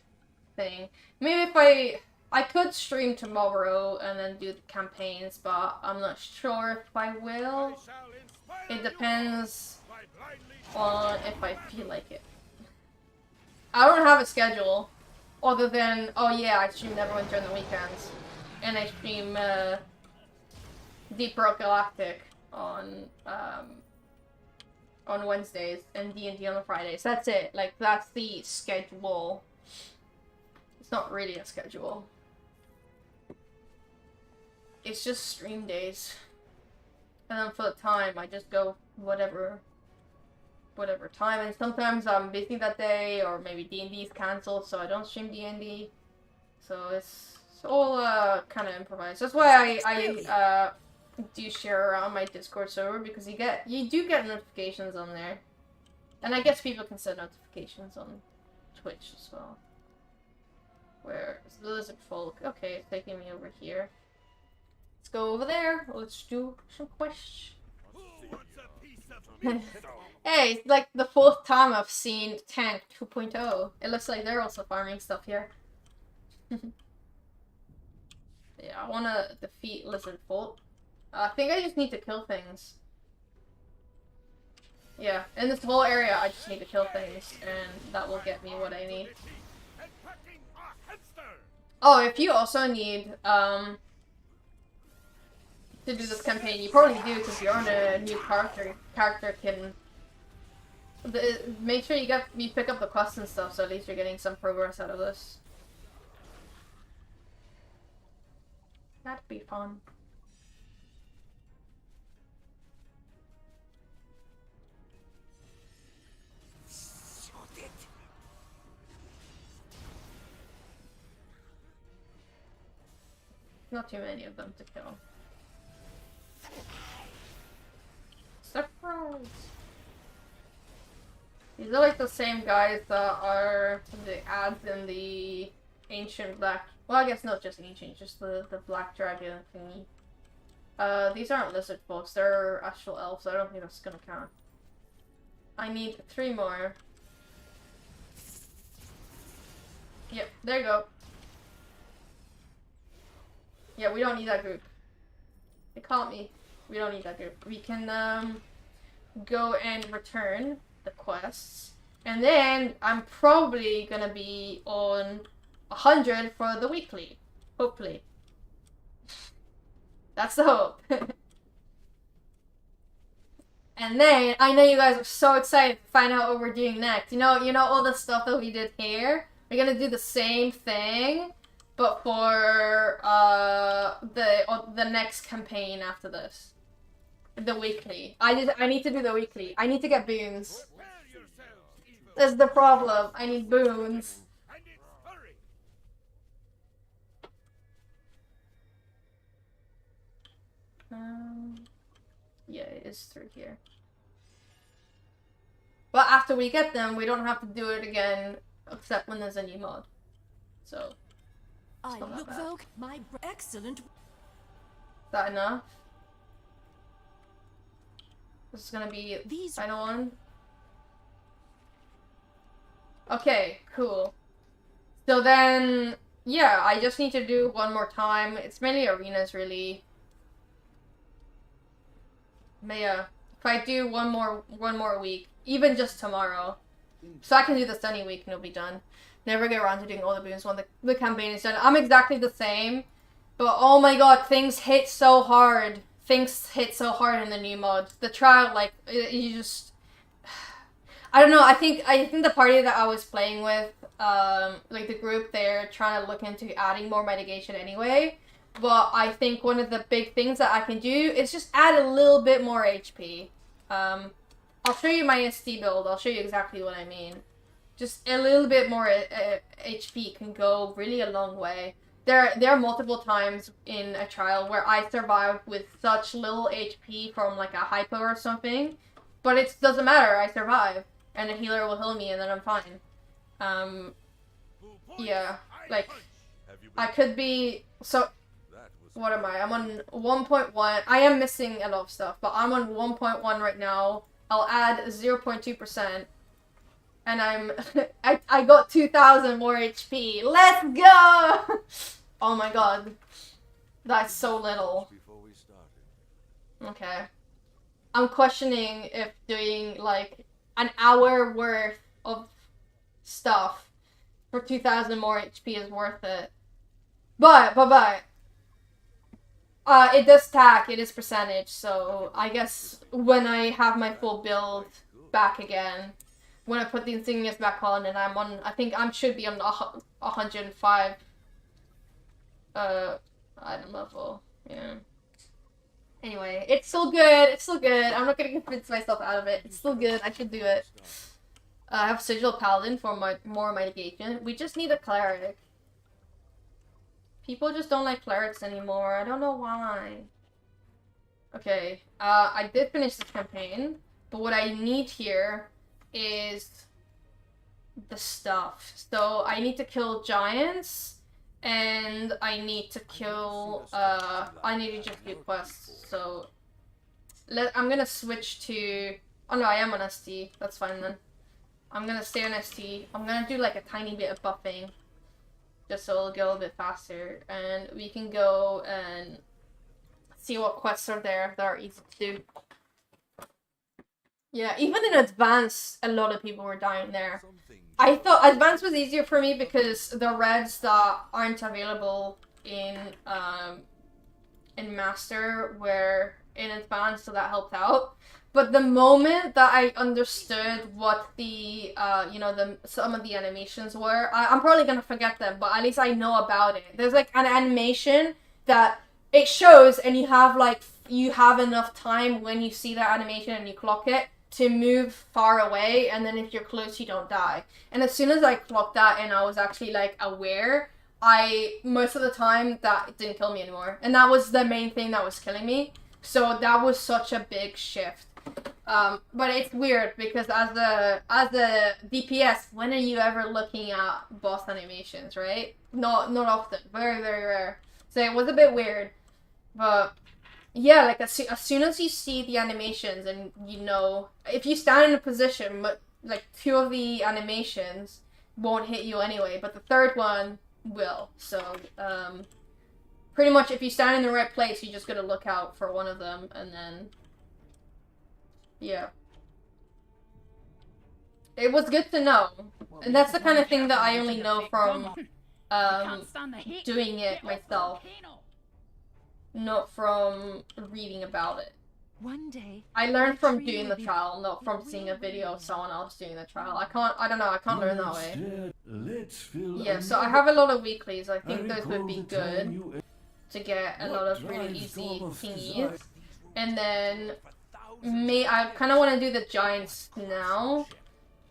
thing. Maybe if I could stream tomorrow and then do the campaigns, but I'm not sure if I will. I shall inspire It you depends by blindly on if I feel like it. I don't have a schedule other than, oh yeah, I stream Neverwinter during the weekends. And I stream Deep Rock Galactic on Wednesdays and D&D on Fridays. That's it. Like, that's the schedule. It's not really a schedule. It's just stream days. And then for the time, I just go whatever time. And sometimes I'm busy that day, or maybe D&D is cancelled, so I don't stream D&D. So it's all kind of improvised. That's why I do share around my Discord server, because you do get notifications on there. And I guess people can set notifications on Twitch as well. Where is the lizard folk? Okay, it's taking me over here. Let's go over there. Let's do some quests. who wants a piece of me. Hey, it's like the 4th time I've seen Tank 2.0. It looks like they're also farming stuff here. Yeah, I want to defeat Lizard Folk. I think I just need to kill things. Yeah, in this whole area, I just need to kill things, and that will get me what I need. And packing a hamster. Oh, if you also need, to do this campaign, you probably do, because you're on a new character. Character can... make sure you pick up the quests and stuff, so at least you're getting some progress out of this. That'd be fun. Not too many of them to kill. Surprise! These are like the same guys that are the ads in the ancient black. Well, I guess not just ancient, just the black dragon thingy. These aren't lizard folks, they're astral elves, so I don't think that's gonna count. I need 3 more. Yep, there you go. Yeah, we don't need that group. They caught me. We don't need that group. We can go and return the quests. And then I'm probably gonna be on 100 for the weekly. Hopefully. That's the hope. And then I know you guys are so excited to find out what we're doing next. You know all the stuff that we did here? We're gonna do the same thing, but for the next campaign after this. The weekly. I need to do the weekly. I need to get boons. Prepare yourselves, evil. That's the problem. I need boons. And it's hurry. Yeah, it is through here. But after we get them, we don't have to do it again, except when there's a new mod. So, I not that look bad. Vogue, my excellent. Is that enough? This is gonna be These final one. Okay, cool. So then, yeah, I just need to do one more time. It's mainly arenas, really. But yeah, if I do one more week, even just tomorrow, so I can do the sunny week and it'll be done. Never get around to doing all the boons when the campaign is done. I'm exactly the same, but oh my god, things hit so hard. Things hit so hard in the new mod. The trial, like, you just... I don't know, I think the party that I was playing with, like the group, they're trying to look into adding more mitigation anyway. But I think one of the big things that I can do is just add a little bit more HP. I'll show you my SD build. I'll show you exactly what I mean. Just a little bit more HP can go really a long way. There are multiple times in a trial where I survived with such little HP from like a hypo or something, but it doesn't matter. I survive, and a healer will heal me, and then I'm fine. yeah, like, I could be, so, what am I? I'm on 1.1, I am missing a lot of stuff, but I'm on 1.1 right now. I'll add 0.2%, and I'm, I got 2,000 more HP. Let's go! Oh my god. That's so little. Okay. I'm questioning if doing, like, an hour worth of stuff for 2,000 more HP is worth it. But, it does stack, it is percentage, so I guess when I have my full build back again, when I put the insignias back on and I'm on, I think I should be on 105 item level, yeah. Anyway, it's still good, it's still good. I'm not gonna convince myself out of it. It's still good, I should do it. I have Sigil Paladin for more mitigation. We just need a cleric. People just don't like clerics anymore. I don't know why. Okay, I did finish this campaign, but what I need here is the stuff. So I need to kill giants, and I need to kill, I need to just do quests. So, I'm gonna switch to, oh no, I am on ST. That's fine then. I'm gonna stay on ST. I'm gonna do like a tiny bit of buffing, just so it'll go a little bit faster, and we can go and see what quests are there that are easy to do. Yeah, even in Advanced, a lot of people were dying there. I thought Advanced was easier for me because the reds that aren't available in Master were in Advanced, so that helped out. But the moment that I understood what the, you know, some of the animations were, I'm probably gonna forget them, but at least I know about it. There's like an animation that it shows, and you have like, you have enough time when you see that animation and you clock it to move far away, and then if you're close, you don't die. And as soon as I clocked that and I was actually like aware, most of the time that it didn't kill me anymore. And that was the main thing that was killing me. So that was such a big shift. But it's weird because as a DPS, when are you ever looking at boss animations, right? Not often. Very, very rare. So it was a bit weird. But yeah, like as soon as you see the animations, and you know, if you stand in a position, but like 2 of the animations won't hit you anyway, but the 3rd one will. So pretty much if you stand in the right place, you just gotta look out for one of them, and then yeah. It was good to know. And that's the kind of thing that I only know from doing it myself. Not from reading about it. One day, I learned from doing the trial, not from seeing a video of someone else doing the trial. I don't know, I can't learn that way. Yeah, so I have a lot of weeklies. I think those would be good to get a lot of really easy thingies. And then I kind of want to do the giants now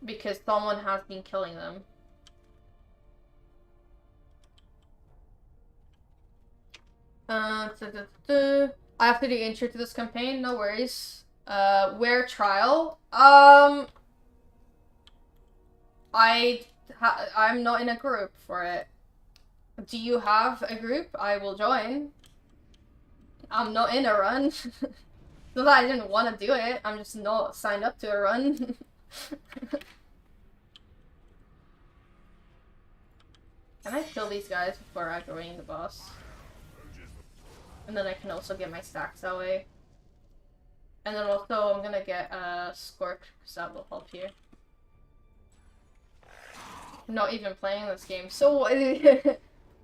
because someone has been killing them. I have to do intro to this campaign, no worries. Where trial? I'm not in a group for it. Do you have a group? I will join. I'm not in a run. Not that I didn't want to do it, I'm just not signed up to a run. Can I kill these guys before aggroing the boss? And then I can also get my stacks that way. And then also I'm gonna get a Scorch, because that will help here. I'm not even playing this game. So,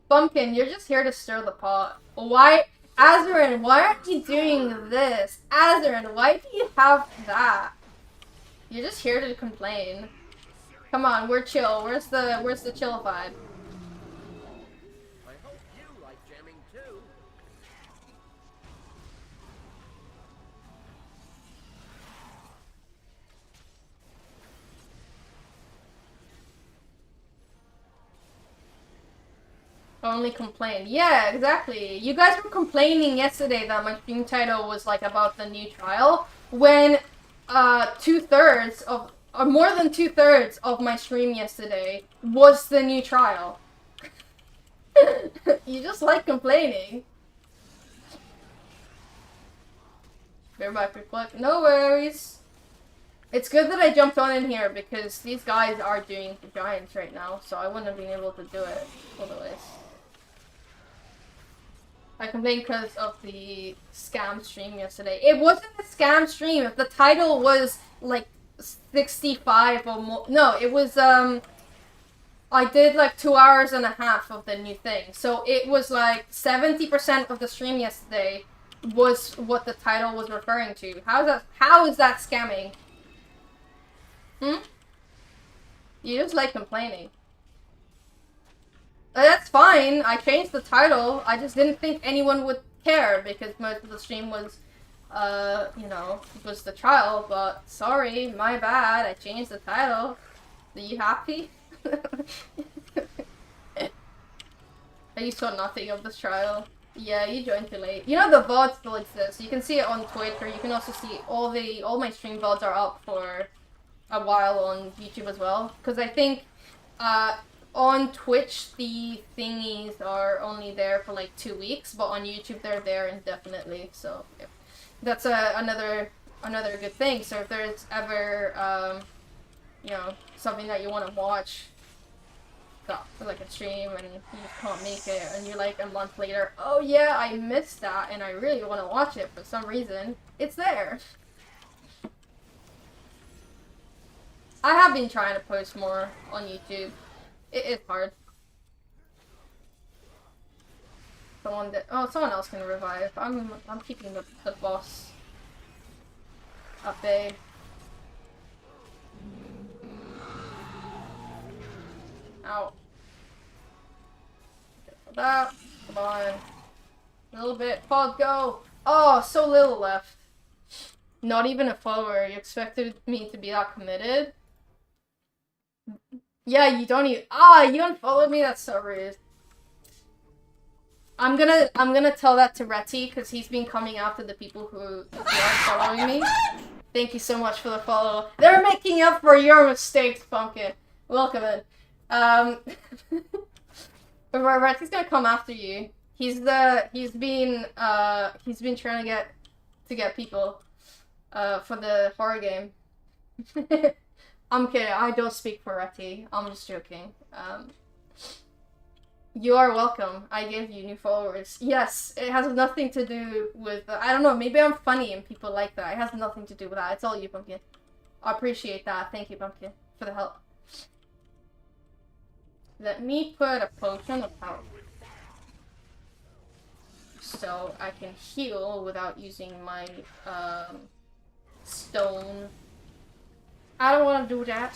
Bumpkin, you're just here to stir the pot. Why? Azurin, why aren't you doing this? Azurin, why do you have that? You're just here to complain. Come on, we're chill. Where's the chill vibe? Only complain. Yeah, exactly. You guys were complaining yesterday that my stream title was like about the new trial, when 2/3 of more than 2/3 of my stream yesterday was the new trial. You just like complaining. Bear back, reflect. No worries. It's good that I jumped on in here because these guys are doing the giants right now, so I wouldn't have been able to do it otherwise. I complained because of the scam stream yesterday. It wasn't a scam stream. If the title was like 65 or more, no, it was I did like 2 hours and a half of the new thing, so it was like 70% of the stream yesterday was what the title was referring to. How is that scamming? You just like complaining. That's fine. I changed the title. I just didn't think anyone would care because most of the stream was, you know, was the trial. But sorry, my bad. I changed the title. Are you happy? You saw nothing of this trial. Yeah, you joined too late. You know the VOD still exists. You can see it on Twitch, or you can also see all my stream VODs are up for a while on YouTube as well. Because I think, on Twitch, the thingies are only there for like 2 weeks, but on YouTube they're there indefinitely. So yeah. That's another good thing. So if there's ever you know, something that you want to watch, like a stream, and you just can't make it, and you're like a month later, oh yeah, I missed that, and I really want to watch it for some reason, it's there. I have been trying to post more on YouTube. It is hard. Someone else can revive. I'm keeping the boss at bay. Ow. Get for that. Come on. A little bit. Pod, go! Oh, so little left. Not even a follower. You expected me to be that committed? Yeah, you don't even. You unfollowed me? That's so rude. I'm gonna tell that to Reti, because he's been coming after the people who aren't following me. Thank you so much for the follow. They're making up for your mistakes, Pumpkin. Welcome in. But Reti's gonna come after you. He's been trying to get people for the horror game. I'm kidding, I don't speak for Reti. I'm just joking. You are welcome. I gave you new followers. Yes, it has nothing to do with, I don't know, maybe I'm funny and people like that. It has nothing to do with that. It's all you, Pumpkin. I appreciate that. Thank you, Pumpkin, for the help. Let me put a potion of health, so I can heal without using my stone. I don't want to do that.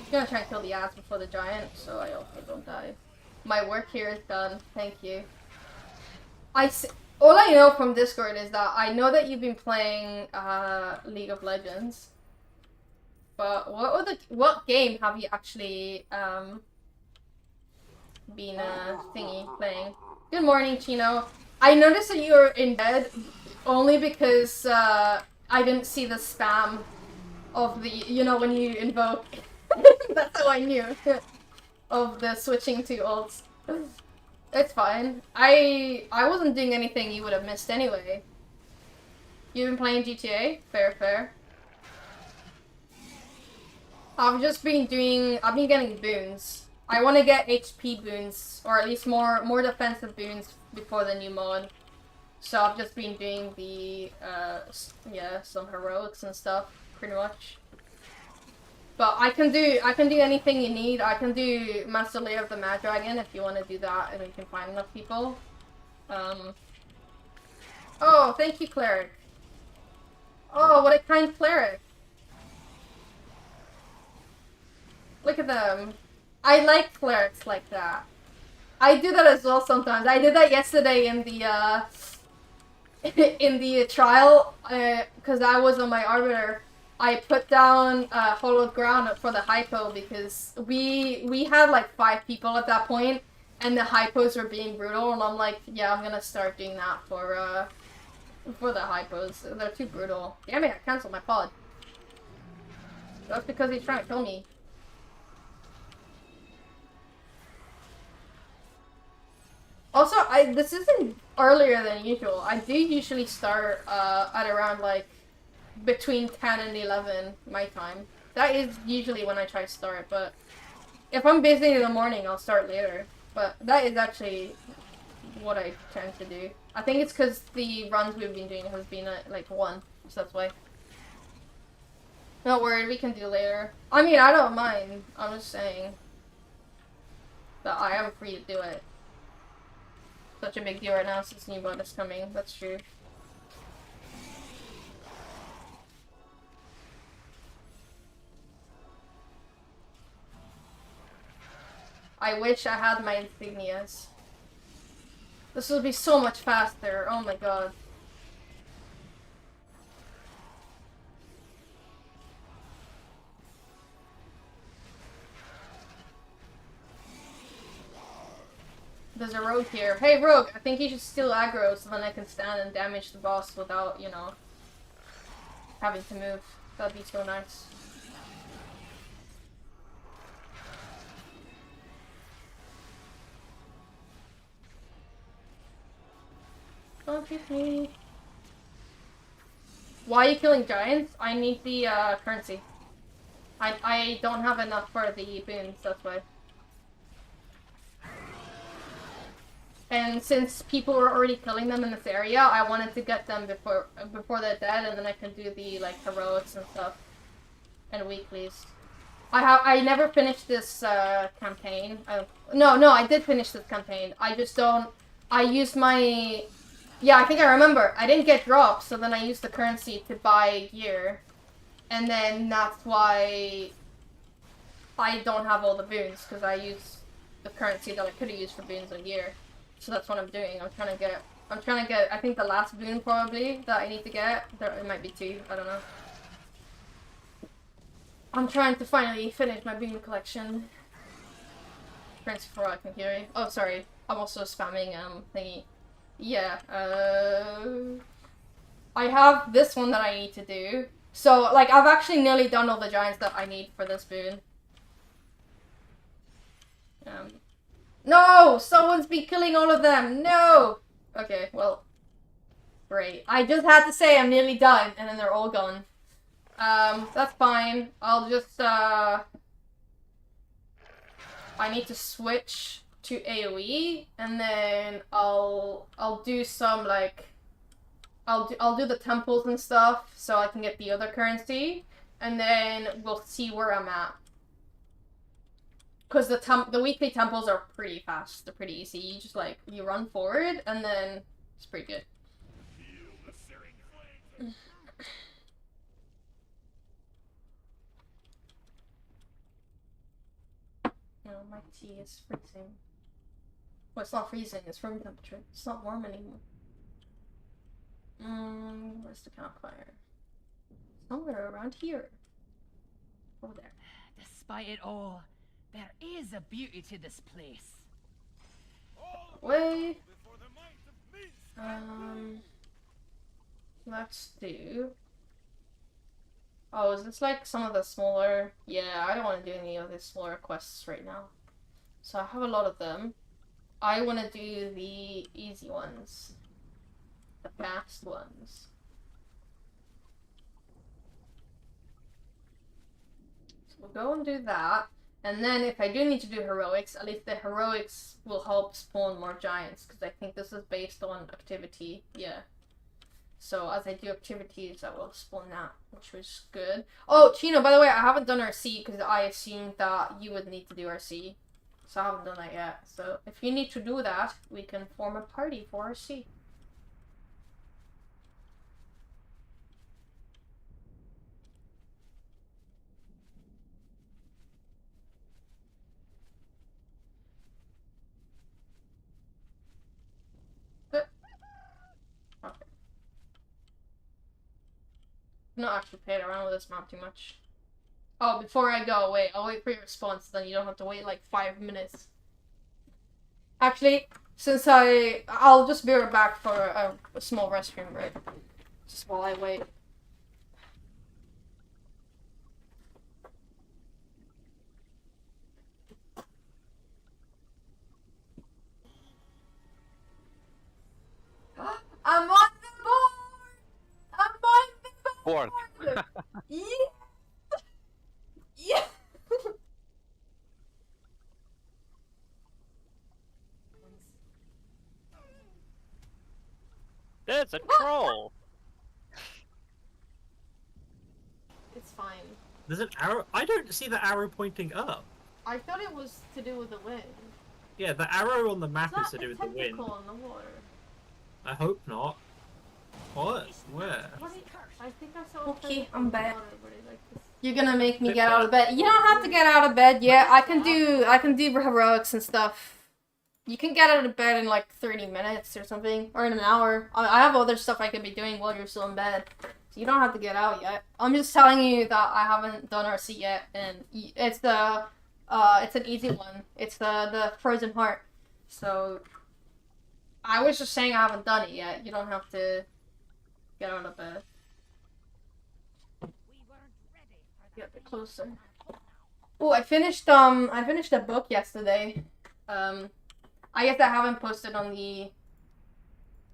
I'm gonna try and kill the ads before the giant, so I also don't die. My work here is done. Thank you. All I know from Discord is that I know that you've been playing League of Legends. But what game have you actually been playing? Good morning, Chino. I noticed that you were in bed only because I didn't see the spam of the, you know, when you invoke. That's how I knew of the switching to ults. It's fine. I wasn't doing anything you would have missed anyway. You've been playing GTA? Fair. I've been getting boons. I want to get HP boons, or at least more defensive boons before the new mod. So I've just been doing the, some heroics and stuff, pretty much. But I can do anything you need. I can do Master Lair of the Mad Dragon if you want to do that and we can find enough people. Oh, thank you, Cleric. Oh, what a kind cleric. Look at them. I like clerics like that. I do that as well sometimes. I did that yesterday in the in the trial, because I was on my Arbiter. I put down Hollowed Ground for the hypo because we had like 5 people at that point, and the hypos were being brutal, and I'm like, yeah, I'm gonna start doing that for for the hypos. They're too brutal. Damn it, I canceled my pod. That's because he's trying to kill me. Also, this isn't earlier than usual. I do usually start at around like between 10 and 11 my time. That is usually when I try to start, but if I'm busy in the morning, I'll start later. But that is actually what I tend to do. I think it's because the runs we've been doing has been at like 1, so that's why. Not worried, we can do later. I mean, I don't mind. I'm just saying that I am free to do it. Such a big deal right now since new bonus coming. That's true. I wish I had my insignias. This would be so much faster. Oh my god. There's a rogue here. Hey rogue, I think you should steal aggro so then I can stand and damage the boss without, you know, having to move. That'd be so nice. Don't shoot me. Why are you killing giants? I need the currency. I don't have enough for the boons, that's why. And since people were already killing them in this area, I wanted to get them before they're dead, and then I can do the like heroics and stuff and weeklies. I never finished this campaign. No, I did finish this campaign. I just don't. I used my. Yeah, I think I remember. I didn't get drops, so then I used the currency to buy gear, and then that's why I don't have all the boons because I used the currency that I could have used for boons and gear. So that's what I'm doing. I'm trying to get, I think the last boon probably that I need to get. It might be 2, I don't know. I'm trying to finally finish my boon collection. Prince for Valkyrie. Oh, sorry. I'm also spamming, thingy. Yeah, I have this one that I need to do. So, like, I've actually nearly done all the giants that I need for this boon. No! Someone's been killing all of them! No! Okay, well. Great. I just had to say I'm nearly done, and then they're all gone. That's fine. I'll just, I need to switch to AoE, and then I'll do some, like, I'll do the temples and stuff, so I can get the other currency, and then we'll see where I'm at. Because the weekly temples are pretty fast. They're pretty easy. You just, like, you run forward, and then it's pretty good. No, my tea is freezing. Well, it's not freezing. It's room temperature. It's not warm anymore. Where's the campfire? Somewhere around here. Over there. Despite it all, there is a beauty to this place. Way. Let's do. Oh, is this like some of the smaller? Yeah, I don't want to do any of the smaller quests right now. So I have a lot of them. I want to do the easy ones. The fast ones. So we'll go and do that. And then if I do need to do heroics, at least the heroics will help spawn more giants, because I think this is based on activity, yeah. So as I do activities, I will spawn that, which was good. Oh, Chino, by the way, I haven't done RC, because I assumed that you would need to do RC. So I haven't done that yet. So if you need to do that, we can form a party for RC. Not actually played around with this map too much. Oh, before I go, wait, I'll wait for your response, then you don't have to wait like 5 minutes. Actually, Since I'll just be right back for a small restroom break. Just while I wait. I'm on the board! I'm on the board! Fourth. Yeah! Yeah! There's a troll. It's fine. There's an arrow. I don't see the arrow pointing up. I thought it was to do with the wind. Yeah, the arrow on the map It's is to not do a with the wind. tentacle on the water. I hope not. What? Where? What is, I think I saw Okay, a I'm back. water, but it's like this. You're gonna make me get out of bed. You don't have to get out of bed yet. I can do heroics and stuff. You can get out of bed in like 30 minutes or something, or in an hour. I have other stuff I could be doing while you're still in bed. So you don't have to get out yet. I'm just telling you that I haven't done RC yet, and it's an easy one. It's the Frozen Heart. So I was just saying I haven't done it yet. You don't have to get out of bed. Get a bit closer. Oh, I finished a book yesterday. I guess I haven't posted on the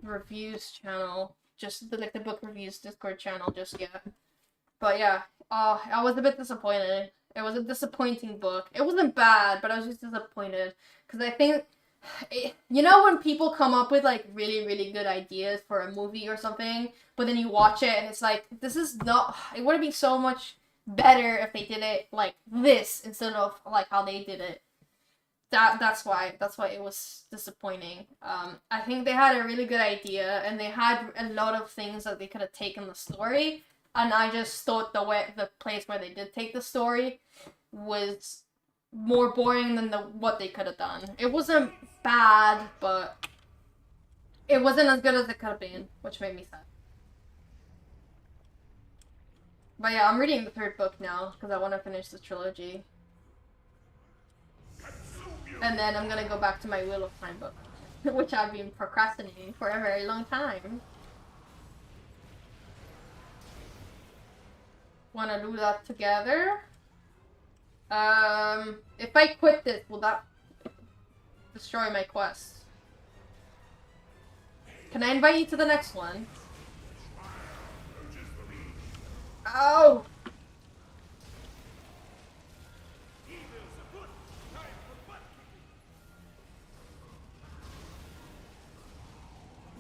reviews channel, just the book reviews Discord channel just yet. But yeah, I was a bit disappointed. It was a disappointing book. It wasn't bad, but I was just disappointed because I think, you know, when people come up with like really, really good ideas for a movie or something, but then you watch it and it's like, this is not. It would have been so much better if they did it like this instead of like how they did it. That's why it was disappointing. I think they had a really good idea and they had a lot of things that they could have taken the story, and I just thought the place where they did take the story was more boring than what they could have done. It wasn't bad, but it wasn't as good as it could have been, which made me sad. But yeah, I'm reading the third book now because I want to finish the trilogy. And then I'm gonna go back to my Wheel of Time book, which I've been procrastinating for a very long time. Wanna do that together? If I quit this, will that destroy my quest? Can I invite you to the next one? Oh!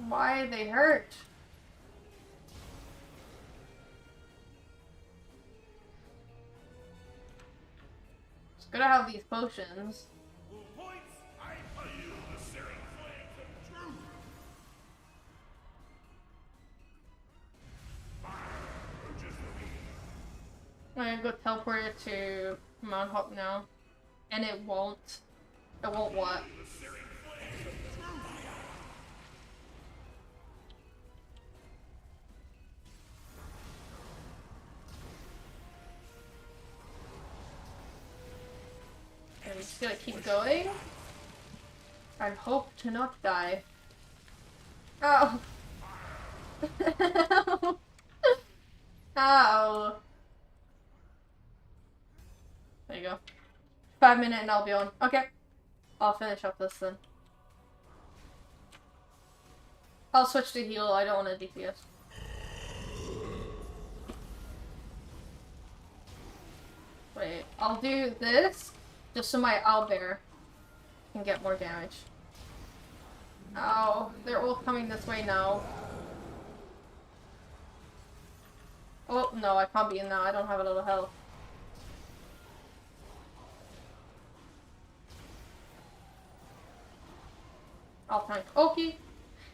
Why they hurt? It's good to have these potions. I'm gonna go teleport it to Mount Hope now. And it won't what? I'm just gonna keep going. I hope to not die. Oh! Ow! There you go. 5 minutes and I'll be on. Okay. I'll finish up this then. I'll switch to heal, I don't want to DPS. Wait, I'll do this just so my owlbear can get more damage. Ow, they're all coming this way now. Oh, no, I can't be in now, I don't have a lot of health. I'll tank Oki.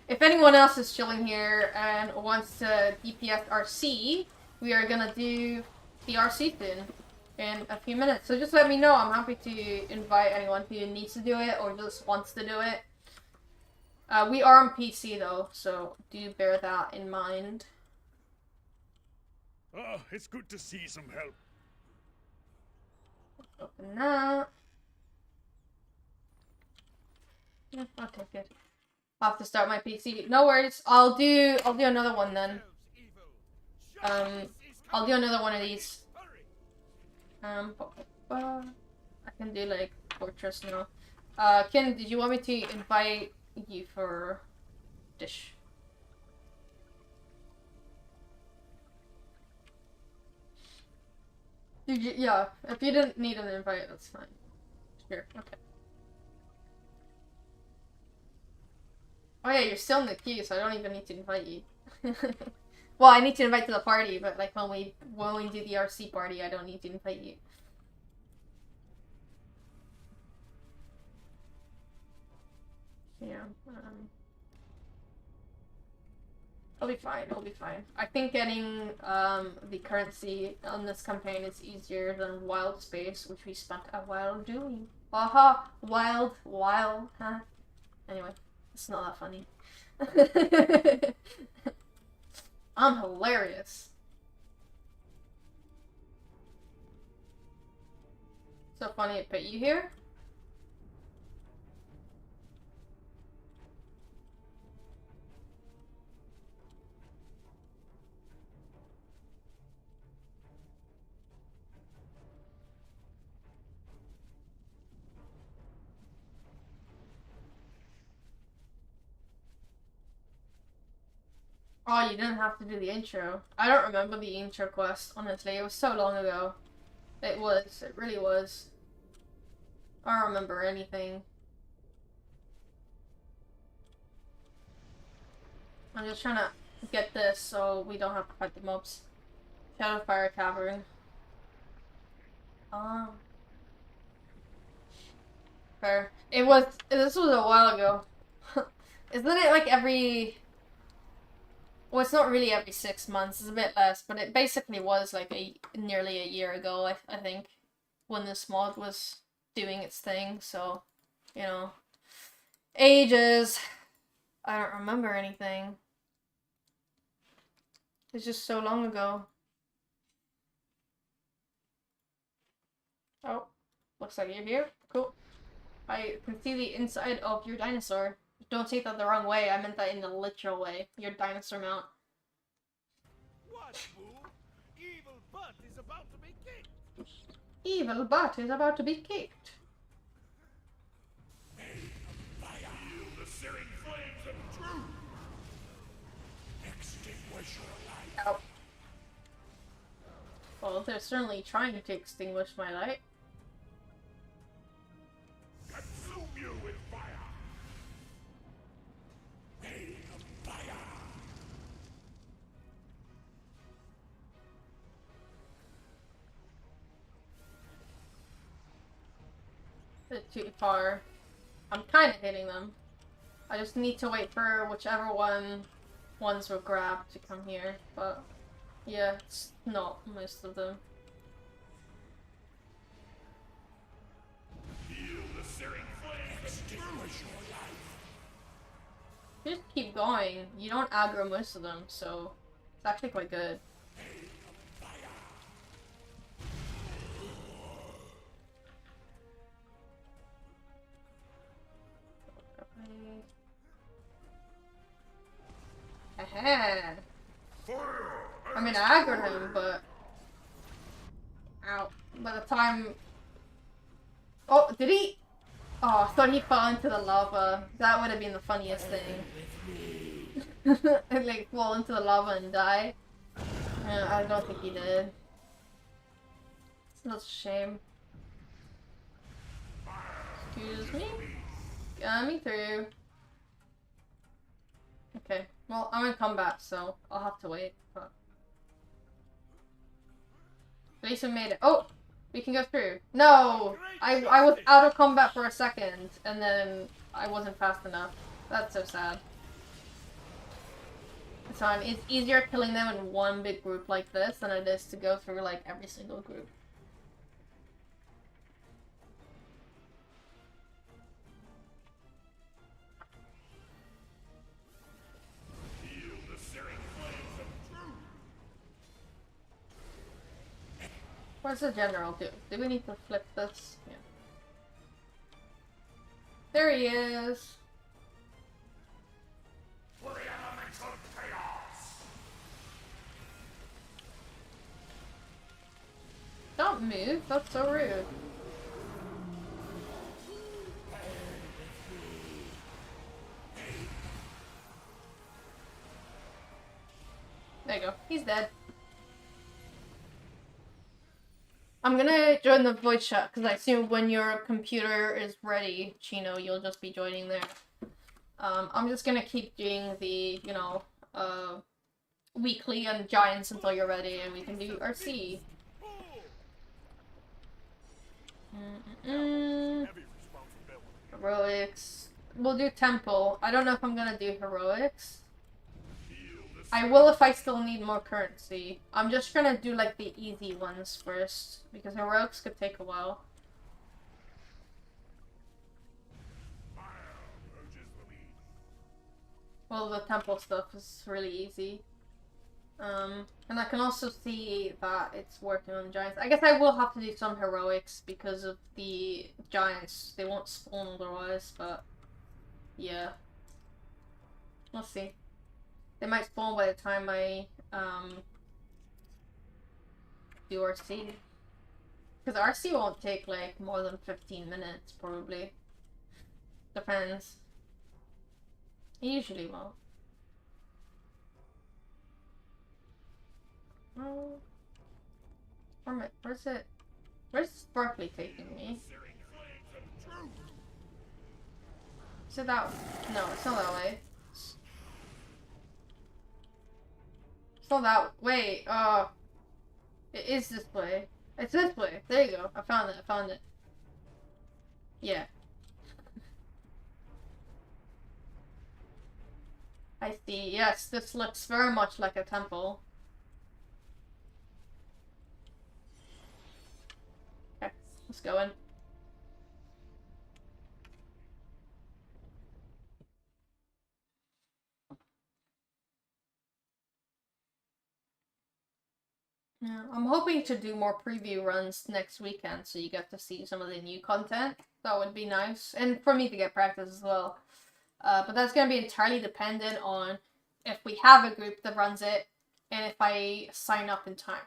If anyone else is chilling here and wants to DPS RC, we are gonna do the RC soon in a few minutes. So just let me know. I'm happy to invite anyone who needs to do it or just wants to do it. We are on PC though, so do bear that in mind. Oh, it's good to see some help. Open that. Yeah, okay, good. I'll have to start my PC. No worries. I'll do another one then. I'll do another one of these. I can do like Fortress now. Ken, did you want me to invite you for dish? Yeah, if you didn't need an invite, that's fine. Sure, okay. Oh yeah, you're still in the queue, so I don't even need to invite you. Well, I need to invite to the party, but like when we do the RC party, I don't need to invite you. Yeah. I'll be fine. I'll be fine. I think getting the currency on this campaign is easier than Wild Space, which we spent a while doing. Aha! Wild, huh? Anyway, it's not that funny. I'm hilarious. So funny it put you here. Oh, you didn't have to do the intro. I don't remember the intro quest, honestly. It was so long ago. It really was. I don't remember anything. I'm just trying to get this so we don't have to fight the mobs. Shadowfire Cavern. Fair. This was a while ago. Isn't it like every... Well, it's not really every 6 months, it's a bit less, but it basically was like nearly a year ago, I think, when this mod was doing its thing, so, you know, ages. I don't remember anything. It's just so long ago. Oh, looks like you're here. Cool. I can see the inside of your dinosaur. Don't take that the wrong way, I meant that in the literal way. Your dinosaur mount. What, fool? Evil butt is about to be kicked. Evil butt is about to be kicked. Feel the searing flames of truth. Extinguish your light. Ow. Well, they're certainly trying to extinguish my light. Consume you with fire. Bit too far. I'm kind of hitting them. I just need to wait for whichever ones were grabbed to come here, but yeah, it's not most of them. Feel the searing flames. Extinguish your life. Just keep going. You don't aggro most of them, so it's actually quite good. Aha! I mean, I aggroed him, but... Ow. By the time... Oh, did he? Oh, I thought he fell into the lava. That would have been the funniest thing. And, like, fall into the lava and die. I don't think he did. It's not a shame. Excuse me? Coming through. Okay. Well, I'm in combat, so I'll have to wait. But... At least we made it. Oh! We can go through. No! I was out of combat for a second, and then I wasn't fast enough. That's so sad. It's fine. It's easier killing them in one big group like this than it is to go through, like, every single group. Where's the general do? Do we need to flip this? Yeah. There he is! Don't move, that's so rude. There you go, he's dead. I'm gonna join the voice chat because I assume when your computer is ready, Chino, you'll just be joining there. I'm just gonna keep doing the, you know, weekly and giants until you're ready and we can do RC. Heroics. We'll do temple. I don't know if I'm gonna do heroics. I will if I still need more currency. I'm just gonna do like the easy ones first because heroics could take a while. Well, the temple stuff is really easy. And I can also see that it's working on giants. I guess I will have to do some heroics because of the giants. They won't spawn otherwise, but yeah. We'll see. They might spawn by the time I do RC. Because RC won't take like more than 15 minutes probably. Depends. It usually won't. Oh. Where's it? Where's Sparkly taking me? Is it that? No, it's not that way. It's not that way. It is this way. It's this way. There you go. I found it. I found it. Yeah. I see. Yes, this looks very much like a temple. Okay, let's go in. Yeah, I'm hoping to do more preview runs next weekend so you get to see some of the new content. That would be nice. And for me to get practice as well. But that's going to be entirely dependent on if we have a group that runs it and if I sign up in time.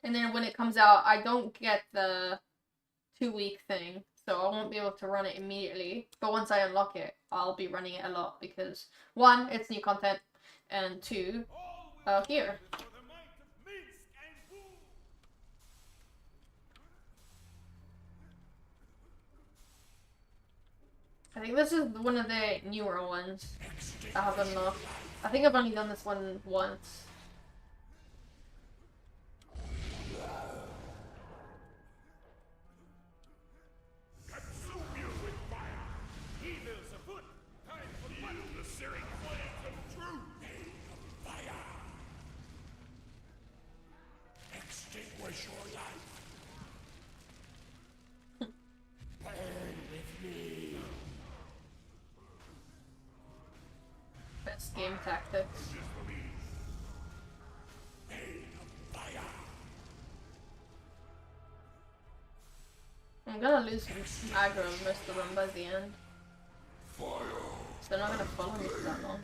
And then when it comes out, I don't get the 2-week thing. So I won't be able to run it immediately. But once I unlock it, I'll be running it a lot. Because 1, it's new content. And 2, here. I think this is one of the newer ones I have unlocked. I think I've only done this one once. Extinguish your life. Burn with me. Best game tactics. I'm gonna lose aggro most of them by the end. So they're not gonna follow me for that long.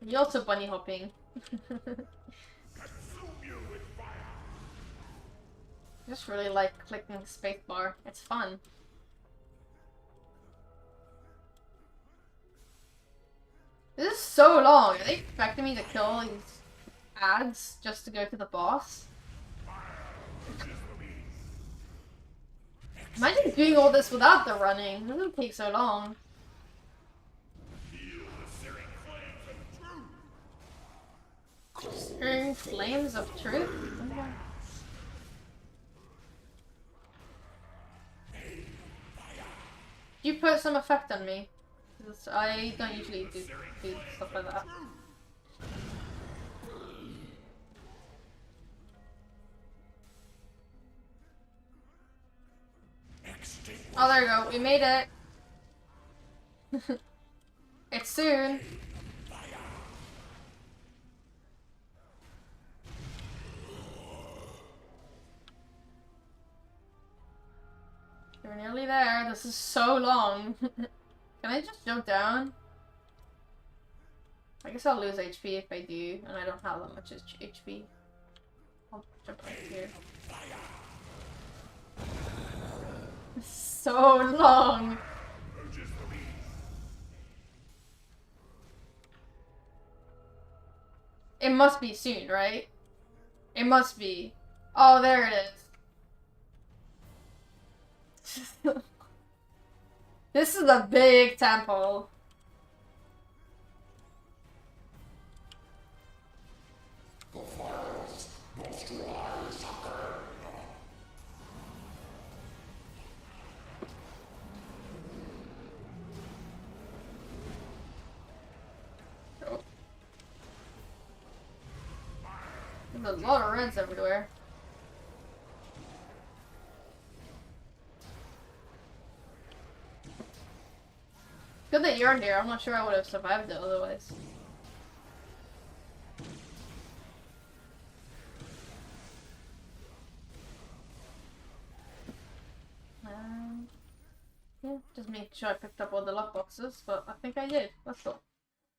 You're also bunny hopping. I just really like clicking spacebar. It's fun. This is so long. Are they expecting me to kill all these ads just to go to the boss? Imagine doing all this without the running. It doesn't take so long. Searing flames of truth? You put some effect on me. 'Cause I don't usually do stuff like that. Oh, there we go. We made it. It's soon. We're nearly there. This is so long. Can I just jump down? I guess I'll lose HP if I do, and I don't have that much HP. I'll jump right here. So long! It must be soon, right? It must be. Oh, there it is. This is a big temple. There's a lot of reds everywhere. Good that you're here. I'm not sure I would have survived it otherwise. Yeah, just make sure I picked up all the lockboxes, but I think I did. That's cool.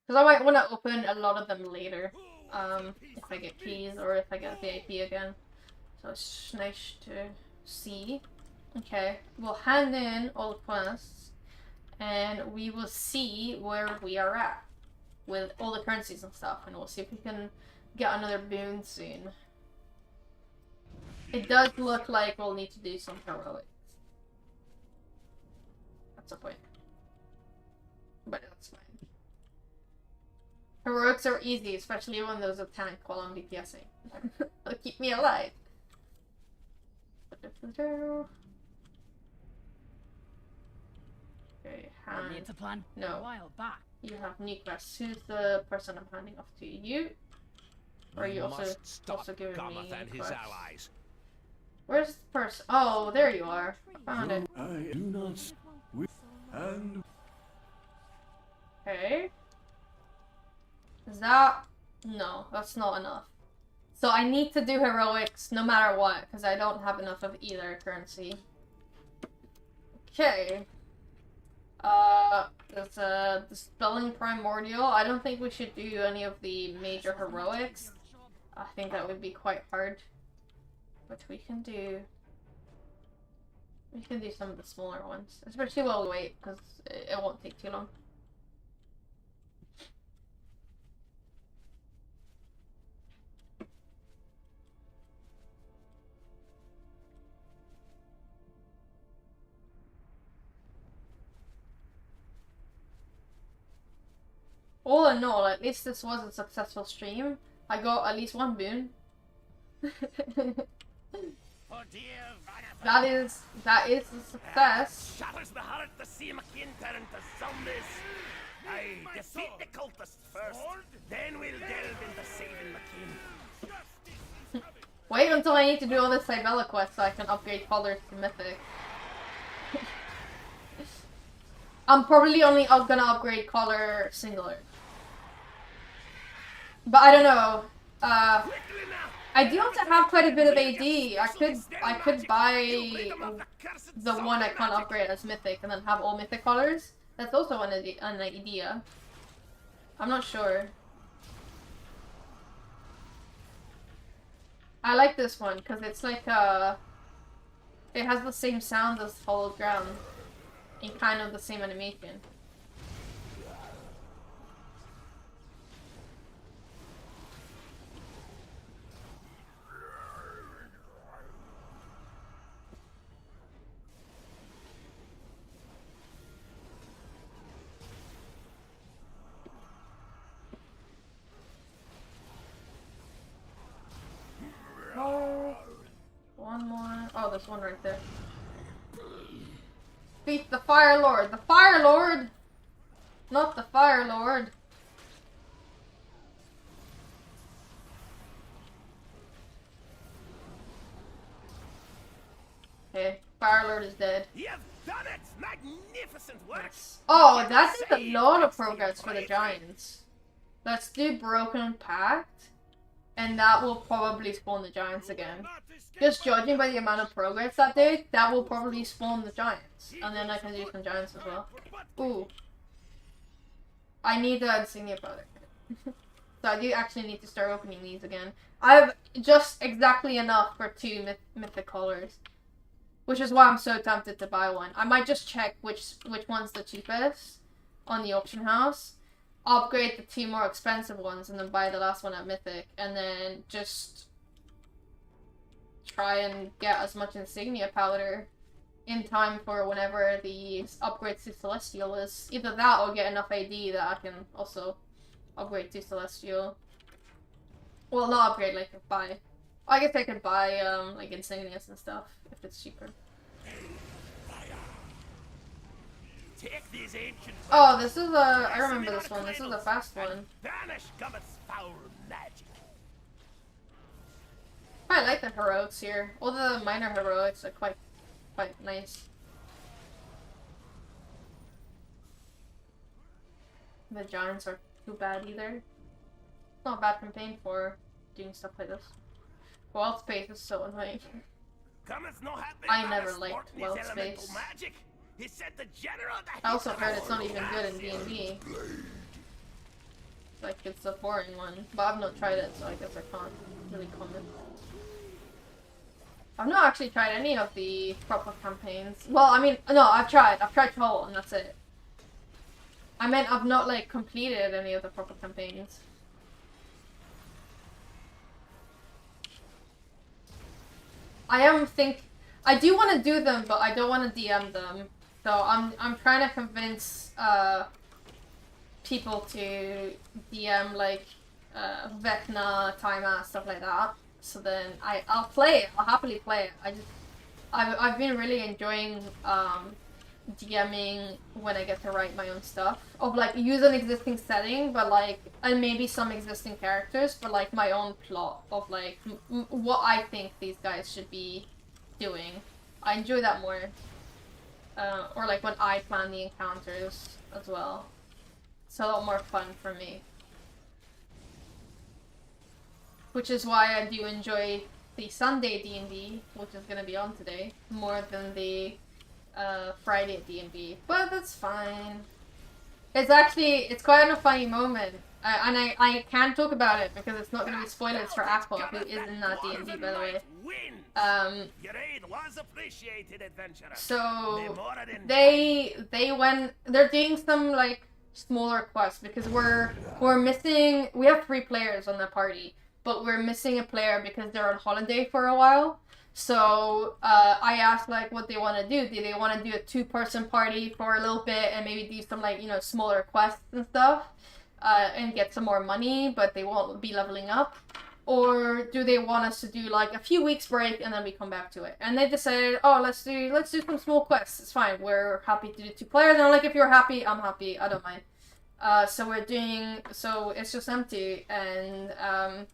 Because I might want to open a lot of them later. If I get keys or if I get VIP again. So it's nice to see. Okay, we'll hand in all the quests and we will see where we are at with all the currencies and stuff, and we'll see if we can get another boon soon. It does look like we'll need to do some heroics. That's a point. But that's fine. Heroics are easy, especially when there's a tank while I'm DPSing. It'll keep me alive. Okay, hand. It's a plan No. a while back. You have new quests. Who's the person I'm handing off to? You? Or are you also giving me and his quests? allies. Where's the person? Oh, there you are. I found it. I do not. And Okay. Is that... No, that's not enough. So I need to do heroics no matter what, because I don't have enough of either currency. Okay. There's a Dispelling Primordial. I don't think we should do any of the major heroics. I think that would be quite hard. But we can do some of the smaller ones. Especially while we wait, because it won't take too long. All in all, at least this was a successful stream. I got at least one boon. That is a success. shatters the heart to see McKean turn to zombies. I defeat the cultists first, then we'll delve into saving McKean. Wait until I need to do all this Cybella quest so I can upgrade colors to Mythic. I'm probably only gonna upgrade color singular. But I don't know. I do also have quite a bit of AD. I could buy the one I can't upgrade as Mythic and then have all Mythic colors. That's also an idea. I'm not sure. I like this one because it's like it has the same sound as Hollowed Ground and kind of the same animation. Oh, one more. Oh, there's one right there. Beat the Fire Lord. The Fire Lord! Not the Fire Lord. Okay, Fire Lord is dead. You've done it! Magnificent work! Oh, that is a lot of progress for the Giants. Let's do Broken Pact. and that will probably spawn the giants again. Just judging by the amount of progress that did, that will probably spawn the giants. And then I can do some giants as well. Ooh. I need the insignia product. So I do actually need to start opening these again. I have just exactly enough for 2 mythic colors. Which is why I'm so tempted to buy one. I might just check which one's the cheapest on the auction house. Upgrade the 2 more expensive ones and then buy the last one at Mythic. And then just try and get as much insignia powder in time for whenever the upgrade to Celestial is. Either that or get enough AD that I can also upgrade to Celestial. Well, not upgrade, like buy. I guess I could buy like insignias and stuff if it's cheaper. Take these ancient Oh, this is a... I remember this one. This is a fast one. Banish Gummit's foul magic. I like the heroics here. All the minor heroics are quite nice. The giants are too bad either. Not a bad campaign for doing stuff like this. Wild space is so annoying. Gummit's no happy I about never his liked sport and Wild his elemental Space. magic. He said the general that I also he's heard it's not old even good in Nazi. D&D. Like, it's a boring one. But I've not tried it, so I guess I can't really comment. I've not actually tried any of the proper campaigns. Well, I mean, no, I've tried. I've tried Troll, and that's it. I meant I've not, like, completed any of the proper campaigns. I do want to do them, but I don't want to DM them. So I'm trying to convince people to DM like Vecna, Timeout, stuff like that. So then I'll play it. I'll happily play it. I've been really enjoying DMing when I get to write my own stuff. Of like use an existing setting, but like and maybe some existing characters, but like my own plot of like what I think these guys should be doing. I enjoy that more. Or like when I plan the encounters as well. It's a lot more fun for me. Which is why I do enjoy the Sunday D&D, which is going to be on today, more than the Friday D&D. But that's fine. It's quite a funny moment. I can't talk about it because it's not going to be spoilers for Aqua, who is in that D&D, by the way. Your aid was appreciated, adventurer. So they're doing some like smaller quests because we're missing. We have 3 players on the party, but we're missing a player because they're on holiday for a while. So I asked like what they want to do. Do they want to do a 2-person party for a little bit and maybe do some like smaller quests and stuff, and get some more money, but they won't be leveling up? Or do they want us to do like a few weeks break and then we come back to it? And they decided, oh, let's do some small quests. It's fine. We're happy to do 2 players. And I'm like, if you're happy, I'm happy. I don't mind. So it's just empty, and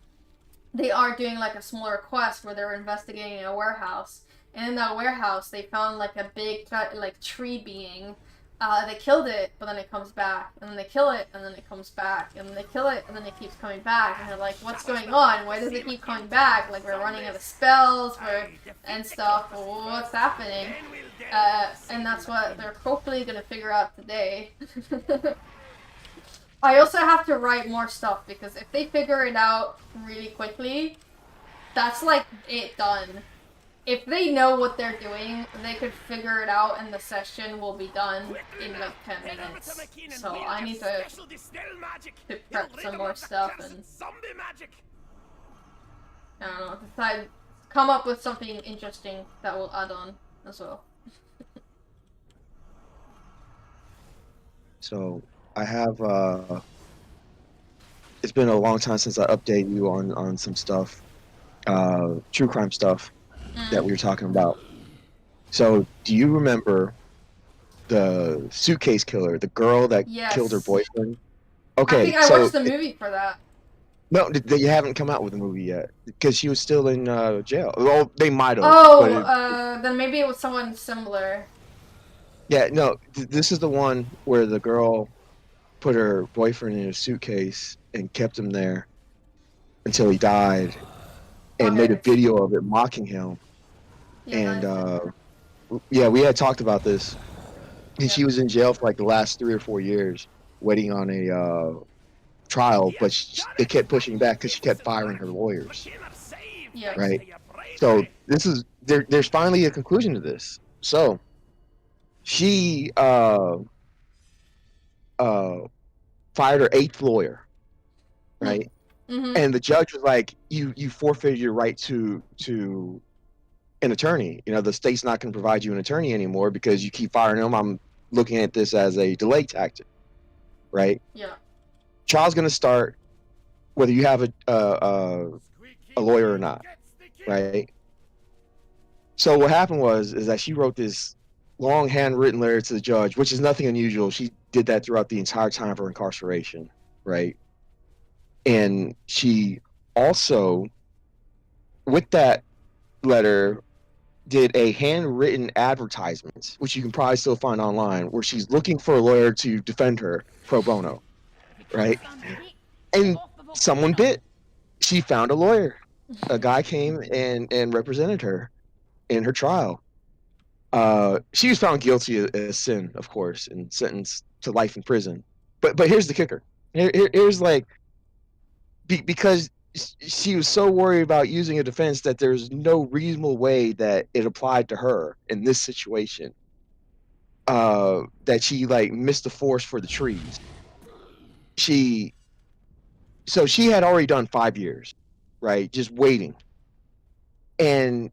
they are doing like a smaller quest where they're investigating a warehouse. And in that warehouse, they found like a big like tree being. They killed it, but then it comes back, and then they kill it, and then it comes back, and then they kill it, and then it keeps coming back, and they're like, what's going on? Why does it keep coming back? Like, we're running out of spells, and stuff, what's happening? And that's what they're hopefully gonna figure out today. I also have to write more stuff, because if they figure it out really quickly, that's like it done. If they know what they're doing, they could figure it out and the session will be done in like 10 minutes. So I need to prep some more stuff and I don't know, decide, come up with something interesting that will add on as well. So I have it's been a long time since I updated you on some stuff, true crime stuff that we were talking about. So do you remember the suitcase killer, the girl that killed her boyfriend? Okay, I think I watched the movie for that. No, they haven't come out with a movie yet because she was still in jail. Well, they might have. Oh, then maybe it was someone similar. Yeah, no, this is the one where the girl put her boyfriend in a suitcase and kept him there until he died, and made a video of it mocking him. And yeah, we had talked about this. And she was in jail for like the last 3 or 4 years, waiting on a trial, but they kept pushing back because she kept firing her lawyers. Yeah. Right. So this is there's finally a conclusion to this. So she fired her 8th lawyer, right? Mm-hmm. And the judge was like, you forfeited your right to an attorney. You know, the state's not going to provide you an attorney anymore because you keep firing them. I'm looking at this as a delay tactic, right? Yeah. Trial's going to start whether you have a lawyer or not, right? So what happened is that she wrote this long handwritten letter to the judge, which is nothing unusual. She did that throughout the entire time of her incarceration, right? And she also, with that letter, did a handwritten advertisement, which you can probably still find online, where she's looking for a lawyer to defend her pro bono, right? And someone bit. She found a lawyer. A guy came and represented her in her trial. She was found guilty of sin, of course, and sentenced to life in prison. But here's the kicker. Here's like, because she was so worried about using a defense that there's no reasonable way that it applied to her in this situation, that she like missed the forest for the trees. So she had already done 5 years, right? Just waiting. And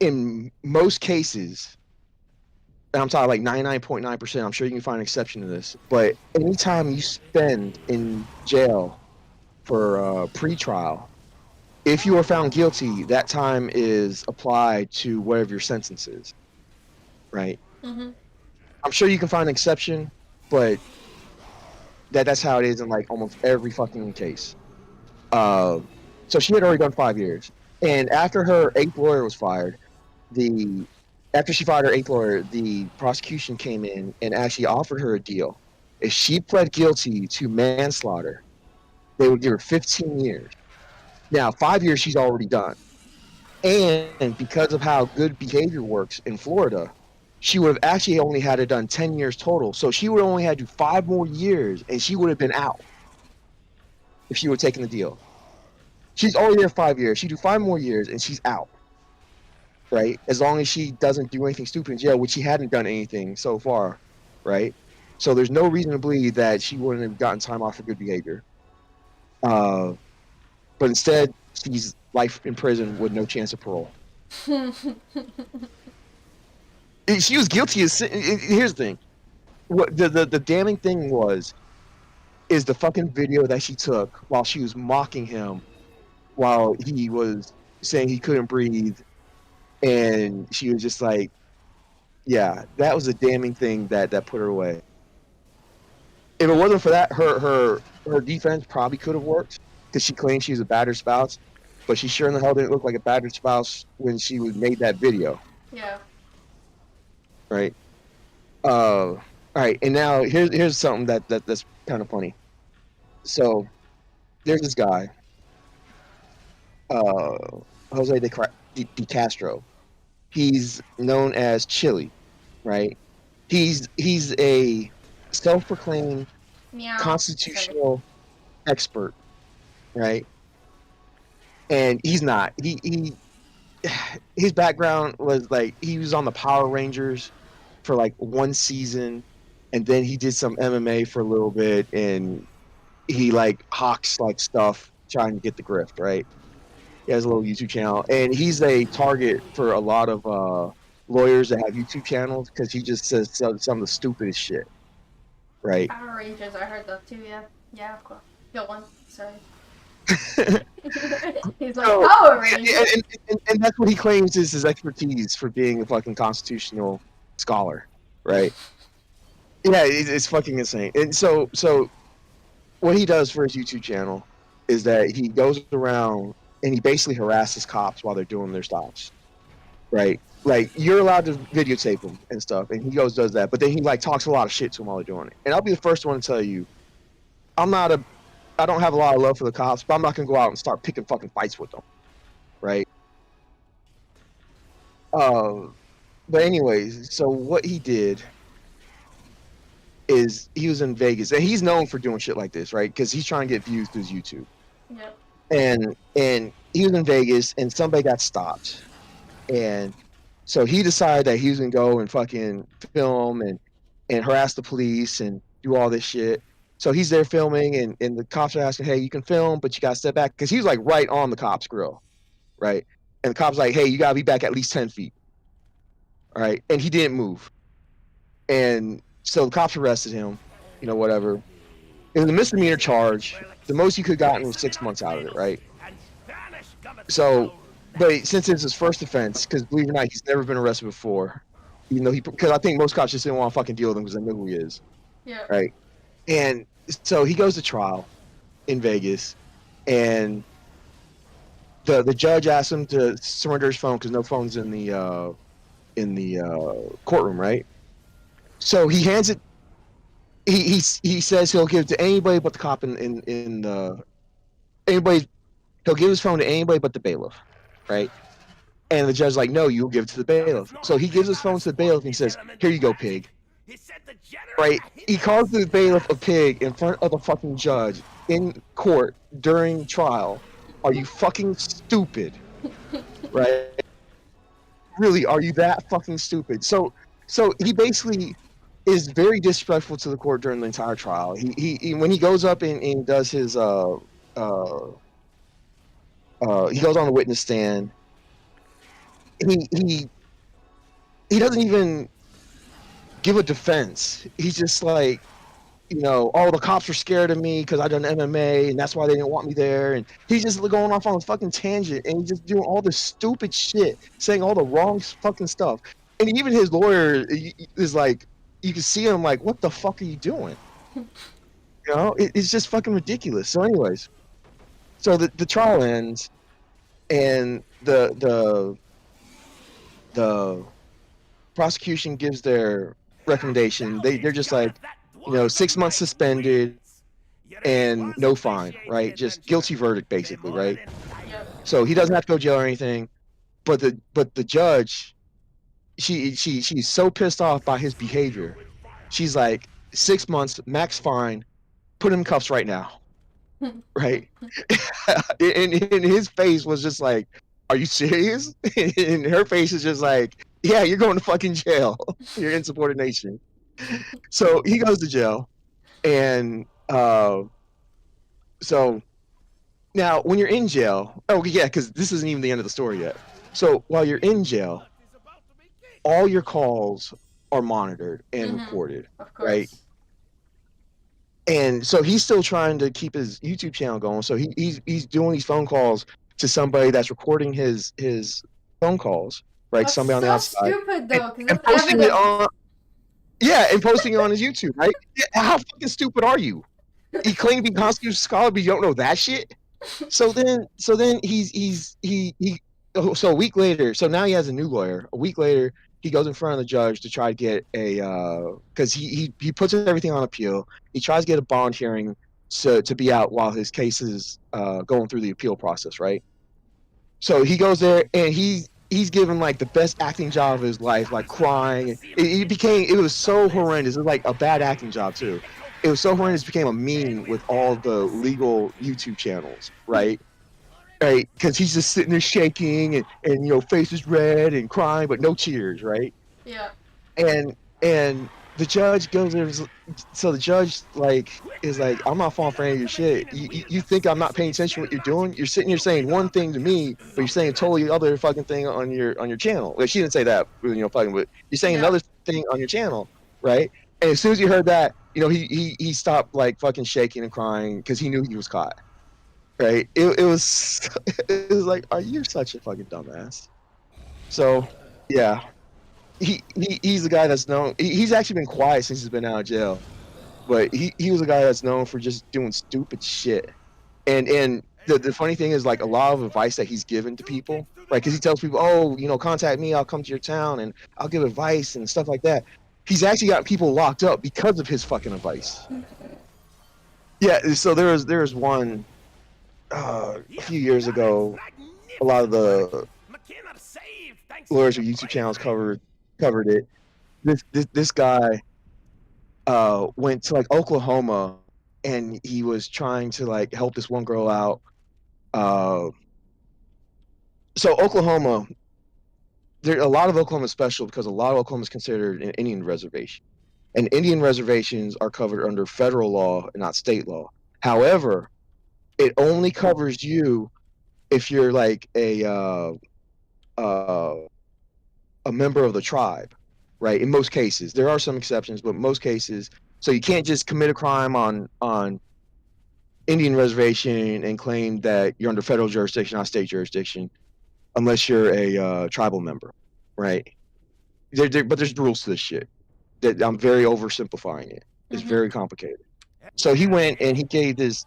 in most cases, and I'm talking like 99.9%, I'm sure you can find an exception to this, but anytime you spend in jail for pre-trial, if you are found guilty, that time is applied to whatever your sentence is, right? Mm-hmm. I'm sure you can find an exception, but that's how it is in like almost every fucking case. So she had already done 5 years, and after her 8th lawyer was fired, after she fired her 8th lawyer, the prosecution came in and actually offered her a deal. If she pled guilty to manslaughter, they would give her 15 years. Now, 5 years she's already done. And because of how good behavior works in Florida, she would have actually only had it done 10 years total. So she would only had to do 5 more years, and she would have been out if she would have taken the deal. She's already there 5 years. She'd do 5 more years, and she's out. Right? As long as she doesn't do anything stupid in jail, which she hadn't done anything so far. Right? So there's no reason to believe that she wouldn't have gotten time off for good behavior. But instead, she's life in prison with no chance of parole. She was guilty of sin. Here's the thing. What the damning thing is the fucking video that she took while she was mocking him while he was saying he couldn't breathe, and she was just like, yeah, that was a damning thing that put her away. If it wasn't for that, her defense probably could have worked, because she claimed she was a battered spouse, but she sure in the hell didn't look like a battered spouse when she made that video. Yeah. Right. All right, and now here's something that's kind of funny. So there's this guy, Jose de Castro. He's known as Chili, right? He's a self-proclaimed constitutional expert, right? And he's not. His background was like he was on the Power Rangers for like 1 season, and then he did some MMA for a little bit, and he like hawks like stuff trying to get the grift, right? He has a little YouTube channel, and he's a target for a lot of lawyers that have YouTube channels because he just says some of the stupidest shit, right? Power Rangers, I heard that too. Yeah, of course. Go on. Sorry. He's like Power Rangers, and that's what he claims is his expertise for being a fucking constitutional scholar, right? Yeah, it's fucking insane. And so what he does for his YouTube channel is that he goes around and he basically harasses cops while they're doing their stops, right? Like, you're allowed to videotape them and stuff, and he does that, but then he like talks a lot of shit to them while they're doing it. And I'll be the first one to tell you, I'm not I don't have a lot of love for the cops, but I'm not gonna go out and start picking fucking fights with them, right? But anyways, so what he did is he was in Vegas, and he's known for doing shit like this, right? Because he's trying to get views through his YouTube. Yep. And he was in Vegas, and somebody got stopped, and so he decided that he was gonna go and fucking film and harass the police and do all this shit. So he's there filming, and the cops are asking, hey, you can film, but you gotta step back, because he was like right on the cop's grill, right? And the cop's like, hey, you gotta be back at least 10 feet. All right, and he didn't move. And so the cops arrested him, you know, whatever. It was a misdemeanor charge. The most you could have gotten was 6 months out of it, right? So, but since it's his first offense, because believe it or not, he's never been arrested before, even though because I think most cops just didn't want to fucking deal with him because they knew who he is. Yeah. Right. And so he goes to trial in Vegas, and the judge asked him to surrender his phone because no phone's in the courtroom, right? So he hands it. He says he'll give it to anybody but the cop in the anybody. He'll give his phone to anybody but the bailiff, right? And the judge's like, no, you'll give it to the bailiff. So he gives his phone to the bailiff and he says, here you go, pig. Right? He calls the bailiff a pig in front of the fucking judge in court during trial. Are you fucking stupid? Right? Really, are you that fucking stupid? So he basically is very disrespectful to the court during the entire trial. He when he goes up and does his he goes on the witness stand. He doesn't even give a defense. He's just like, you know, oh, the cops were scared of me because I done MMA and that's why they didn't want me there. And he's just going off on a fucking tangent and he's just doing all this stupid shit, saying all the wrong fucking stuff. And even his lawyer is like, you can see him like, what the fuck are you doing? You know, it's just fucking ridiculous. So anyways, so the trial ends and the prosecution gives their recommendation. They're just like, you know, 6 months suspended and no fine, right? Just guilty verdict, basically, right? So he doesn't have to go to jail or anything. But the judge, she's so pissed off by his behavior. She's like, 6 months, max fine, put him in cuffs right now, right? and his face was just like, are you serious? And her face is just like, yeah, you're going to fucking jail. You're insubordination. So he goes to jail, and so now when you're in jail, oh yeah, because this isn't even the end of the story yet. So while you're in jail, all your calls are monitored and recorded, right? And so he's still trying to keep his YouTube channel going. So he's doing these phone calls to somebody that's recording his phone calls, right? That's somebody on the outside. Stupid though, and posting it on. Yeah, and posting it on his YouTube, right? Yeah, how fucking stupid are you? You claim to be a constitutional scholar, but you don't know that shit. So then so a week later, so now he has a new lawyer. A week later, he goes in front of the judge to try to get a because he puts everything on appeal. He tries to get a bond hearing to be out while his case is going through the appeal process, right? So he goes there and he's given like the best acting job of his life, like crying. It was so horrendous. It was like a bad acting job too. It was so horrendous. It became a meme with all the legal YouTube channels, right? Right, because he's just sitting there shaking and you know, face is red and crying, but no tears, right? Yeah. And the judge goes there. So the judge is like, I'm not falling for any of your shit. You think I'm not paying attention to what you're doing? You're sitting here saying one thing to me, but you're saying a totally other fucking thing on your channel. Like, she didn't say that, you know, fucking, but you're saying another thing on your channel, right? And as soon as he heard that, you know, he stopped like fucking shaking and crying because he knew he was caught. Right? It was like, are you such a fucking dumbass? So, yeah. He's the guy that's known. He's actually been quiet since he's been out of jail, but he was a guy that's known for just doing stupid shit. And the funny thing is, like, a lot of advice that he's given to people, right? Because he tells people, oh, you know, contact me, I'll come to your town and I'll give advice and stuff like that. He's actually got people locked up because of his fucking advice. Yeah, so there was one a few years ago. A lot of the lawyers with YouTube channels covered it. This guy went to like Oklahoma, and he was trying to like help this one girl out. So Oklahoma, a lot of Oklahoma is special because a lot of Oklahoma is considered an Indian reservation, and Indian reservations are covered under federal law and not state law. However, it only covers you if you're like a member of the tribe, right? In most cases, there are some exceptions, but most cases, so you can't just commit a crime on Indian reservation and claim that you're under federal jurisdiction, not state jurisdiction, unless you're a tribal member, right? But there's rules to this shit. That I'm very oversimplifying it. It's very complicated. So he went and he gave this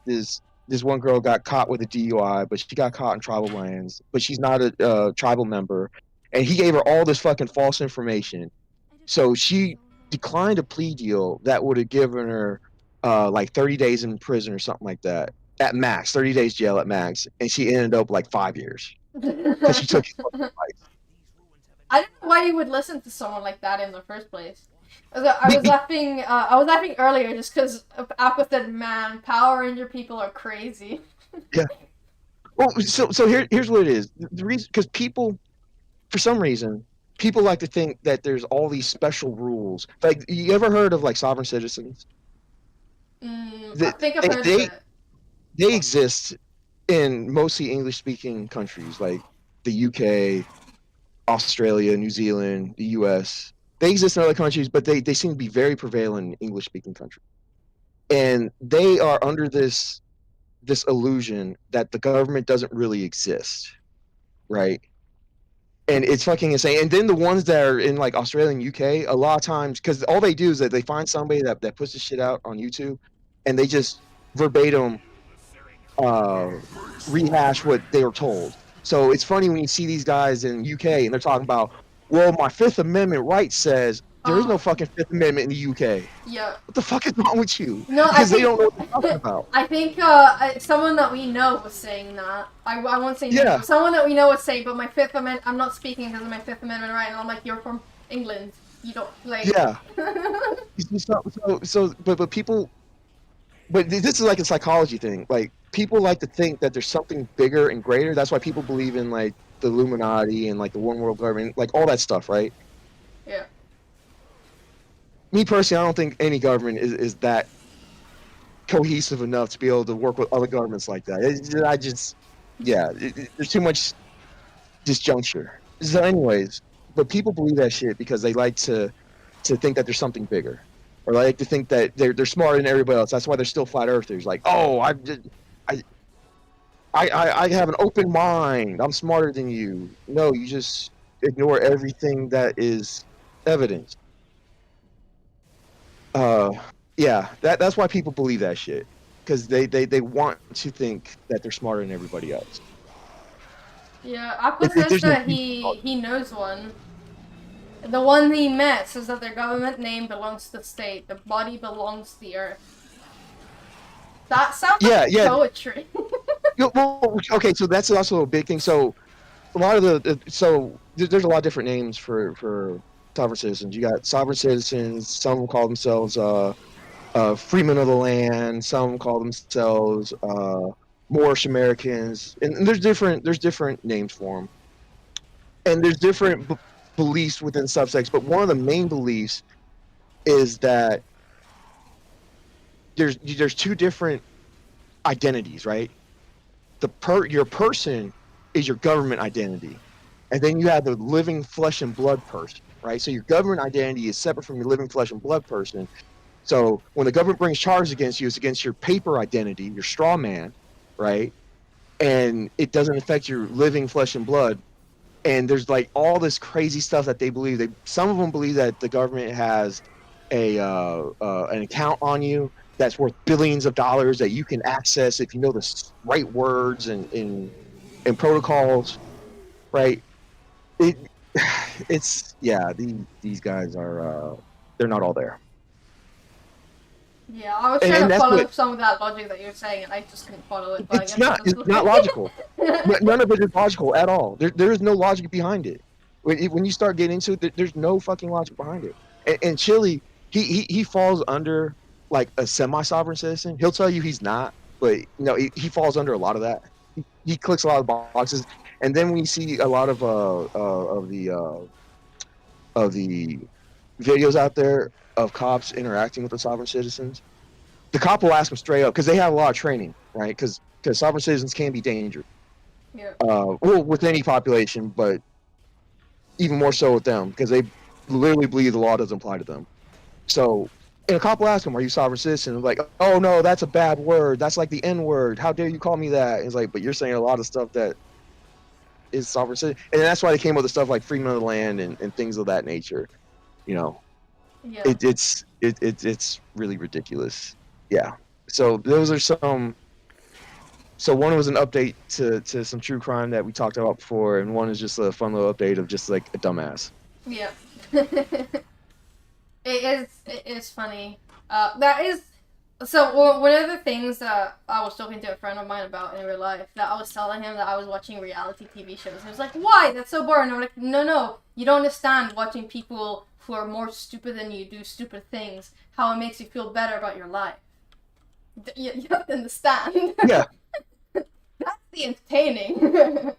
one girl got caught with a DUI, but she got caught in tribal lands, but she's not a tribal member, and he gave her all this fucking false information. So she declined a plea deal that would have given her like 30 days in prison or something like that at max, 30 days jail at max, and she ended up like 5 years because she took his fucking advice. I don't know why you would listen to someone like that in the first place. I was laughing earlier just because Aqua said, "Man, Power Ranger people are crazy." Yeah. Well, so here's what it is. The reason, because people, for some reason, people like to think that there's all these special rules. Like, you ever heard of like sovereign citizens? I think I've heard of it. They exist in mostly English-speaking countries like the UK, Australia, New Zealand, the US. They exist in other countries, but they seem to be very prevalent in English-speaking countries. And they are under this illusion that the government doesn't really exist, right? And it's fucking insane. And then the ones that are in like Australia and UK, a lot of times, because all they do is that they find somebody that puts this shit out on YouTube, and they just verbatim rehash what they were told. So it's funny when you see these guys in UK and they're talking about, well, my Fifth Amendment right says there is no fucking Fifth Amendment in the UK. Yeah. What the fuck is wrong with you? No, because they don't know what they're talking about. I think someone that we know was saying that. I won't say Yeah. someone that we know was saying, but my Fifth Amendment, I'm not speaking because of my Fifth Amendment right, and I'm like, you're from England. You don't, like... Yeah. But people... But this is like a psychology thing. Like, people like to think that there's something bigger and greater. That's why people believe in, like, the Illuminati and, like, the one world government. Like, all that stuff, right? Yeah. Me personally, I don't think any government is that cohesive enough to be able to work with other governments like that. There's too much disjuncture. So anyways, but people believe that shit because they like to think that there's something bigger. Or like to think that they're smarter than everybody else. That's why they're still flat earthers. Like, oh, I have an open mind. I'm smarter than you. No, you just ignore everything that is evidence. Yeah, that's why people believe that shit, because they want to think that they're smarter than everybody else. Yeah, Aqua says that he knows one. The one he met says that their government name belongs to the state, the body belongs to the earth. That sounds like poetry. Well, okay, so that's also a big thing. So a lot of there's a lot of different names for sovereign citizens. You got sovereign citizens. Some call themselves freemen of the land. Some call themselves Moorish Americans, and there's different names for them. And there's different beliefs within subsects, but one of the main beliefs is that there's two different identities, right? Your person is your government identity, and then you have the living flesh and blood person, right? So your government identity is separate from your living flesh and blood person. So when the government brings charges against you, it's against your paper identity, your straw man, right? And it doesn't affect your living flesh and blood. And there's like all this crazy stuff that they believe. Some of them believe that the government has an account on you that's worth billions of dollars that you can access if you know the right words and protocols, right? These guys are they're not all there. Yeah, I was And trying to that's follow what- some of that logic that you're saying, and I just couldn't follow it. But I It's guess not. it It's not logical. None of it is logical at all. There is no logic behind it. When you start getting into it, there's no fucking logic behind it. And Chile, he falls under like a semi-sovereign citizen. He'll tell you he's not, but no, he falls under a lot of that. He clicks a lot of boxes, and then when you see a lot of the videos out there of cops interacting with the sovereign citizens, the cop will ask them straight up because they have a lot of training, right? Because sovereign citizens can be dangerous. Yeah. Well, with any population, but even more so with them because they literally believe the law doesn't apply to them. So, and a cop will ask them, "Are you a sovereign citizen?" And like, "Oh no, that's a bad word. That's like the N word. How dare you call me that?" And it's like, "But you're saying a lot of stuff that is sovereign citizen," and that's why they came up with stuff like freedom of the land and things of that nature. You know, Yeah. it's really ridiculous. Yeah. So those are some. So one was an update to some true crime that we talked about before, and one is just a fun little update of just like a dumbass. Yeah. It is funny. That is so one of the things that I was talking to a friend of mine about in real life, that I was telling him that I was watching reality TV shows. He was like, "Why? That's so boring." I'm like, "No, you don't understand watching people who are more stupid than you do stupid things. How it makes you feel better about your life. You have to understand." Yeah. That's the entertaining.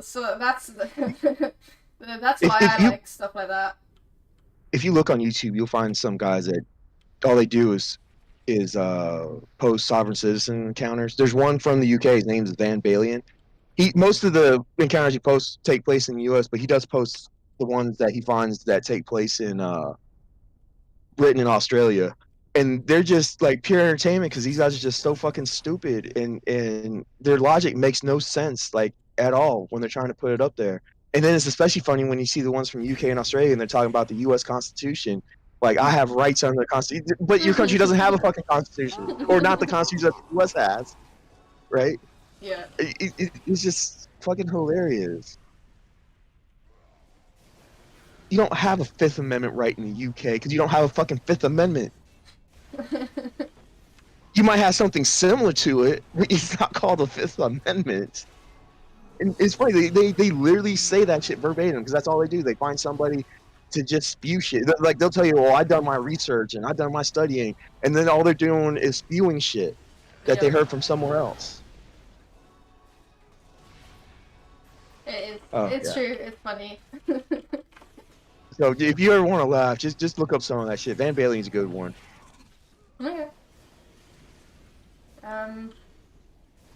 So that's that's why If I you- like stuff like that. If you look on YouTube, you'll find some guys that all they do is post sovereign citizen encounters. There's one from the UK. His name is Van Balian. Most of the encounters he posts take place in the US, but he does post the ones that he finds that take place in Britain and Australia. And they're just like pure entertainment because these guys are just so fucking stupid, and their logic makes no sense like at all when they're trying to put it up there. And then it's especially funny when you see the ones from UK and Australia and they're talking about the US Constitution. Like, I have rights under the Constitution, but your country doesn't have a fucking Constitution, or not the Constitution that the US has, right? Yeah. It's just fucking hilarious. You don't have a Fifth Amendment right in the UK because you don't have a fucking Fifth Amendment. You might have something similar to it, but it's not called the Fifth Amendment. And it's funny, they literally say that shit verbatim because that's all they do. They find somebody to just spew shit. Like, they'll tell you, "Well, I've done my research and I've done my studying," and then all they're doing is spewing shit that they Yeah. heard from somewhere else. It's Yeah. true. It's funny. So if you ever want to laugh, just look up some of that shit. Van Balien's a good one. Okay.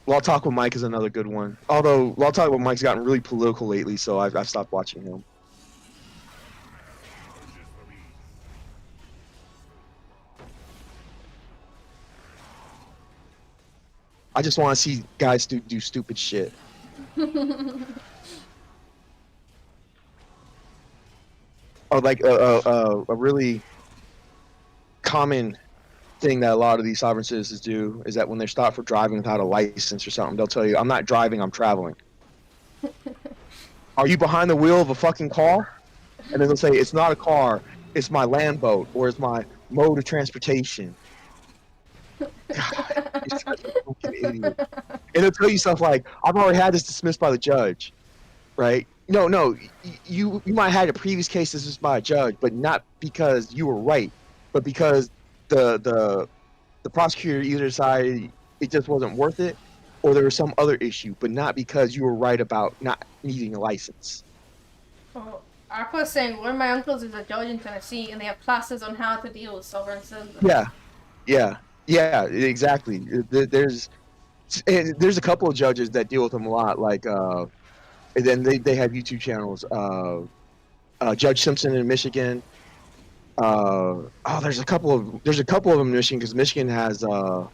Law Talk with Mike is another good one. Although Law Talk with Mike's gotten really political lately, so I've stopped watching him. I just want to see guys do stupid shit. Or like a really common thing that a lot of these sovereign citizens do is that when they're stopped for driving without a license or something, they'll tell you, "I'm not driving, I'm traveling." Are you behind the wheel of a fucking car? And then they'll say, "It's not a car, it's my land boat, or it's my mode of transportation." God, you're such a fucking idiot. And they'll tell you stuff like, "I've already had this dismissed by the judge," right? No, you might have had a previous case dismissed by a judge, but not because you were right, but because the prosecutor either decided it just wasn't worth it, or there was some other issue, but not because you were right about not needing a license. Well, Arco was saying one of my uncles is a judge in Tennessee, and they have classes on how to deal with sovereign citizens. Yeah, exactly. There's a couple of judges that deal with them a lot, like and then they have YouTube channels. Judge Simpson in Michigan. There's a couple of them in Michigan because Michigan has the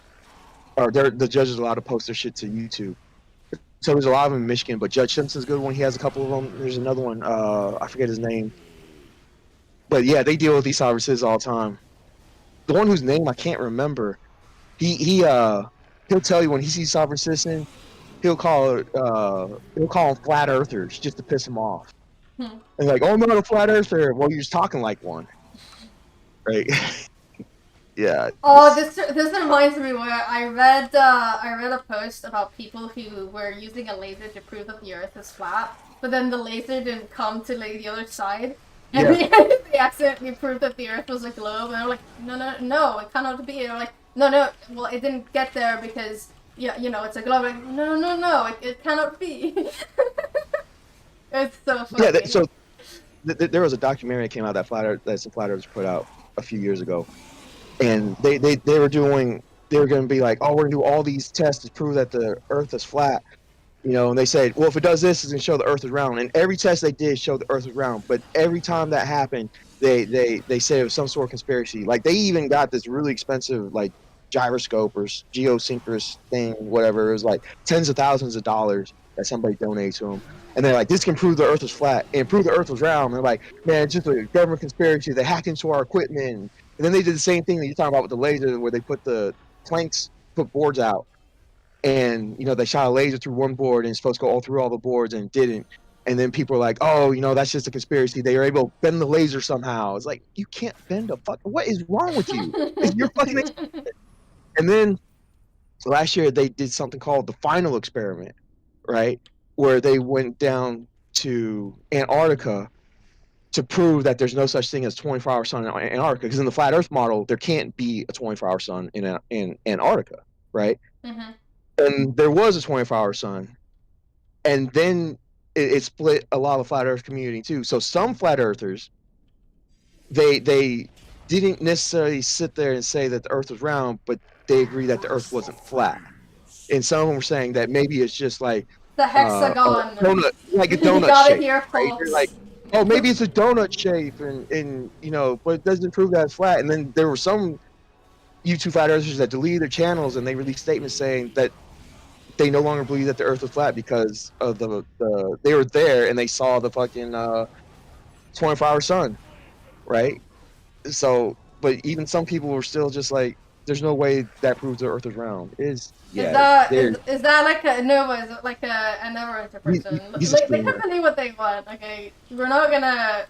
judges are allowed to post their shit to YouTube. So there's a lot of them in Michigan, but Judge Simpson's a good one. He has a couple of them. There's another one. I forget his name. But yeah, they deal with these sovereign citizens all the time. The one whose name I can't remember, he'll tell you when he sees sovereign citizen, he'll call them flat earthers just to piss him off. And like, "Oh, I'm not a flat earther." Well, you're just talking like one, right? yeah. Oh, this reminds me where I read a post about people who were using a laser to prove that the Earth is flat, but then the laser didn't come to like the other side, and they accidentally proved that the Earth was a globe, and I'm like, no, it cannot be. And I'm like, no, well, it didn't get there because it's a globe. Like, no, it cannot be. It's so funny. Yeah, so there was a documentary that came out that some Flat Earthers put out a few years ago, and they were going to be like, oh, we're gonna do all these tests to prove that the Earth is flat, and they said, well, if it does this, it's gonna show the Earth is round, and every test they did showed the Earth was round, but every time that happened, they said it was some sort of conspiracy. Like they even got this really expensive like gyroscope or geosynchronous thing, whatever. It was like tens of thousands of dollars that somebody donated to them. And they're like, this can prove the Earth was flat and prove the Earth was round. And they're like, man, it's just a government conspiracy. They hacked into our equipment. And then they did the same thing that you're talking about with the laser, where they put the planks, put boards out. And, they shot a laser through one board and it's supposed to go all through all the boards and it didn't. And then people are like, oh, that's just a conspiracy. They were able to bend the laser somehow. It's like, you can't bend a what is wrong with you? You're fucking. And then last year they did something called the final experiment, right? Where they went down to Antarctica to prove that there's no such thing as 24-hour sun in Antarctica. Because in the flat Earth model, there can't be a 24-hour sun in Antarctica, right? Mm-hmm. And there was a 24-hour sun, and then it split a lot of the flat Earth community too. So some flat Earthers, they didn't necessarily sit there and say that the Earth was round, but they agree that the Earth wasn't flat. And some of them were saying that maybe it's just like the hexagon, donut, like a donut got shape. It here, right? You're like, oh, maybe it's a donut shape, and but it doesn't prove that it's flat. And then there were some YouTube flat earthers that deleted their channels and they released statements saying that they no longer believe that the Earth was flat because of the they were there and they saw the fucking 24-hour sun, right? So, but even some people were still just like, there's no way that proves the Earth is round. Is that like a Nova? Is it like a Nova person? They can believe what they want. Okay, we're not gonna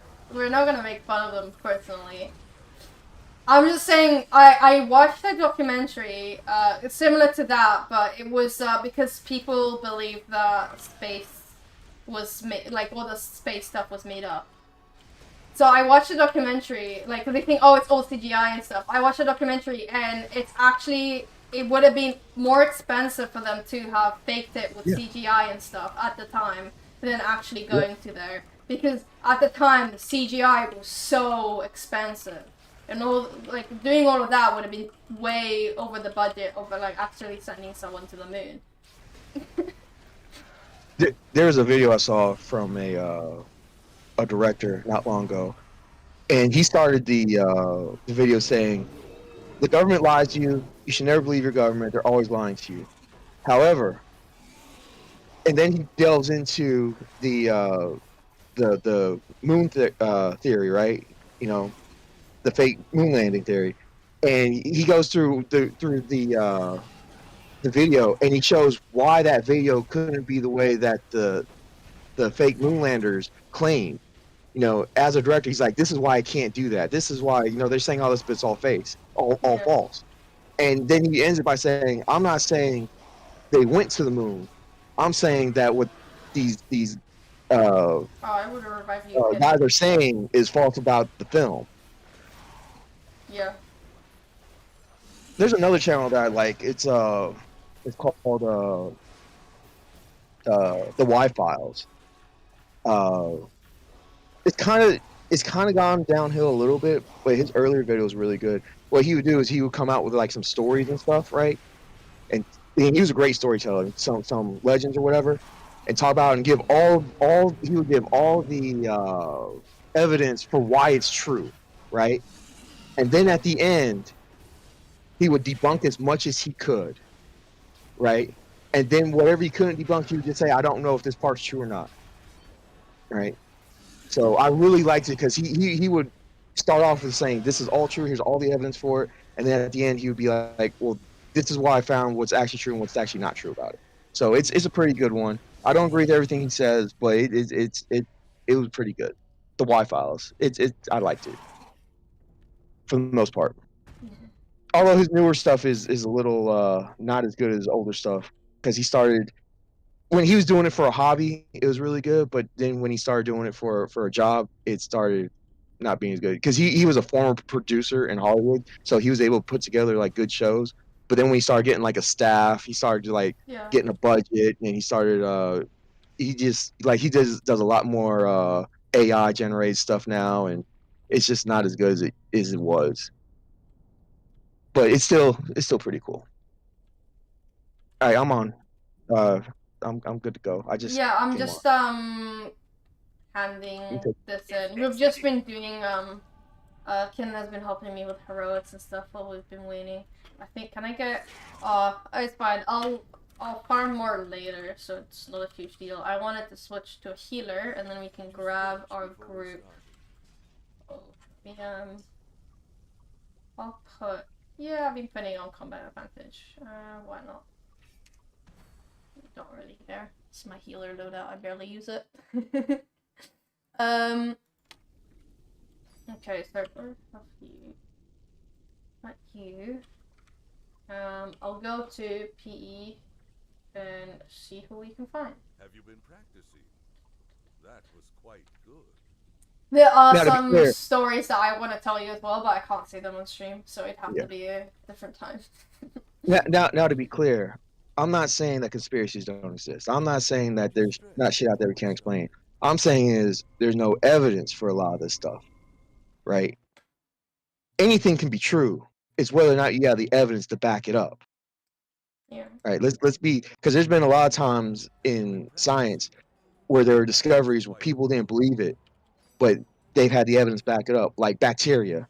make fun of them personally. I'm just saying, I watched a documentary, similar to that, but it was because people believe that space was all the space stuff was made up. So I watched a documentary, like they think, oh, it's all CGI and stuff. I watched a documentary, and it would have been more expensive for them to have faked it with CGI and stuff at the time than actually going to there, because at the time the CGI was so expensive. And doing all of that would have been way over the budget of actually sending someone to the moon. There was a video I saw from a director not long ago, and he started the video saying, "The government lies to you. You should never believe your government. They're always lying to you." However, and then he delves into the moon theory, right? The fake moon landing theory, and he goes through the video, and he shows why that video couldn't be the way that the fake moonlanders claim. As a director, he's like, this is why I can't do that. This is why they're saying all this, but it's all face, all false. And then he ends it by saying, I'm not saying they went to the moon. I'm saying that what these guys are saying is false about the film. Yeah. There's another channel that I like. It's called the Y-Files. It's kind of gone downhill a little bit, but his earlier video was really good. What he would do is he would come out with some stories and stuff, right? And he was a great storyteller, some legends or whatever, and talk about and give he would give all the evidence for why it's true, right? And then at the end, he would debunk as much as he could, right? And then whatever he couldn't debunk, he would just say, I don't know if this part's true or not, right? So I really liked it because he would start off with saying, this is all true, here's all the evidence for it. And then at the end, he would be like, well, this is why I found what's actually true and what's actually not true about it. So it's a pretty good one. I don't agree with everything he says, but it was pretty good. The Y-Files. I liked it. For the most part. although his newer stuff is a little not as good as older stuff, because he started when he was doing it for a hobby, it was really good, but then when he started doing it for a job, it started not being as good, because he was a former producer in Hollywood, so he was able to put together like good shows. But then when he started getting like a staff, he started like Yeah. getting a budget, and he started he just like he does a lot more AI generated stuff now, and it's just not as good as it was. But it's still pretty cool. All right, I'm on. I'm good to go. I just Yeah, I'm came just handing Okay. this in. We've just been doing Ken has been helping me with heroics and stuff while we've been waiting. I think can I get it's fine. I'll farm more later, so it's not a huge deal. I wanted to switch to a healer and then we can grab our group. Oh, I'll put I've been putting on combat advantage. Why not? Don't really care. It's my healer loadout. I barely use it. Okay, so of you. Not you. I'll go to PE and see who we can find. Have you been practicing? That was quite good. There are Now, to be some clear- stories that I want to tell you as well, but I can't say them on stream, so it'd have Yeah. to be a different time. Now, to be clear, I'm not saying that conspiracies don't exist. I'm not saying that there's not shit out there we can't explain. I'm saying is there's no evidence for a lot of this stuff, right? Anything can be true. It's whether or not you have the evidence to back it up. Yeah. Right? Let's be, because there's been a lot of times in science where there are discoveries where people didn't believe it, but they've had the evidence back it up, like bacteria.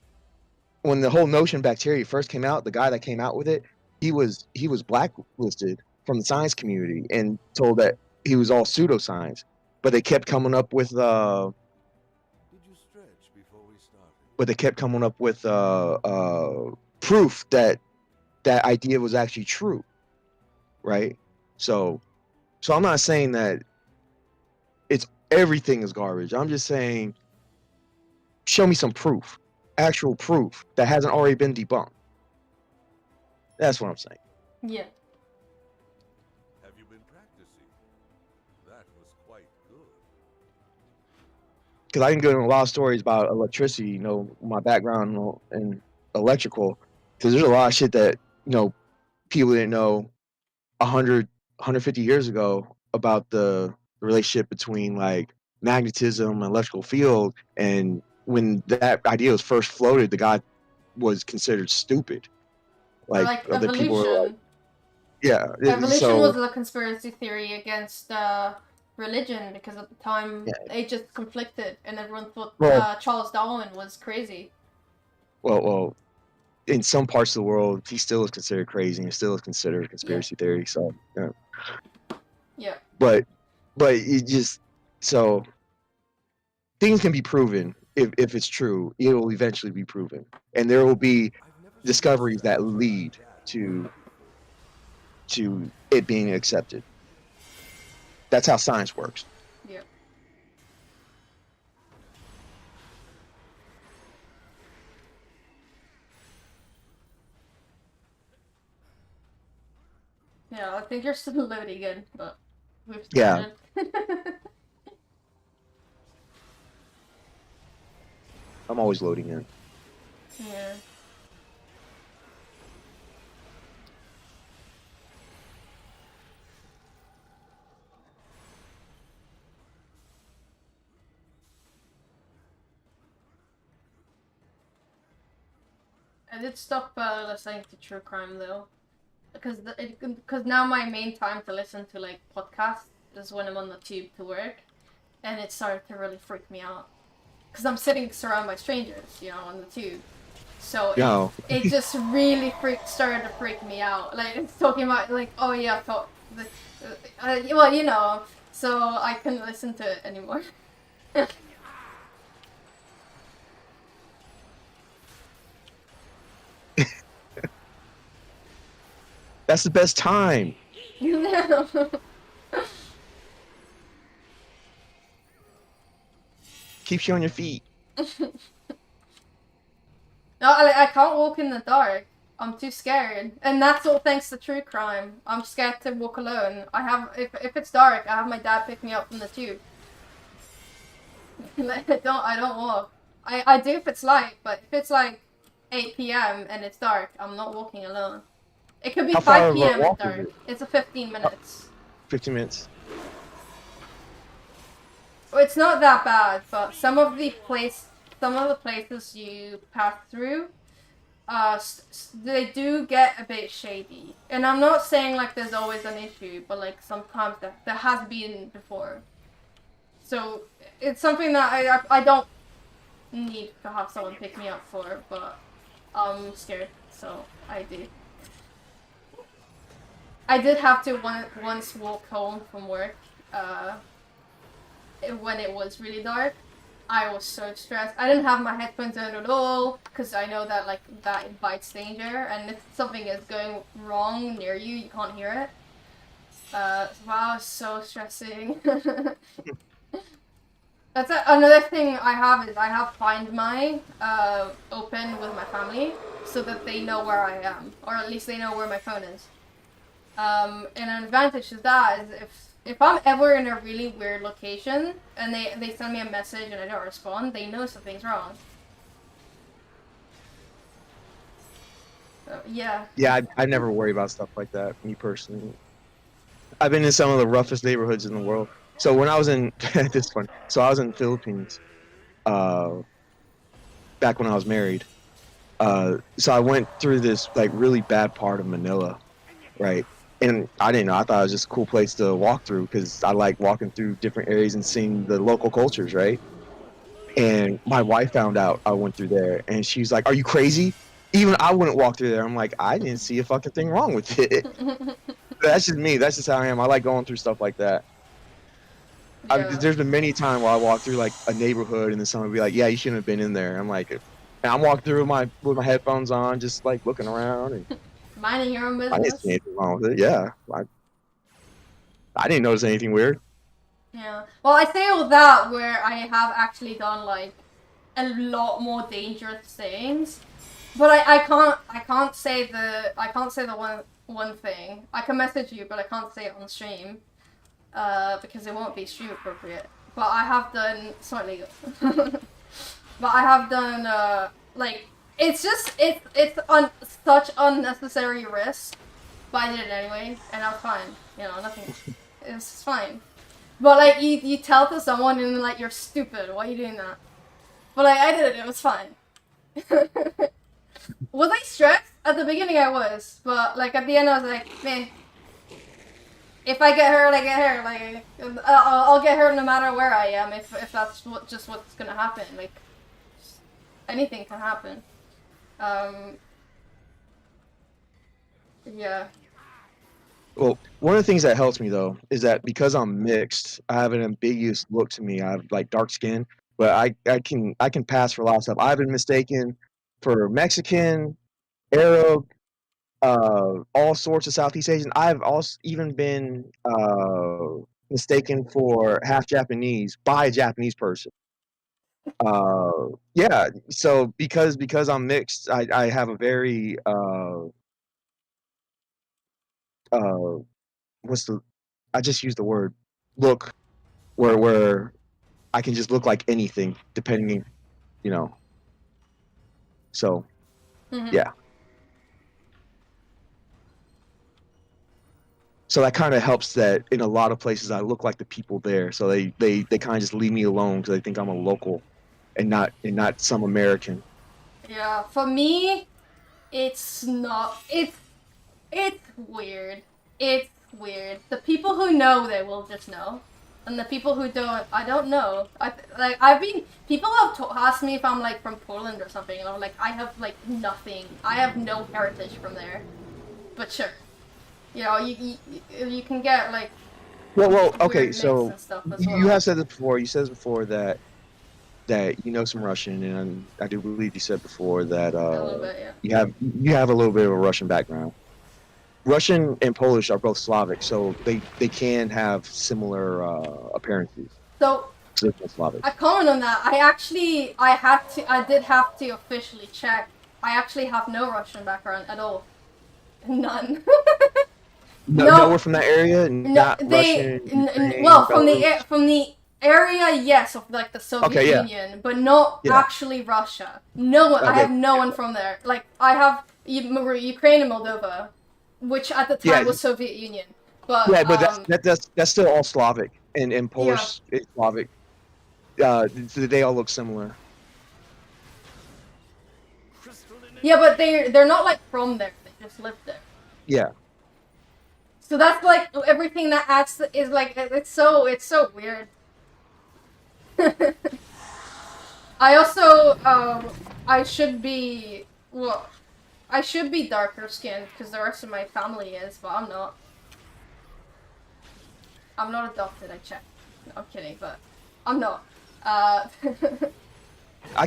When the whole notion bacteria first came out, the guy that came out with it, he was blacklisted from the science community and told that he was all pseudoscience. But they kept coming up with Did you stretch before we started? proof that that idea was actually true, right? So I'm not saying that it's everything is garbage. I'm just saying show me some proof, actual proof that hasn't already been debunked. That's what I'm saying. Yeah. Have you been practicing? That was quite good. Because I can go into a lot of stories about electricity, my background in electrical, because there's a lot of shit that, people didn't know 150 years ago about the relationship between like magnetism and electrical field. And when that idea was first floated, the guy was considered stupid. Like the evolution. people were like, yeah. Evolution was a conspiracy theory against religion because at the time they just conflicted and everyone thought Charles Darwin was crazy. Well, in some parts of the world, he still is considered crazy and still is considered a conspiracy theory. So, yeah. But it just things can be proven if it's true. It will eventually be proven, and there will be discoveries that lead to it being accepted. That's how science works. Yeah. Yeah, I think you're still loading in, but we've started. I'm always loading in. Yeah. I did stop listening to true crime though, because now my main time to listen to like podcasts is when I'm on the tube to work, and it started to really freak me out, because I'm sitting surrounded by strangers, on the tube, so it just really started to freak me out. Like it's talking about like, oh yeah, so I couldn't listen to it anymore. That's the best time. Keeps you on your feet. No, I can't walk in the dark. I'm too scared, and that's all thanks to true crime. I'm scared to walk alone. If it's dark, I have my dad pick me up from the tube. I don't walk. I do if it's light, but if it's like 8 p.m. and it's dark, I'm not walking alone. It could be How far 5 of a p.m. and walk is dark. it? It's a 15 minutes. 15 minutes. Well, it's not that bad, but some of the places you pass through, they do get a bit shady. And I'm not saying like there's always an issue, but like sometimes there has been before. So it's something that I don't need to have someone pick me up for, but I'm scared, so I do. I did have to once walk home from work, when it was really dark. I was so stressed. I didn't have my headphones on at all, because I know that like that invites danger, and if something is going wrong near you, you can't hear it. Wow, so stressing. That's another thing I have is I have Find My open with my family, so that they know where I am, or at least they know where my phone is. And an advantage to that is if I'm ever in a really weird location and they send me a message and I don't respond, they know something's wrong. So, yeah. Yeah, I never worry about stuff like that, me personally. I've been in some of the roughest neighborhoods in the world. So when I was in this one, so I was in the Philippines, back when I was married. So I went through this like really bad part of Manila, right? And I didn't know. I thought it was just a cool place to walk through because I like walking through different areas and seeing the local cultures, right? And my wife found out I went through there, and she's like, "Are you crazy? Even I wouldn't walk through there." I'm like, "I didn't see a fucking thing wrong with it." That's just me. That's just how I am. I like going through stuff like that. Yeah. There's been many times where I walk through like a neighborhood and then someone would be like, "Yeah, you shouldn't have been in there." I'm like, and I'm walking through with my headphones on, just like looking around, and Minding your own I didn't business. see anything wrong with it. Yeah, I didn't notice anything weird. Yeah. Well, I say all that where I have actually done like a lot more dangerous things, but I can't say the one thing. I can message you, but I can't say it on stream, because it won't be stream appropriate. But I have done slightly. But I have done like it's such unnecessary risk, but I did it anyway, and I'm fine. You know, nothing. It's fine. But like you tell to someone and like you're stupid. Why are you doing that? But like I did it. It was fine. Was I stressed? At the beginning I was, but like at the end I was like, man. If I get hurt, I get hurt. Like I'll get hurt no matter where I am. If that's what's gonna happen. Like anything can happen. Yeah. Well, one of the things that helps me though is that because I'm mixed, I have an ambiguous look to me. I have like dark skin, but I can pass for a lot of stuff. I've been mistaken for Mexican, Arab, all sorts of Southeast Asian. I've also even been mistaken for half Japanese by a Japanese person. Yeah. So because I'm mixed, I have a very I just used the word look where I can just look like anything depending, you know. So yeah. So that kind of helps that in a lot of places I look like the people there. So they kind of just leave me alone because they think I'm a local and not some American. Yeah, for me, it's not. It's weird. It's weird. The people who know, they will just know, and the people who don't, I don't know. People have asked me if I'm like from Poland or something, and I'm like, I have like nothing. I have no heritage from there. But sure, you know, you can get like. Well, okay. weird So mix and stuff as you well. have said this before. You said before that you know some Russian, and I do believe you said before that A little bit, yeah. you have a little bit of a Russian background. Russian and Polish are both Slavic, so they can have similar appearances. So Slavic. I comment on that. I did have to officially check I actually have no Russian background at all. None. No, No. nowhere from that area. No, Not they Russian. Ukraine, well Belarus? from the area, yes, of like the Soviet Okay, yeah. Union, but not Yeah. actually Russia. No one. I Okay. have no one from there. Like I have Ukraine and Moldova, which at the time Yeah. was Soviet Union. But Yeah, but that's still all Slavic and Polish is Slavic. They all look similar. yeah, but they're not like from there. They just live there. Yeah. So that's like everything that adds is like it's so weird. I also I should be darker skinned because the rest of my family is, but I'm not. I'm not adopted. I checked. No, I'm kidding, but I'm not. I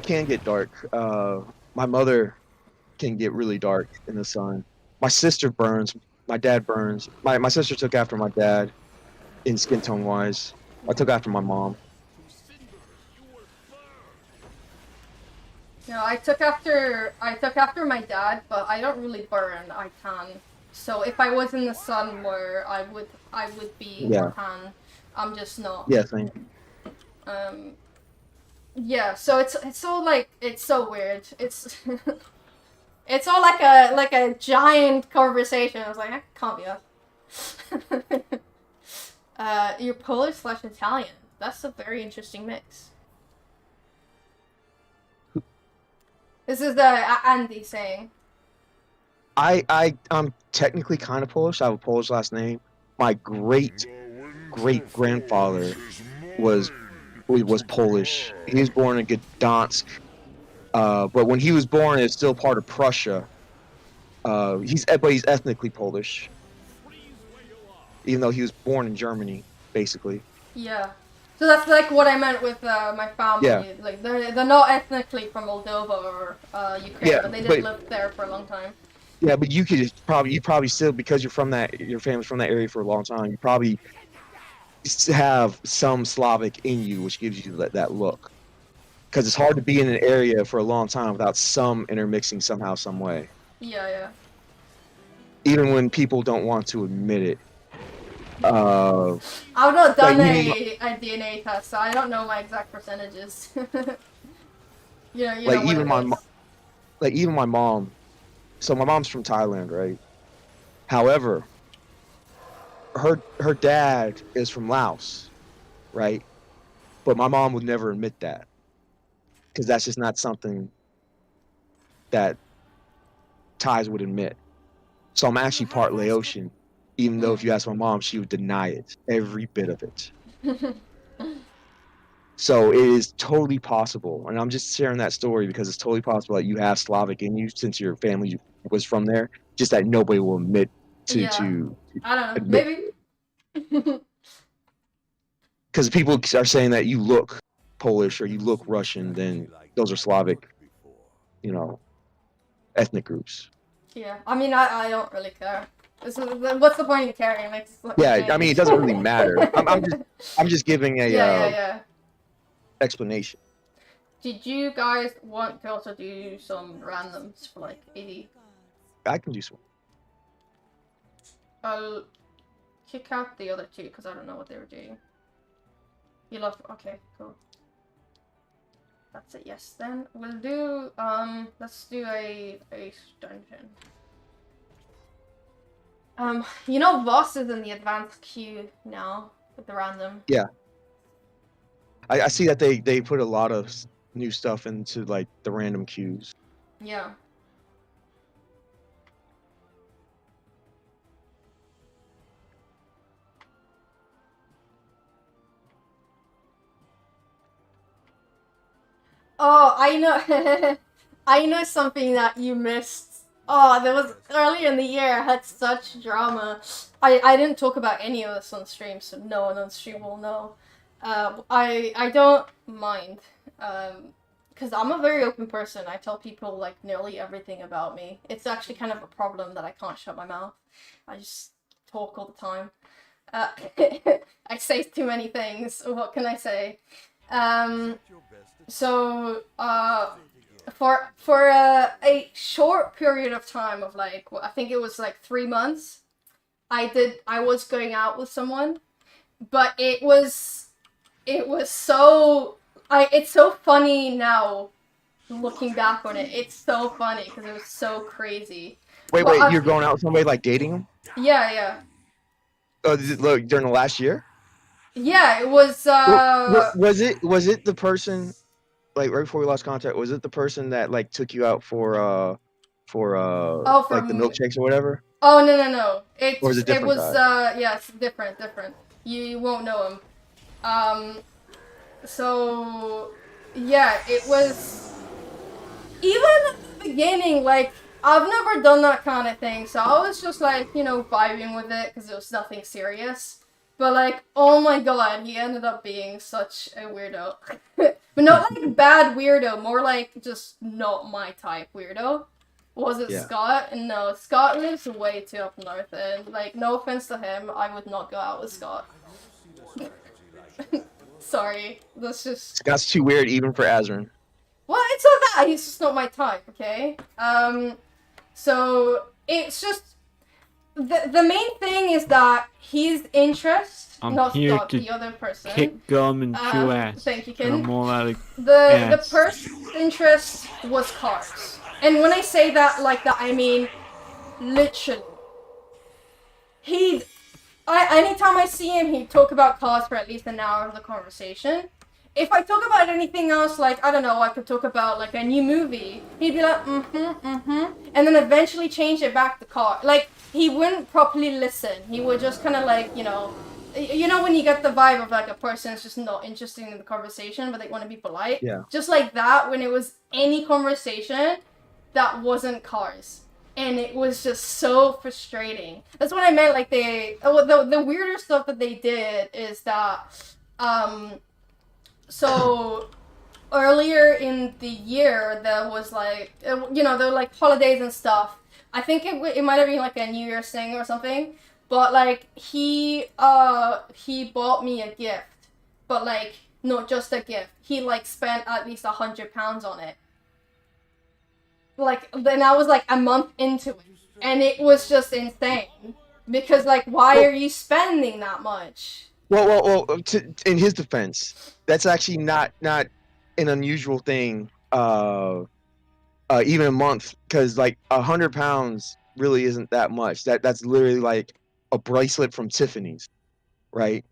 can get dark. My mother can get really dark in the sun. My sister burns. My dad burns. My sister took after my dad in skin tone wise. I took after my mom. No, I took after my dad, but I don't really burn. I tan. So if I was in the sun more, I would be Yeah. tan. I'm just not. Yeah, same. Yeah, so it's all like it's so weird. It's it's all like a giant conversation. I was like, that can't be us. You're Polish/Italian. That's a very interesting mix. This is the Andy saying. I'm technically kind of Polish. I have a Polish last name. My great grandfather was Polish. He was born in Gdansk, but when he was born, it's still part of Prussia. He's ethnically Polish, even though he was born in Germany, basically. Yeah. So that's like what I meant with my family. Yeah. Like they're not ethnically from Moldova or Ukraine, Yeah, but they did but- live there for a long time. Yeah, but you probably still, because your family's from that area for a long time, you probably have some Slavic in you, which gives you that look. Because it's hard to be in an area for a long time without some intermixing somehow, some way. Yeah, yeah. Even when people don't want to admit it. I've not done like, a DNA test, so I don't know my exact percentages. you know like what even it my is. even my mom. So my mom's from Thailand, right? However, her dad is from Laos, right? But my mom would never admit that, because that's just not something that Thais would admit. So I'm actually part Laotian, even though if you ask my mom, she would deny it, every bit of it. So it is totally possible, and I'm just sharing that story because it's totally possible that you have Slavic in you since your family was from there, just that nobody will admit to. Yeah. to I don't know. admit. Maybe. Because people are saying that you look Polish or you look Russian, then those are Slavic, ethnic groups. Yeah. I mean, I don't really care. What's the point in caring? Like, Yeah, I mean, it doesn't really matter. I'm just giving a yeah. explanation. Did you guys want to also do some randoms for like 80? I can do some. I'll kick out the other two because I don't know what they were doing. You love. Okay, cool. That's it. Yes, then we'll do. Let's do a dungeon. Voss is in the advanced queue now with the random. Yeah. I see that they put a lot of new stuff into like the random queues. Yeah. Oh, I know. I know something that you missed. Oh, there was earlier in the year. I had such drama. I didn't talk about any of this on stream, so no one on stream will know. I don't mind. Because I'm a very open person. I tell people like nearly everything about me. It's actually kind of a problem that I can't shut my mouth. I just talk all the time. I say too many things. What can I say? So for a short period of time of like, I think it was like 3 months, I was going out with someone, but it was so, it's so funny now, looking back on it. It's so funny because it was so crazy. Wait, Well, you're going out with somebody like dating them? Yeah. Oh, look, during the last year? Yeah, it was, Was it the person, like right before we lost contact, was it the person that like took you out for like the milkshakes or whatever? Oh, no. Or is it different was, yeah, it's different. You won't know him. So, yeah, it was, even at the beginning, like, I've never done that kind of thing, so I was just like, you know, vibing with it, because it was nothing serious. But like, oh my god, he ended up being such a weirdo. But not like bad weirdo, more like just not my type weirdo. Was it Scott? No, Scott lives way too up north, and like, no offense to him, I would not go out with Scott. Sorry, that's just... Scott's too weird even for Azrin. Well, it's not that, he's just not my type, okay? So, it's just... The main thing is that his interest, not Scott, the other person. Kick gum and chew ass. Thank you, And Ken. I'm all out of The ass. person's interest was cars. And when I say that like that, I mean literally. Anytime I see him, he'd talk about cars for at least an hour of the conversation. If I talk about anything else, like, I don't know, I could talk about, like, a new movie, he'd be like, and then eventually change it back to car. Like, he wouldn't properly listen. He would just kind of, like, you know when you get the vibe of, like, a person is just not interested in the conversation, but they want to be polite? Yeah. Just like that, when it was any conversation that wasn't cars. And it was just so frustrating. That's what I meant, like, the weirder stuff that they did is that, so, earlier in the year, there was, like, there were, like, holidays and stuff. I think it might have been, like, a New Year's thing or something. But, like, he bought me a gift. But, like, not just a gift. He, like, spent at least £100 on it. Like, then I was, like, a month into it. And it was just insane. Because, like, why are you spending that much? Well, in his defense, that's actually not an unusual thing, even a month, because like £100 really isn't that much. That's literally like a bracelet from Tiffany's, right?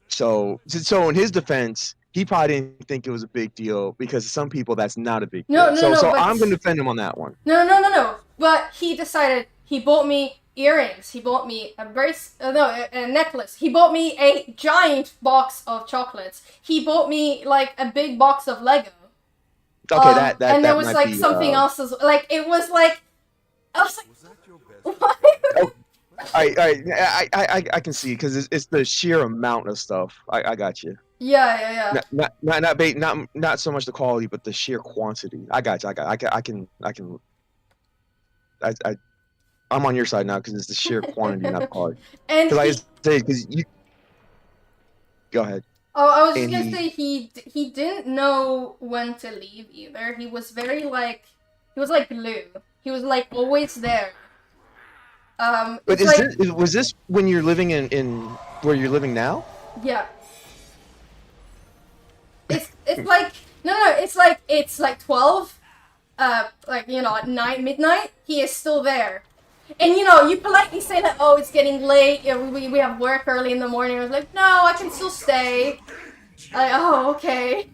So in his defense, he probably didn't think it was a big deal, because to some people that's not a big deal. So I'm gonna defend him on that one. No. But he decided, he bought me earrings, he bought me a a necklace, he bought me a giant box of chocolates, he bought me like a big box of Lego. Okay, that and there was might like be, something else as like, it was like, I was like, what? I can see, because it's the sheer amount of stuff. I got you. Yeah. Not so much the quality, but the sheer quantity. I got you. I'm on your side now, because it's the sheer quantity, not the quality. And because you. Go ahead. Oh, I was just gonna say he didn't know when to leave either. He was very like, he was like glue. He was like always there. But was this when you're living in where you're living now? Yeah. It's like it's like 12, like, at midnight. He is still there. And you politely say that, oh, it's getting late, we have work early in the morning. I was like, no, I can still stay. Like, oh, okay.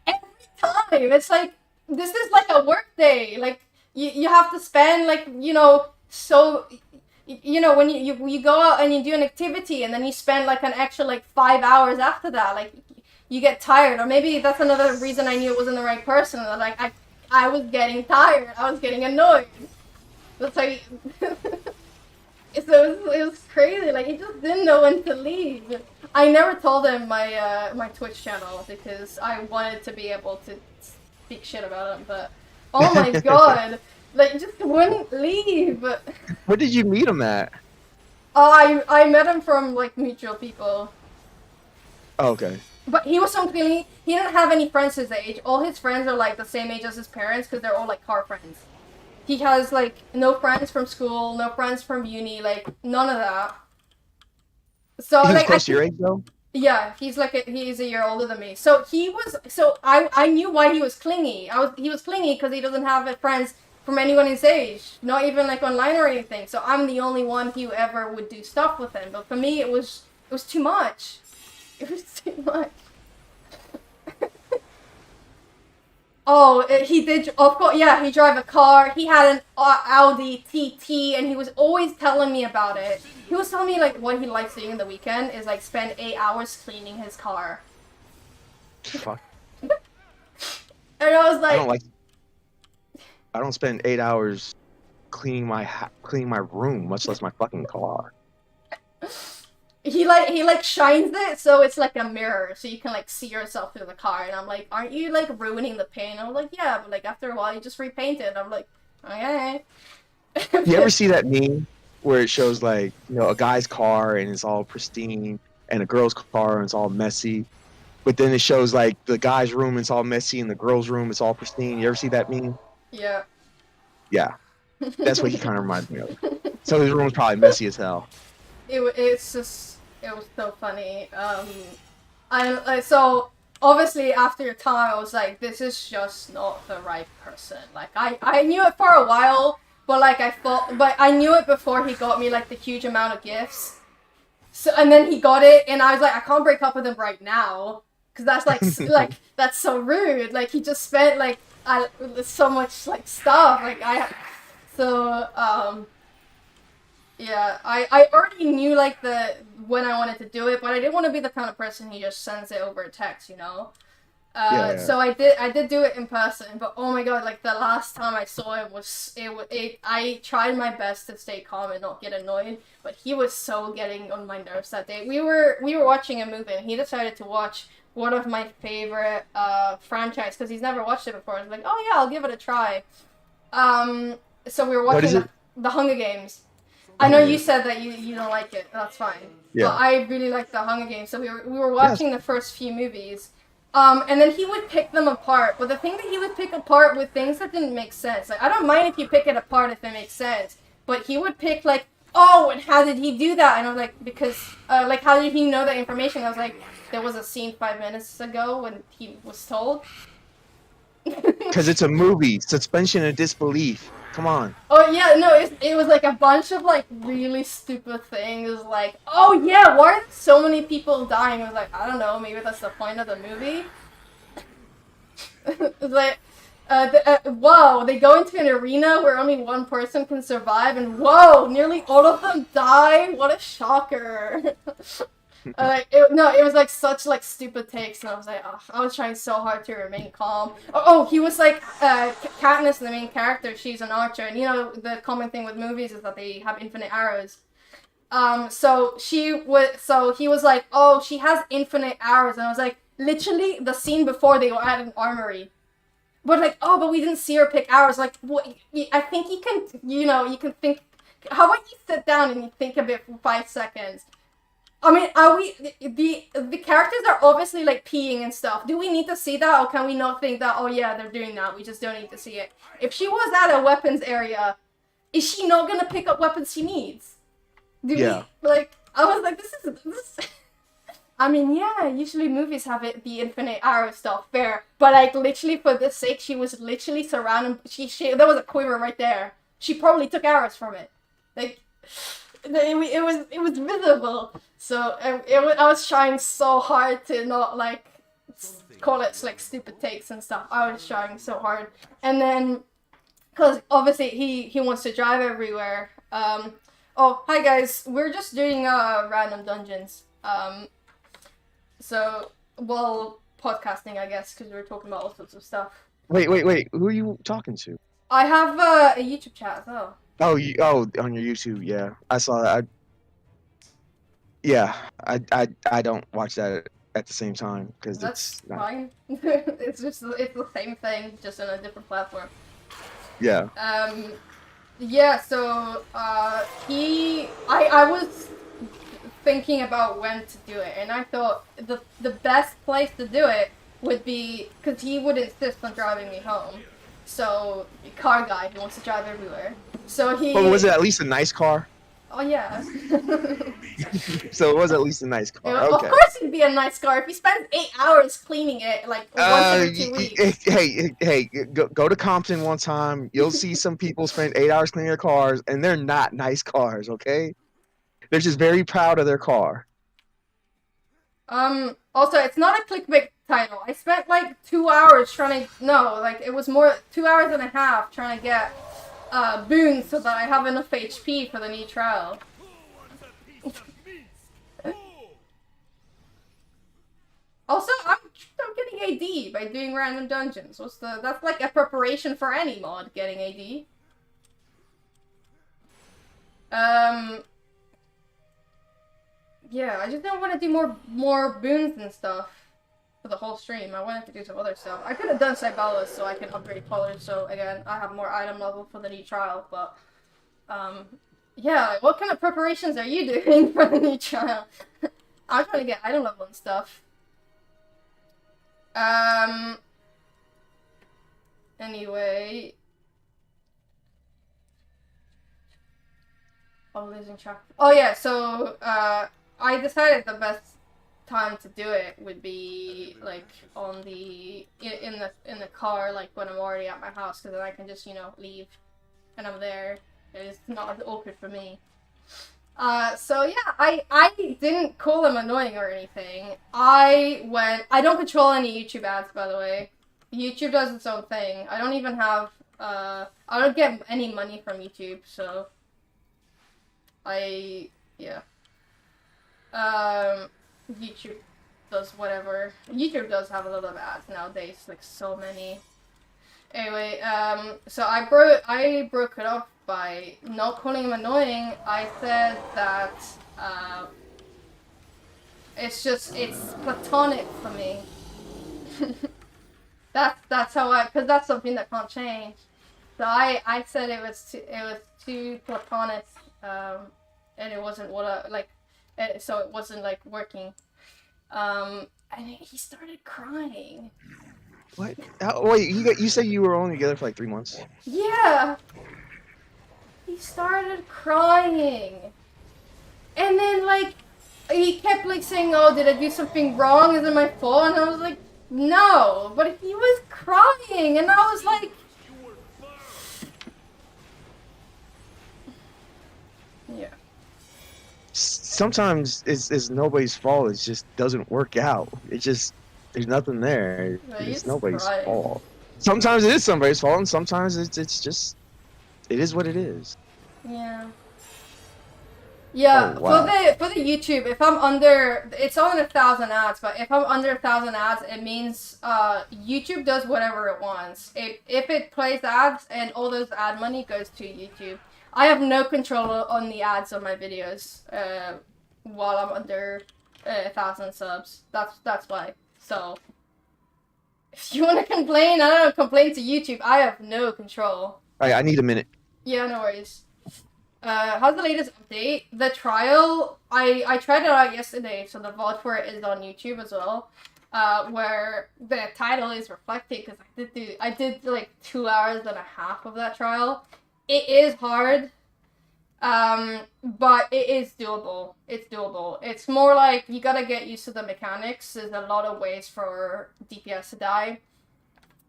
Every time, it's like, this is like a work day. Like, you have to spend, like, so, when you go out and you do an activity, and then you spend, like, an extra, like, 5 hours after that, like, you get tired. Or maybe that's another reason I knew it wasn't the right person. Like, I was getting tired. I was getting annoyed. It's like, it was crazy. Like, he just didn't know when to leave. I never told him my Twitch channel, because I wanted to be able to speak shit about him. But oh my god, like, just wouldn't leave. Where did you meet him at? I met him from like mutual people. Oh, okay. But he was so clearly, he didn't have any friends his age. All his friends are like the same age as his parents because they're all like car friends. He has like no friends from school, no friends from uni, like none of that. So He was like close to your age though. yeah, he's a year older than me. So I knew why he was clingy. He was clingy because he doesn't have friends from anyone his age, not even like online or anything. So I'm the only one who ever would do stuff with him. But for me, it was too much. It was too much. Oh, he did. Of course, yeah. He drive a car. He had an Audi TT, and he was always telling me about it. He was telling me like what he likes doing in the weekend is like spend 8 hours cleaning his car. Fuck. And I was like, I don't spend 8 hours cleaning my room, much less my fucking car. He shines it so it's like a mirror, so you can like see yourself through the car. And I'm like, aren't you like ruining the paint? I'm like, yeah, but like after a while you just repaint it. I'm like, okay. You ever see that meme where it shows like, you know, a guy's car and it's all pristine, and a girl's car and it's all messy, but then it shows like the guy's room and it's all messy and the girl's room it's all pristine? You ever see that meme? Yeah. Yeah, that's what he kind of reminds me of. So his room's probably messy as hell. It was so funny. So obviously after a time I was like, this is just not the right person. Like I knew it for a while, but like I knew it before he got me like the huge amount of gifts. So and then he got it, and I was like, I can't break up with him right now because that's like that's so rude. Like he just spent like so much like stuff. Like yeah, I already knew like when I wanted to do it, but I didn't want to be the kind of person who just sends it over text, you know. Yeah. So I did do it in person, but oh my god, like the last time I saw him I tried my best to stay calm and not get annoyed, but he was so getting on my nerves that day. We were watching a movie and he decided to watch one of my favorite franchise because he's never watched it before. I was like, oh yeah, I'll give it a try. So we were watching the Hunger Games. I know you said that you don't like it. That's fine. Yeah. But I really like the Hunger Games. So we were watching the first few movies. And then he would pick them apart. But the thing that he would pick apart with things that didn't make sense. Like, I don't mind if you pick it apart if it makes sense. But he would pick like, oh, and how did he do that? And I was like, because, like, how did he know that information? I was like, there was a scene 5 minutes ago when he was told. Because it's a movie. Suspension of disbelief. Come on. Oh yeah, no, it was like a bunch of like really stupid things, like, oh yeah, why are so many people dying? I was like, I don't know, maybe that's the point of the movie. It's like, whoa, they go into an arena where only one person can survive, and whoa, nearly all of them die. What a shocker. It was like such like stupid takes, and I was like, oh, I was trying so hard to remain calm. Oh, he was like, Katniss, the main character, she's an archer, and you know the common thing with movies is that they have infinite arrows. So he was like, oh, she has infinite arrows, and I was like, literally the scene before they were at an armory. But like, oh, but we didn't see her pick arrows. Like, what? I think you can think. How about you sit down and you think a bit for 5 seconds? I mean, the characters are obviously like peeing and stuff. Do we need to see that, or can we not think that, oh yeah, they're doing that, we just don't need to see it? If she was at a weapons area, is she not gonna pick up weapons she needs? I was like, this is I mean, yeah, usually movies have the infinite arrow stuff, fair. But like, literally for this sake, she was literally surrounded, there was a quiver right there. She probably took arrows from it. Like, it was visible. So I was trying so hard to not like call it like stupid takes and stuff. I was trying so hard, and then because obviously he wants to drive everywhere. Oh hi guys, we're just doing random dungeons. So podcasting, I guess, because we were talking about all sorts of stuff. Wait, who are you talking to? I have a YouTube chat as well. Oh, on your YouTube, yeah. I saw that. I don't watch that at the same time because that's fine. it's the same thing, just on a different platform. Yeah. Yeah. So I was thinking about when to do it, and I thought the best place to do it would be, because he would insist on driving me home. So, car guy, he wants to drive everywhere. So he... But was it at least a nice car? Oh, yeah. So it was at least a nice car. Of Okay. course it'd be a nice car if he spends 8 hours cleaning it, like, once every 2 weeks. Hey, go to Compton one time. You'll see some people spend 8 hours cleaning their cars, and they're not nice cars, okay? They're just very proud of their car. Also, it's not a clickbait title. I spent, like, 2 hours trying to... No, like, it was more... 2 hours and a half trying to get... boons so that I have enough HP for the new trial. Also, I'm getting AD by doing random dungeons. That's like a preparation for any mod, getting AD. Yeah, I just don't want to do more boons and stuff for the whole stream. I wanted to do some other stuff. I could have done Cybellus so I can upgrade colors, so again, I have more item level for the new trial, but yeah, what kind of preparations are you doing for the new trial? I'm trying to get item level and stuff. Anyway. I'm losing track. Oh yeah, so, I decided the best time to do it would be, like, on the, in the car, like, when I'm already at my house, because then I can just, you know, leave, and I'm there. It's not as awkward for me. So yeah, I didn't call them annoying or anything. I don't control any YouTube ads, by the way. YouTube does its own thing. I don't even have, I don't get any money from YouTube, so. Yeah. YouTube does whatever. YouTube does have a lot of ads nowadays, like so many. Anyway, so I broke it off by not calling him annoying. I said that, it's platonic for me. That's how because that's something that can't change. So I said it was too platonic, and it wasn't what I, like, so it wasn't, like, working. And he started crying. What? Wait, you said you were only together for like 3 months? Yeah! He started crying. And then, like, he kept, like, saying, oh, did I do something wrong? Is it my fault? And I was like, no. But he was crying, and I was like... Yeah. Sometimes it's nobody's fault. It just doesn't work out. There's nothing there. It's nobody's fault. Sometimes it is somebody's fault, and sometimes it's just it is what it is. Yeah. Yeah, oh, wow. for the YouTube, if I'm under, it's only 1,000 ads, but if I'm under 1,000 ads, it means YouTube does whatever it wants. If it plays ads and all those ad money goes to YouTube. I have no control on the ads on my videos while I'm under 1,000 subs. That's why. So if you want to complain, I don't know, complain to YouTube. I have no control. Alright, I need a minute. Yeah, no worries. How's the latest update? The trial, I tried it out yesterday, so the VOD for it is on YouTube as well. Where the title is reflected, because I did like 2 hours and a half of that trial. It is hard, but it is doable. It's doable. It's more like you gotta get used to the mechanics. There's a lot of ways for DPS to die.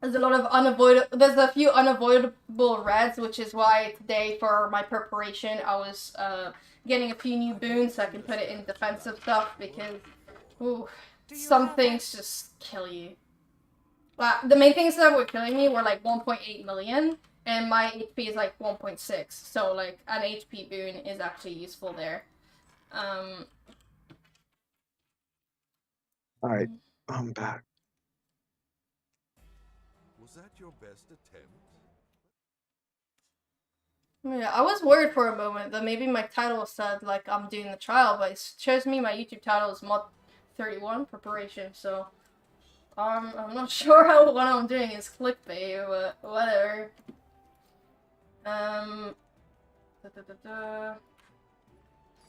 There's a few unavoidable reds, which is why today for my preparation I was getting a few new boons so I can put it in defensive stuff, because some things just kill you. The main things that were killing me were like 1.8 million. And my HP is like 1.6, so like an HP boon is actually useful there. Alright, I'm back. Was that your best attempt? Yeah, I was worried for a moment that maybe my title said like I'm doing the trial, but it shows me my YouTube title is Mod 31 preparation, so I'm not sure how what I'm doing is clickbait, but whatever.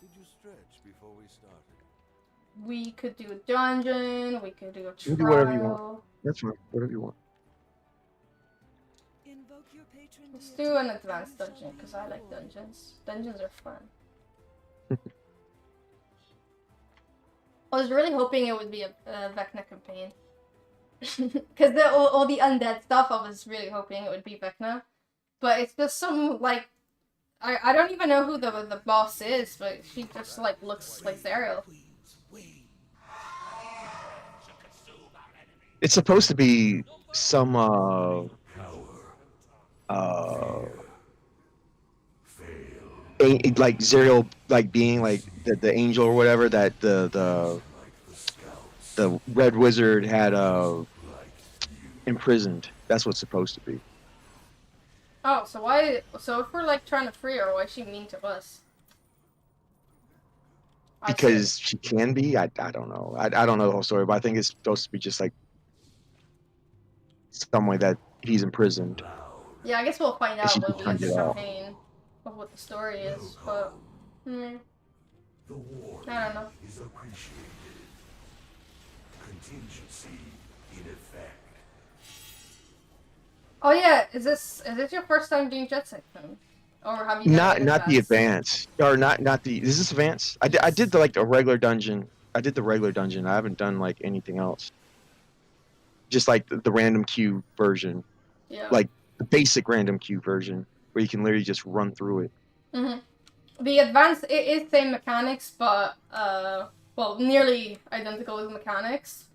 Did you stretch before we started? We could do a dungeon. We could do a You trial. can do whatever you want. That's fine. Whatever you want. Invoke your patron Let's deity, do an and advanced you shall dungeon be because I like rewarded. dungeons. Dungeons are fun. I was really hoping it would be a Vecna campaign. Because all the undead stuff, I was really hoping it would be Vecna. But it's just some, like... I don't even know who the boss is, but she just, like, looks like Zariel. It's supposed to be some like Zerial, like being like the angel or whatever that the Red Wizard had imprisoned. That's what's supposed to be. Oh, so why... So if we're, like, trying to free her, why is she mean to us? I see. Because she can be. I don't know. I don't know the whole story, but I think it's supposed to be just like some way that he's imprisoned. Yeah, I guess we'll find And she out when we turned get the it off. campaign of what the story is, but... I don't know. Is appreciated. Contingency in effect. Oh yeah, is this your first time doing Jet Section? Or have you done it Not in the advance, or not the. Is this advance? I did the like the regular dungeon. I did the regular dungeon. I haven't done like anything else. Just like the random queue version, Yeah. like the basic random queue version, where you can literally just run through it. The advanced, it is same mechanics, but well, nearly identical with mechanics,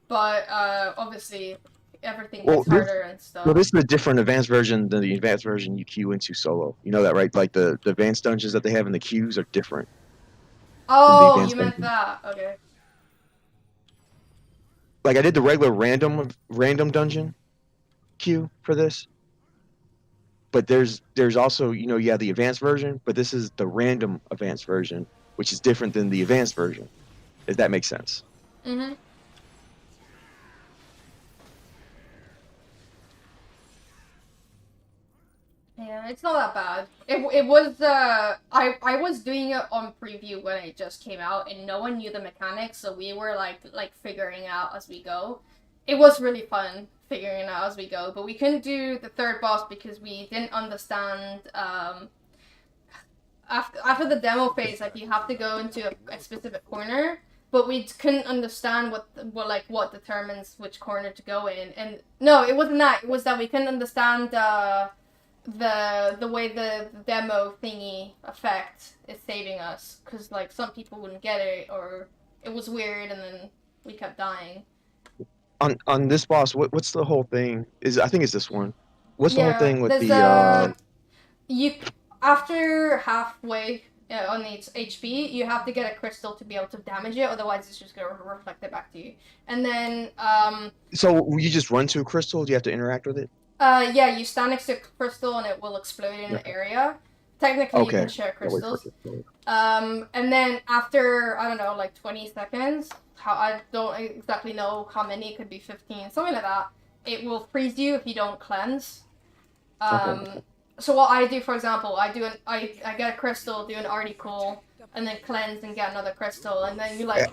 but obviously everything gets harder and stuff. Well, this is a different advanced version than the advanced version you queue into solo. You know that, right? Like the advanced dungeons that they have in the queues are different. Oh, advanced you meant dungeon. that. Okay. Like I did the regular random dungeon queue for this. But there's also, you know, the advanced version, but this is the random advanced version, which is different than the advanced version. If that makes sense. Mhm. Yeah, it's not that bad. It was I was doing it on preview when it just came out, and no one knew the mechanics, so we were like figuring out as we go. It was really fun figuring it out as we go, but we couldn't do the third boss because we didn't understand. After the demo phase, like you have to go into a specific corner, but we couldn't understand what determines which corner to go in. And no, it wasn't that. It was that we couldn't understand the way the demo thingy effect is saving us, because like some people wouldn't get it, or it was weird, and then we kept dying. On this boss, what's the whole thing? I think it's this one. What's the whole thing with there's the you after halfway on its HP, you have to get a crystal to be able to damage it, otherwise it's just gonna reflect it back to you. And then So you just run to a crystal? Do you have to interact with it? yeah, you stand next to a crystal and it will explode in an area. Technically, you can share crystals. And then after, I don't know, like 20 seconds, I don't exactly know how many, it could be 15, something like that, it will freeze you if you don't cleanse. So what I do, for example, I get a crystal, do an article, and then cleanse and get another crystal, and then you like...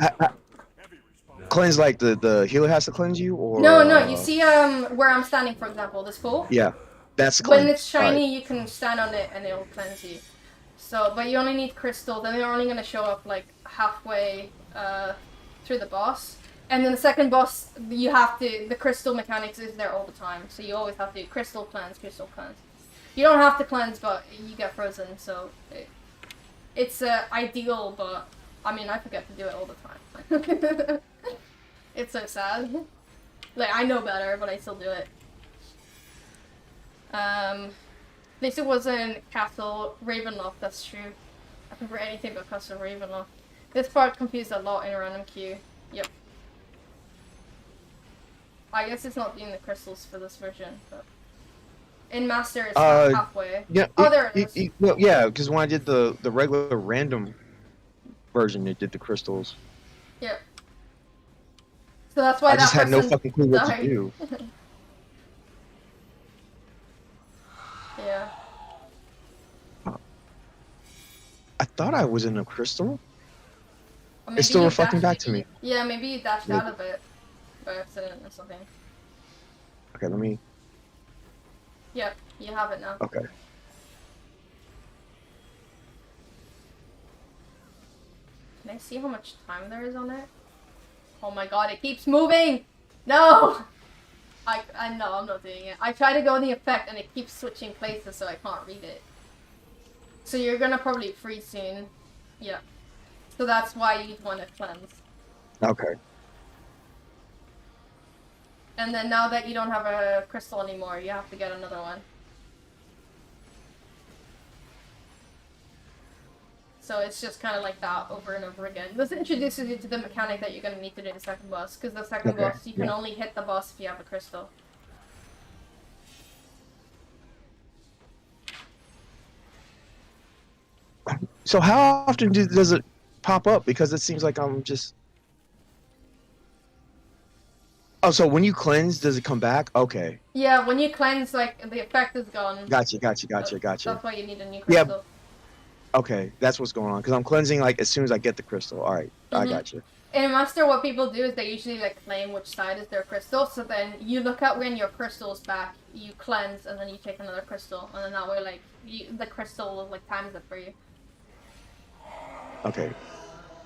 Cleanse like the healer has to cleanse you, or No, you see where I'm standing, for example, this pool? Yeah, that's cleanse. When it's shiny, you can stand on it and it'll cleanse you. So, but you only need crystals, and they're only gonna show up like halfway through the boss. And then the second boss, you have to, the crystal mechanics is there all the time, so you always have to crystal cleanse, crystal cleanse. You don't have to cleanse, but you get frozen, so it's ideal, but I mean, I forget to do it all the time. It's so sad. Like, I know better, but I still do it. At least it wasn't Castle Ravenloft, that's true. I prefer anything but Castle Ravenloft. This part confused a lot in a random queue. Yep. I guess it's not doing the crystals for this version, but... In Master, it's halfway. Yeah, there it is. Well, yeah, because when I did the regular random version, it did the crystals. Yeah. So that's why I just that had no person fucking clue what died. to do. Yeah. I thought I was in a crystal. Or It's still you reflecting dashed- back to me. Yeah, maybe you dashed Maybe. out of it by accident or something. Okay, let me. Yep, you have it now. Okay. Can I see how much time there is on it? Oh my god, it keeps moving! No! I know, I'm not doing it. I try to go in the effect and it keeps switching places so I can't read it. So you're gonna probably freeze soon. Yeah. So that's why you'd want to cleanse. Okay. And then now that you don't have a crystal anymore, you have to get another one. So it's just kind of like that over and over again. This introduces you to the mechanic that you're going to need to do the second boss. Because the second Okay, boss, you can yeah. only hit the boss if you have a crystal. So how often does it pop up? Because it seems like I'm just. Oh, so when you cleanse, does it come back? Okay. Yeah, when you cleanse, like, the effect is gone. Gotcha. That's why you need a new Yeah. crystal. Okay, that's what's going on. Because I'm cleansing like as soon as I get the crystal. All right, I Mhm. got you. In Master, what people do is they usually like claim which side is their crystal. So then you look at when your crystal's back, you cleanse, and then you take another crystal, and then that way, like, the crystal will like times it for you. Okay.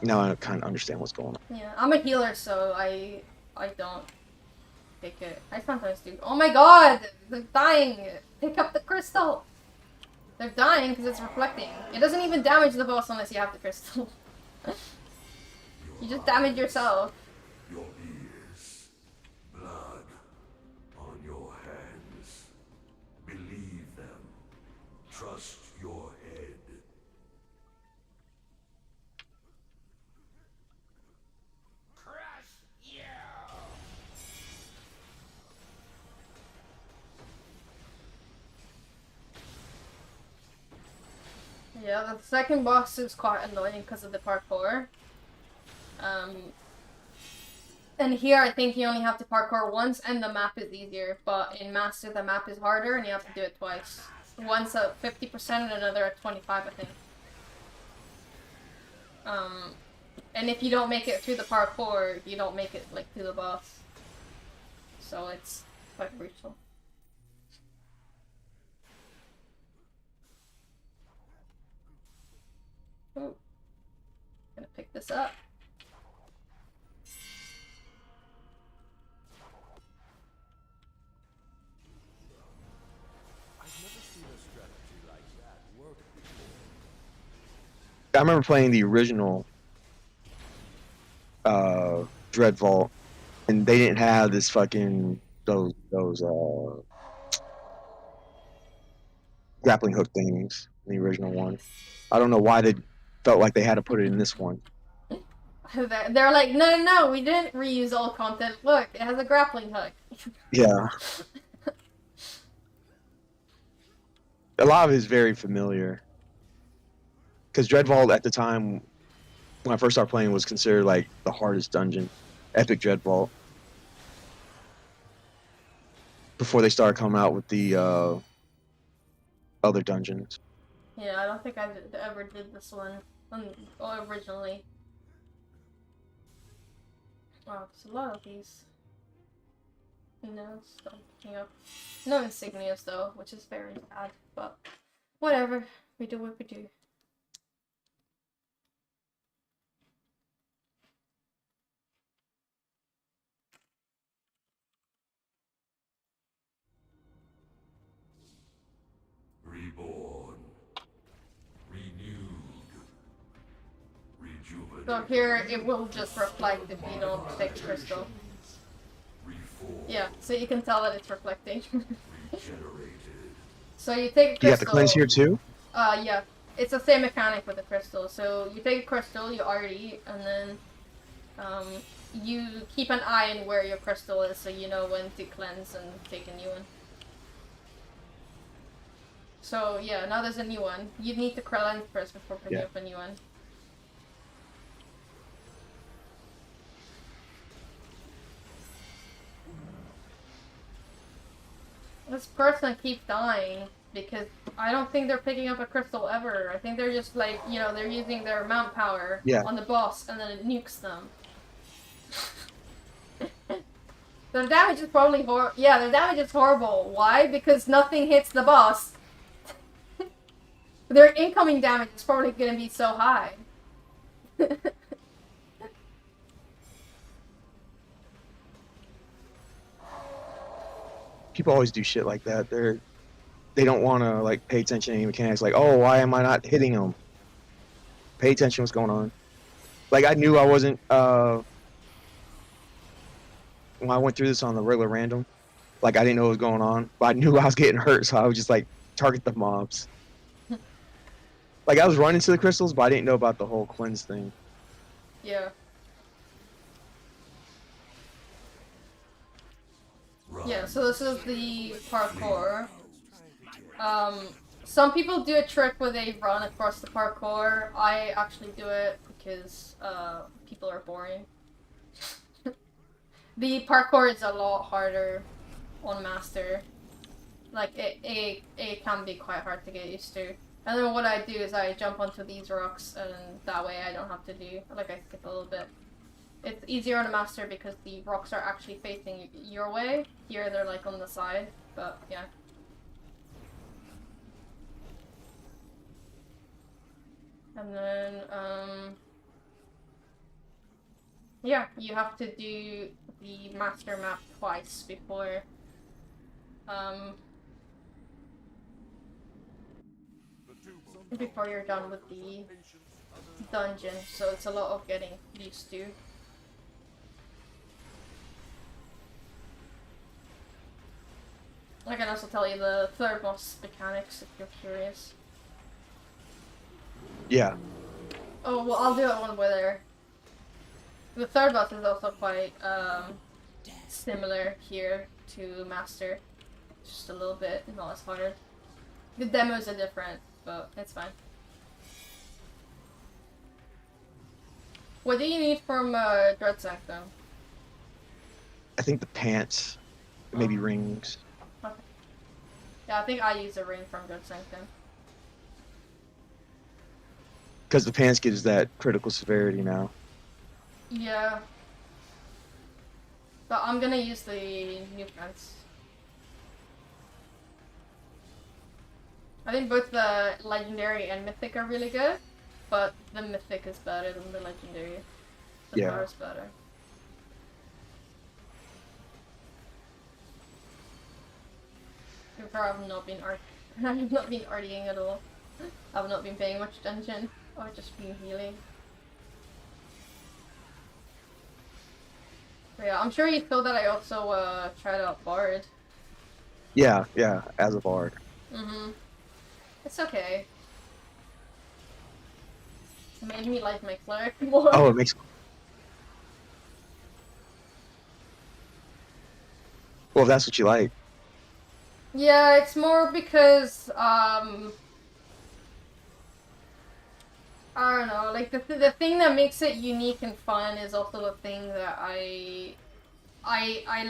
Now I kind of understand what's going on. Yeah, I'm a healer, so I don't take it. I sometimes do. Oh my god, they're dying. Pick up the crystal. They're dying because it's reflecting. It doesn't even damage the boss unless you have the crystal. You just damage yourself. Your ears, blood on your hands. Believe them. Trust your head. Crush you! Yeah, the second boss is quite annoying because of the parkour. And here I think you only have to parkour once and the map is easier, but in Master the map is harder and you have to do it twice. Once at 50% and another at 25, I think. And if you don't make it through the parkour, you don't make it like to the boss. So it's quite brutal. Ooh. Gonna pick this up. I remember playing the original Dread Vault, and they didn't have this fucking those grappling hook things in the original one. I don't know why they felt like they had to put it in this one. They're like, no, we didn't reuse all content. Look, it has a grappling hook. Yeah. A lot of it is very familiar. Because Dread Vault at the time, when I first started playing, was considered like the hardest dungeon. Epic Dread Vault. Before they started coming out with the other dungeons. Yeah, I don't think I ever did this one originally. Wow, there's a lot of these. No, stop picking up. No insignias though, which is very sad, but whatever. We do what we do. Reborn. Renewed. Rejuvenated. So here it will just reflect if you don't take crystal. Yeah, so you can tell that it's reflecting. So you take a crystal. Do you have to cleanse here too? Yeah. It's the same mechanic with the crystal. So you take a crystal, you RD, and then you keep an eye on where your crystal is so you know when to cleanse and take a new one. So yeah, now there's a new one. You need to cleanse first before picking up a new one. This person keeps dying. because I don't think they're picking up a crystal ever. I think they're just like, you know, they're using their mount power on the boss and then it nukes them. Their damage is probably their damage is horrible. Why? Because nothing hits the boss. Their incoming damage is probably gonna be so high. People always do shit like that. They don't want to like pay attention to any mechanics. Like, oh, why am I not hitting them? Pay attention to what's going on. Like, I knew I wasn't. When I went through this on the regular random, like I didn't know what was going on, but I knew I was getting hurt, so I would just like target the mobs. Like I was running to the crystals, but I didn't know about the whole cleanse thing. Yeah. Yeah, so this is the parkour. Some people do a trick where they run across the parkour. I actually do it because people are boring. The parkour is a lot harder on Master. Like, it can be quite hard to get used to. And then what I do is I jump onto these rocks, and that way I don't have to do, like, I skip a little bit. It's easier on a Master because the rocks are actually facing your way. Here they're, like, on the side, but, yeah. And then, yeah, you have to do the Master map twice before, before you're done with the dungeon, so it's a lot of getting used to. I can also tell you the third boss mechanics if you're curious. Yeah. Oh, well, I'll do it when we're there. The third boss is also quite similar here to Master. Just a little bit, not as hard. The demos are different, but it's fine. What do you need from Dread Sanctum? I think the pants, maybe rings. Okay. Yeah, I think I use a ring from Dread Sanctum. Because the pants gives that critical severity now. Yeah. But I'm gonna use the new pants. I think both the Legendary and Mythic are really good, but the Mythic is better than the Legendary. The power is better. I've not been I've not been artying at all. I've not been paying much attention. I've just been healing. But yeah, I'm sure you saw that I also tried out Bard. Yeah, as a bard. It's okay. It made me like my cleric more. Oh, it makes. Well, if that's what you like. Yeah, it's more because I don't know, like the thing that makes it unique and fun is also the thing that I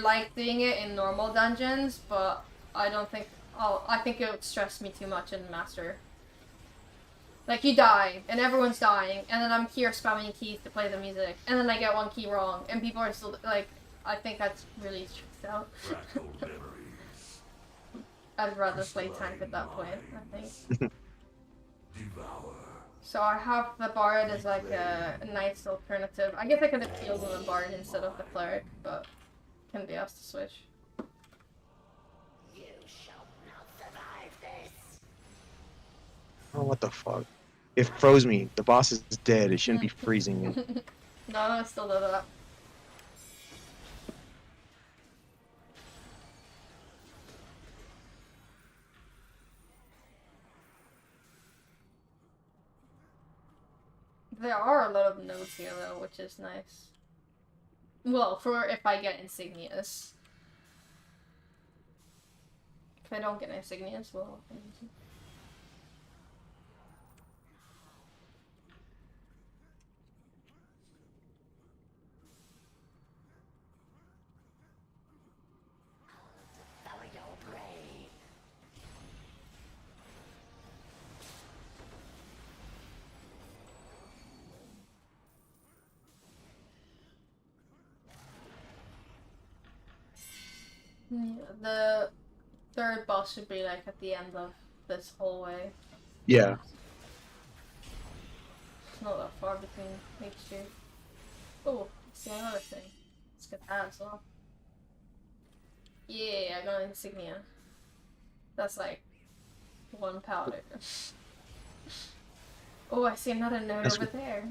like doing it in normal dungeons, but I don't think I think it would stress me too much in Master. Like, you die, and everyone's dying, and then I'm here spamming keys to play the music, and then I get one key wrong, and people are still, like, I think that's really stressed out. I'd rather play tank at that point, I think. So I have the Bard as, like, a nice alternative. I guess I could have healed with the Bard instead of the Cleric, but can be asked to switch. Oh, what the fuck? It froze me. The boss is dead. It shouldn't be freezing me. No, I still do that. There are a lot of nodes here though, which is nice. Well, for if I get insignias. If I don't get insignias, well... The third boss should be like at the end of this hallway. Yeah. It's not that far between H2. Oh, see another thing. Let's get that as well. Yeah, I got an insignia. That's like 1 powder. Oh, I see another node over there.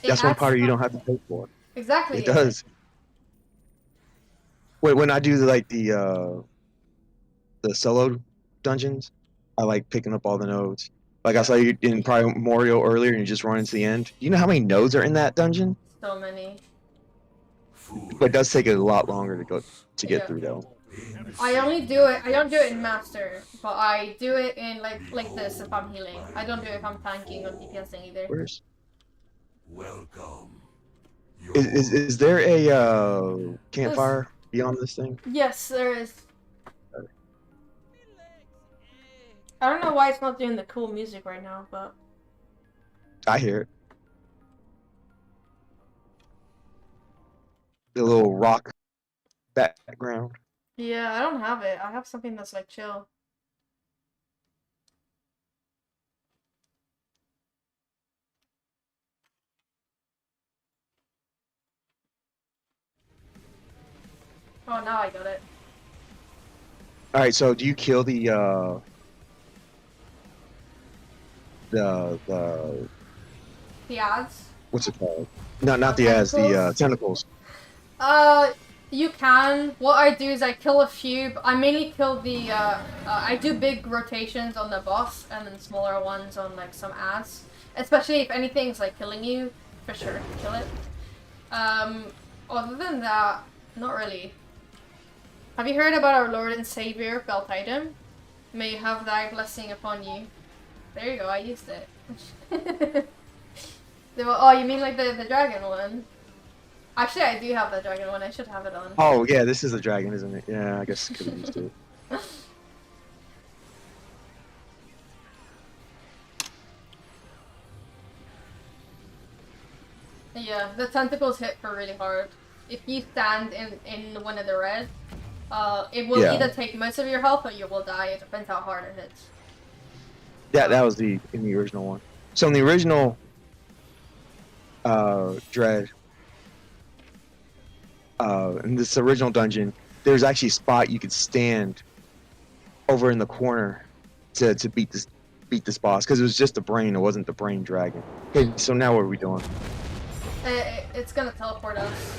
That's one powder you don't have to pay for. Exactly. It does. Wait, when I do like the solo dungeons, I like picking up all the nodes. Like I saw you in Primordial earlier, and you just run into the end. Do you know how many nodes are in that dungeon? So many. But it does take a lot longer to get through though. I only do it. I don't do it in Master, but I do it in like this if I'm healing. I don't do it if I'm tanking or DPSing either. Where's? Welcome. Is there a campfire beyond this thing? Yes, there is. I don't know why it's not doing the cool music right now, but I hear it. The little rock background. yeah, I don't have it. I have something that's like chill. Oh, now I got it. All right, so do you kill the The ads? what's it called? Not the ads, the tentacles. You can. What I do is I kill a few, but I mainly kill the, I do big rotations on the boss and then smaller ones on like some ads. Especially if anything's like killing you, for sure, kill it. Other than that, not really. Have you heard about our Lord and Savior belt item? May you have thy blessing upon you. There you go, I used it. Oh, you mean like the dragon one? Actually, I do have the dragon one. I should have it on. Oh yeah, this is a dragon, isn't it? Yeah, I guess could have used it. Yeah, the tentacles hit her really hard. If you stand in one of the red, it will either take most of your health or you will die. It depends how hard it hits. Yeah, that was in the original one. So in the original Dread, in this original dungeon, there's actually a spot you could stand over in the corner to beat this boss, because it was just the brain, it wasn't the brain dragon. Okay, so now what are we doing? It's gonna teleport us.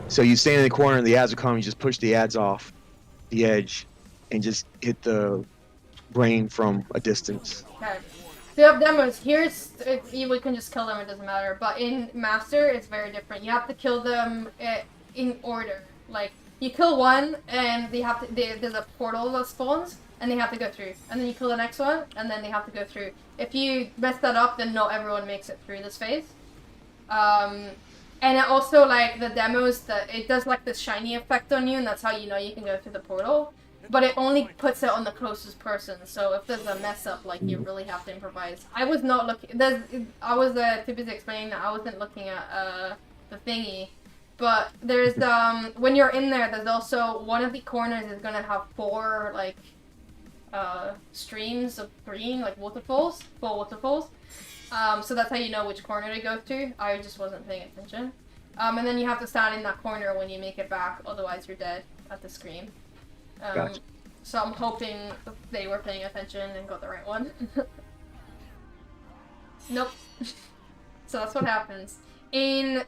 So you stand in the corner and the ads will come, you just push the ads off the edge and just hit the brain from a distance. Okay. So you have demos. Here's, we can just kill them, it doesn't matter. But in Master, it's very different. You have to kill them in order. Like, you kill one and they have to, there's a portal that spawns and they have to go through. And then you kill the next one and then they have to go through. If you mess that up, then not everyone makes it through this phase. And it also, like, the demos, it does, like, this shiny effect on you, and that's how you know you can go through the portal. But it only puts it on the closest person, so if there's a mess up, like, you really have to improvise. I was not looking, I was too busy explaining that I wasn't looking at, the thingy. But there's, when you're in there, there's also, one of the corners is gonna have 4, like, streams of green, like, waterfalls, 4 waterfalls. So that's how you know which corner to go to. I just wasn't paying attention. And then you have to stand in that corner when you make it back, otherwise you're dead at the scream. Gotcha. So I'm hoping they were paying attention and got the right one. Nope. So that's what happens. In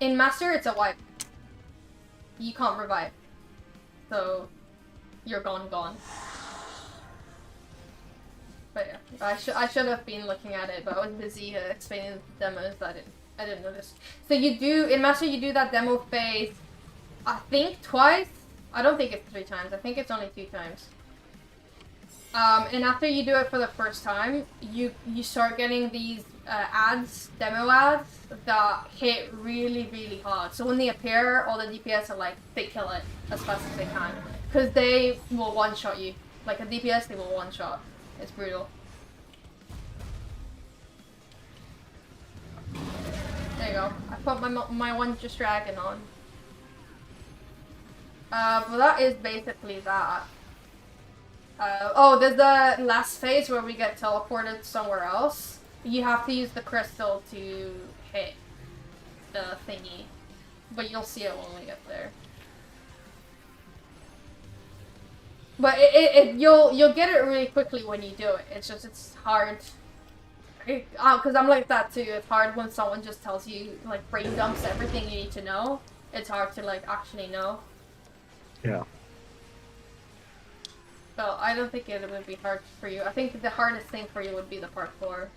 Master, it's a wipe. You can't revive. So you're gone. But yeah, I should have been looking at it, but I was busy explaining the demos that I didn't notice. So you do, in Master you do that demo phase, I think twice? I don't think it's 3 times, I think it's only 2 times. And after you do it for the first time, you start getting these ads, demo ads, that hit really, really hard. So when they appear, all the DPS are like, they kill it as fast as they can. Because they will one-shot you. Like a DPS, they will one-shot. It's brutal. There you go. I put my one just dragon on. But that is basically that. Oh, there's the last phase where we get teleported somewhere else. You have to use the crystal to hit the thingy. But you'll see it when we get there. But you'll get it really quickly when you do it. It's hard. Because I'm like that too. It's hard when someone just tells you, like, brain dumps everything you need to know. It's hard to, like, actually know. Yeah. So I don't think it would be hard for you. I think the hardest thing for you would be the parkour.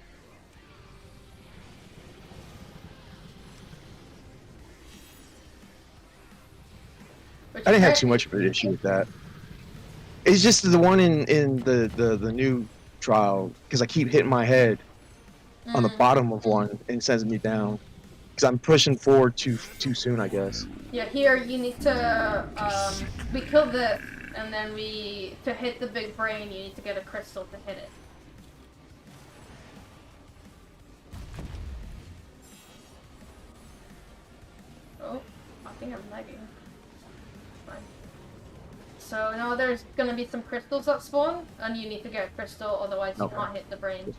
I didn't have too much of an issue with that. It's just the one in the new trial, because I keep hitting my head on the bottom of one and it sends me down. Because I'm pushing forward too soon, I guess. Yeah, here you need to we kill this, and then to hit the big brain you need to get a crystal to hit it. Oh, I think I'm lagging. Fine. So now there's gonna be some crystals that spawn, and you need to get a crystal, otherwise you can't hit the brain.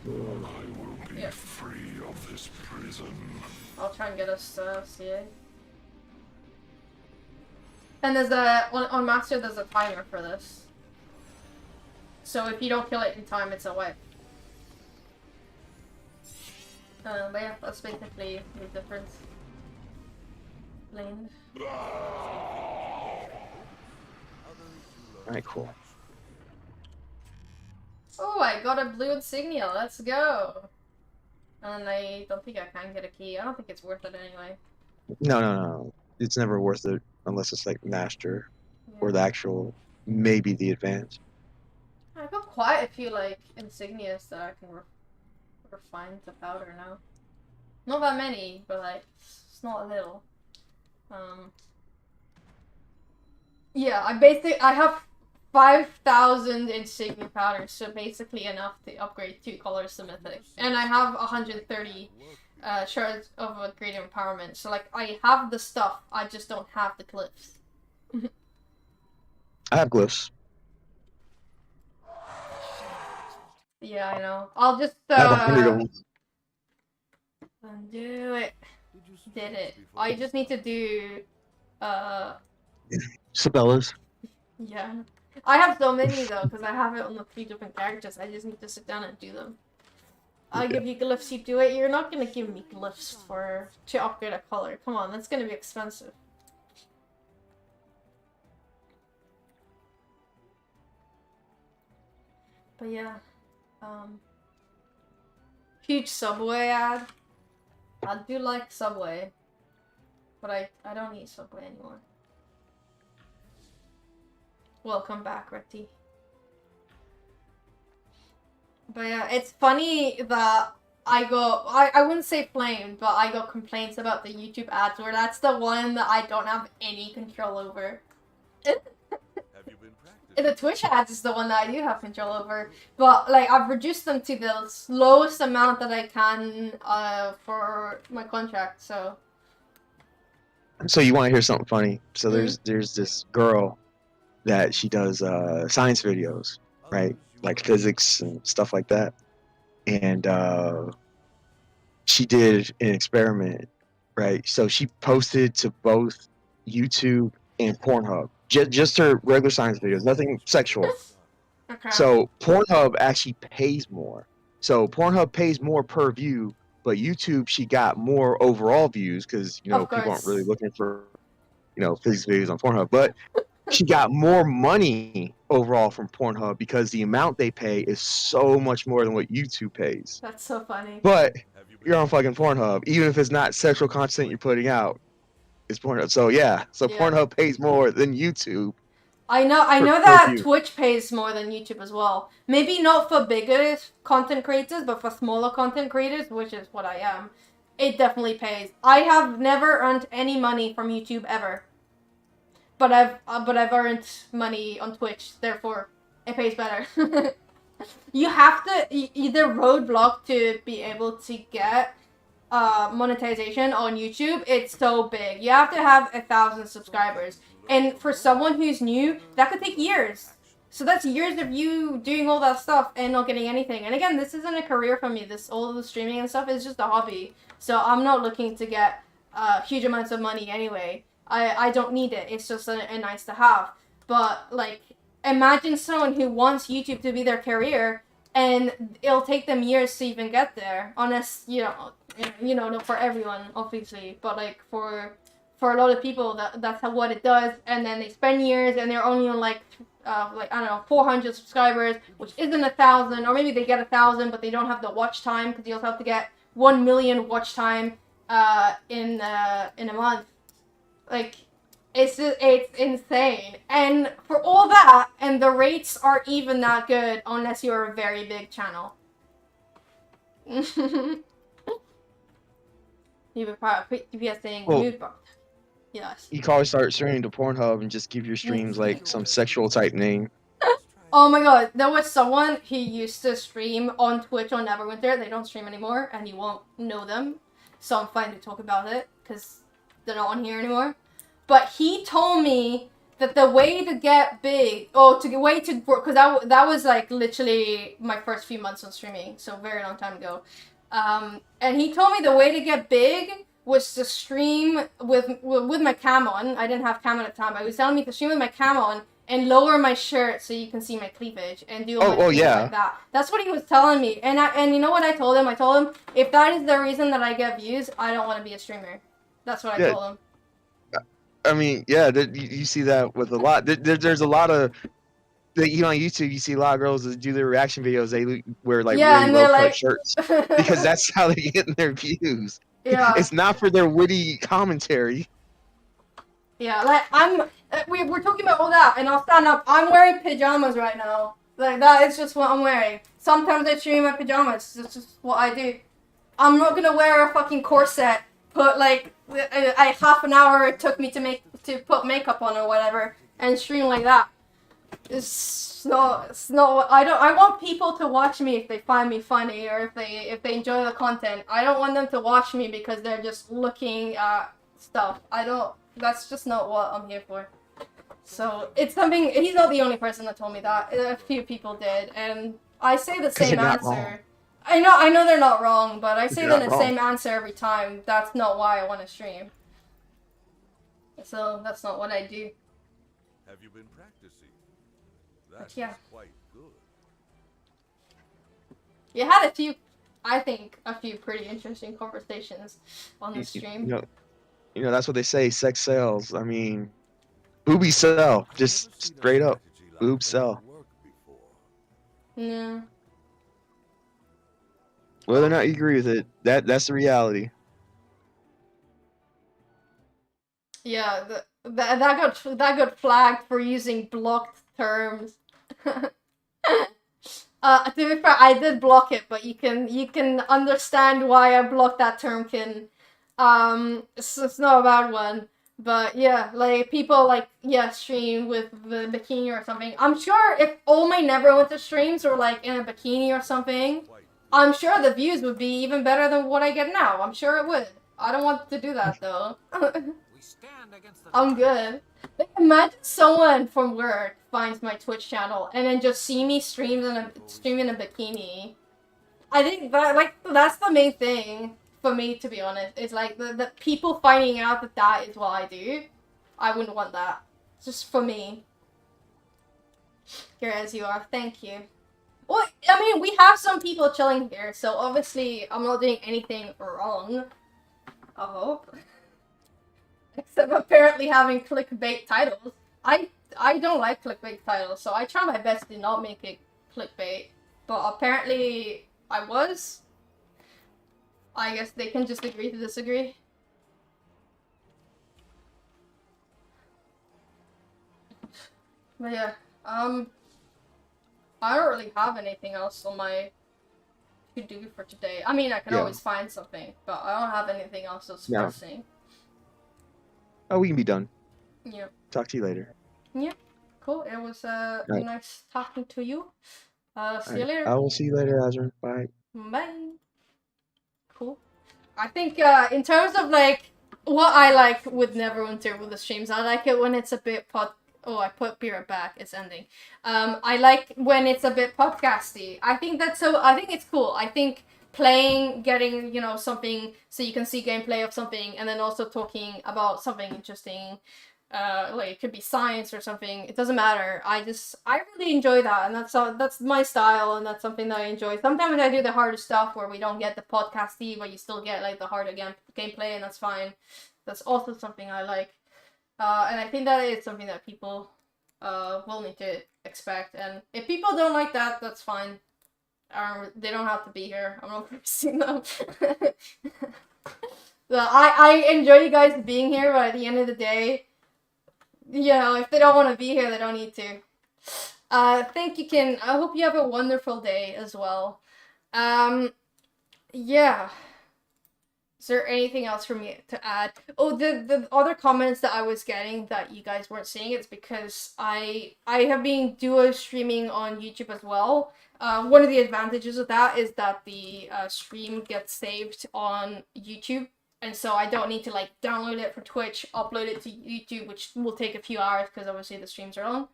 Yeah. Free of this prison. I'll try and get us CA. And there's on Master there's a timer for this. So if you don't kill it in time, it's a wipe. But yeah, that's basically the difference. Blamed. Alright, cool. Oh, I got a blue insignia, let's go! And I don't think I can get a key. I don't think it's worth it anyway. No. It's never worth it unless it's like Master or the actual, maybe the Advanced. I got quite a few like insignias that I can refine to powder now. Not that many, but like it's not a little. Yeah, I have 5,000 insignia powders, so basically enough to upgrade 2 colors to mythic. And I have 130 shards of a greater empowerment, so like I have the stuff, I just don't have the glyphs. I have glyphs. Yeah, I know. I'll just I have 100 of them. Do it. Did it. I just need to do Sabella's. yeah. I have so many though, because I have it on the 3 different characters. I just need to sit down and do them. I'll give you glyphs, you do it. You're not gonna give me glyphs to upgrade a color. Come on, that's gonna be expensive. But yeah, huge Subway ad. I do like Subway, but I don't eat Subway anymore. Welcome back, Retty. But yeah, it's funny that I wouldn't say flamed, but I got complaints about the YouTube ads where that's the one that I don't have any control over. The Twitch ads is the one that I do have control over, but like I've reduced them to the lowest amount that I can for my contract. So you want to hear something funny? So there's this girl that she does science videos, right? Like physics and stuff like that. And she did an experiment, right? So she posted to both YouTube and Pornhub. Just her regular science videos, nothing sexual. okay. So Pornhub actually pays more. So Pornhub pays more per view, but YouTube, she got more overall views because, you know, people aren't really looking for, you know, physics videos on Pornhub. But she got more money overall from Pornhub because the amount they pay is so much more than what YouTube pays. That's so funny. But you're on fucking Pornhub, even if it's not sexual content you're putting out. It's Pornhub. So yeah, Pornhub pays more than YouTube. I know that Twitch pays more than YouTube as well. Maybe not for bigger content creators, but for smaller content creators, which is what I am, it definitely pays. I have never earned any money from YouTube ever. But I've earned money on Twitch, therefore it pays better. You have to either roadblock to be able to get monetization on YouTube, it's so big. You have to have 1,000 subscribers. And for someone who's new, that could take years. So that's years of you doing all that stuff and not getting anything. And again, this isn't a career for me. All the streaming and stuff is just a hobby. So I'm not looking to get huge amounts of money anyway. I don't need it. It's just a nice to have. But like, imagine someone who wants YouTube to be their career, and it'll take them years to even get there. Unless not for everyone, obviously, but like for a lot of people, that's what it does. And then they spend years, and they're only on like I don't know, 400 subscribers, which isn't 1,000, or maybe they get 1,000, but they don't have the watch time, because you also have to get 1 million watch time in a month. Like, it's insane. And for all that, and the rates aren't even that good unless you're a very big channel. You would probably be saying mood box. Yes. You can always start streaming to Pornhub and just give your streams like some sexual type name. Oh my god, there was someone who used to stream on Twitch on Neverwinter. They don't stream anymore, and you won't know them. So I'm fine to talk about it, because they're not on here anymore. But he told me that the way to get big, because that was like literally my first few months on streaming, so a very long time ago. And he told me the way to get big was to stream with my cam on. I didn't have cam at the time, but he was telling me to stream with my cam on and lower my shirt so you can see my cleavage and do all my things like that. That's what he was telling me. And you know what I told him? I told him, if that is the reason that I get views, I don't want to be a streamer. That's what I told him. I mean, yeah, you see that with a lot. There's a lot of, on YouTube, you see a lot of girls that do their reaction videos. They wear like really low cut shirts because that's how they get their views. Yeah. It's not for their witty commentary. Yeah, like we're talking about all that, and I'll stand up. I'm wearing pajamas right now. Like that is just what I'm wearing. Sometimes I stream in my pajamas. It's just what I do. I'm not gonna wear a fucking corset. Put like half an hour it took me to put makeup on or whatever, and stream like that. It's not. I want people to watch me if they find me funny, or if they enjoy the content. I don't want them to watch me because they're just looking at stuff. That's just not what I'm here for. So it's something. He's not the only person that told me that. A few people did, and I say the same answer. I know they're not wrong, but I say the same answer every time. That's not why I want to stream. So that's not what I do. Have you been practicing? That's quite good. You had a few pretty interesting conversations on the stream. You know, that's what they say, sex sells. I mean, boobies sell. Just straight up. Boobs sell. Yeah. Whether or not you agree with it, that's the reality. Yeah, that got flagged for using blocked terms. To be fair, I did block it, but you can understand why I blocked that term, Kin. It's not a bad one. But yeah, like people stream with the bikini or something. I'm sure if all my Neverwinter streams were like in a bikini or something, I'm sure the views would be even better than what I get now. I'm sure it would. I don't want to do that though. I'm good. Like, imagine someone from work finds my Twitch channel and then just see me stream in a bikini. I think that's the main thing for me, to be honest. It's like the people finding out that is what I do. I wouldn't want that. It's just for me. Here as you are. Thank you. Well, I mean, we have some people chilling here, so obviously I'm not doing anything wrong. I hope. Except apparently having clickbait titles. I don't like clickbait titles, so I try my best to not make it clickbait. But apparently I was. I guess they can just agree to disagree. But yeah, I don't really have anything else on my to-do for today. I mean, I can always find something, but I don't have anything else that's pressing. Oh, we can be done. Yeah. Talk to you later. Yeah. Cool. It was nice talking to you. See you later. I will see you later, Azrin. Bye. Bye. Cool. I think in terms of like what I like with Neverwinter with the streams, I like it when it's a bit Oh, I put be right back. It's ending. I like when it's a bit podcasty. I think it's cool. I think playing, getting, you know, something so you can see gameplay of something, and then also talking about something interesting, like it could be science or something. It doesn't matter. I really enjoy that, and that's my style, and that's something that I enjoy. Sometimes I do the harder stuff where we don't get the podcasty, but you still get like the harder gameplay, and that's fine. That's also something I like. And I think that is something that people will need to expect. And if people don't like that, that's fine. They don't have to be here. I'm not forcing them. I enjoy you guys being here, but at the end of the day, you know, if they don't want to be here, they don't need to. I hope you have a wonderful day as well. Yeah. Is there anything else for me to add? Oh, the other comments that I was getting that you guys weren't seeing, it's because I have been duo streaming on YouTube as well. One of the advantages of that is that the stream gets saved on YouTube, and so I don't need to like download it from Twitch, upload it to YouTube, which will take a few hours because obviously the streams are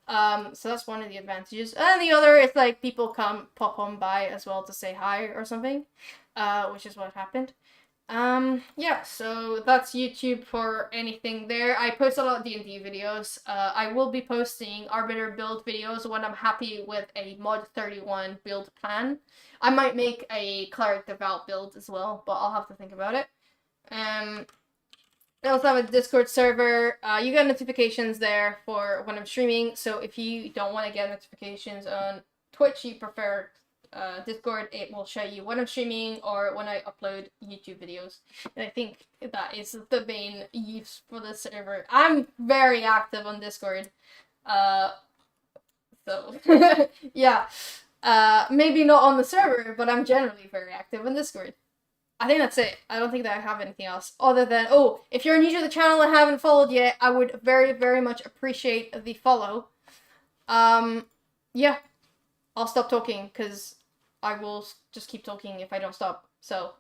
on. So that's one of the advantages. And the other is like people pop on by as well to say hi or something, which is what happened. Yeah, so that's YouTube for anything there. I post a lot of D&D videos. I will be posting Arbiter build videos when I'm happy with a mod 31 build plan. I might make a Cleric Devout build as well, but I'll have to think about it. I also have a Discord server. You get notifications there for when I'm streaming, so if you don't want to get notifications on Twitch, you prefer Discord, it will show you when I'm streaming or when I upload YouTube videos. And I think that is the main use for the server. I'm very active on Discord. So yeah. Maybe not on the server, but I'm generally very active on Discord. I think that's it. I don't think that I have anything else other than, oh, if you're new to the channel and haven't followed yet, I would very, very much appreciate the follow. Yeah. I'll stop talking because I will just keep talking if I don't stop. So,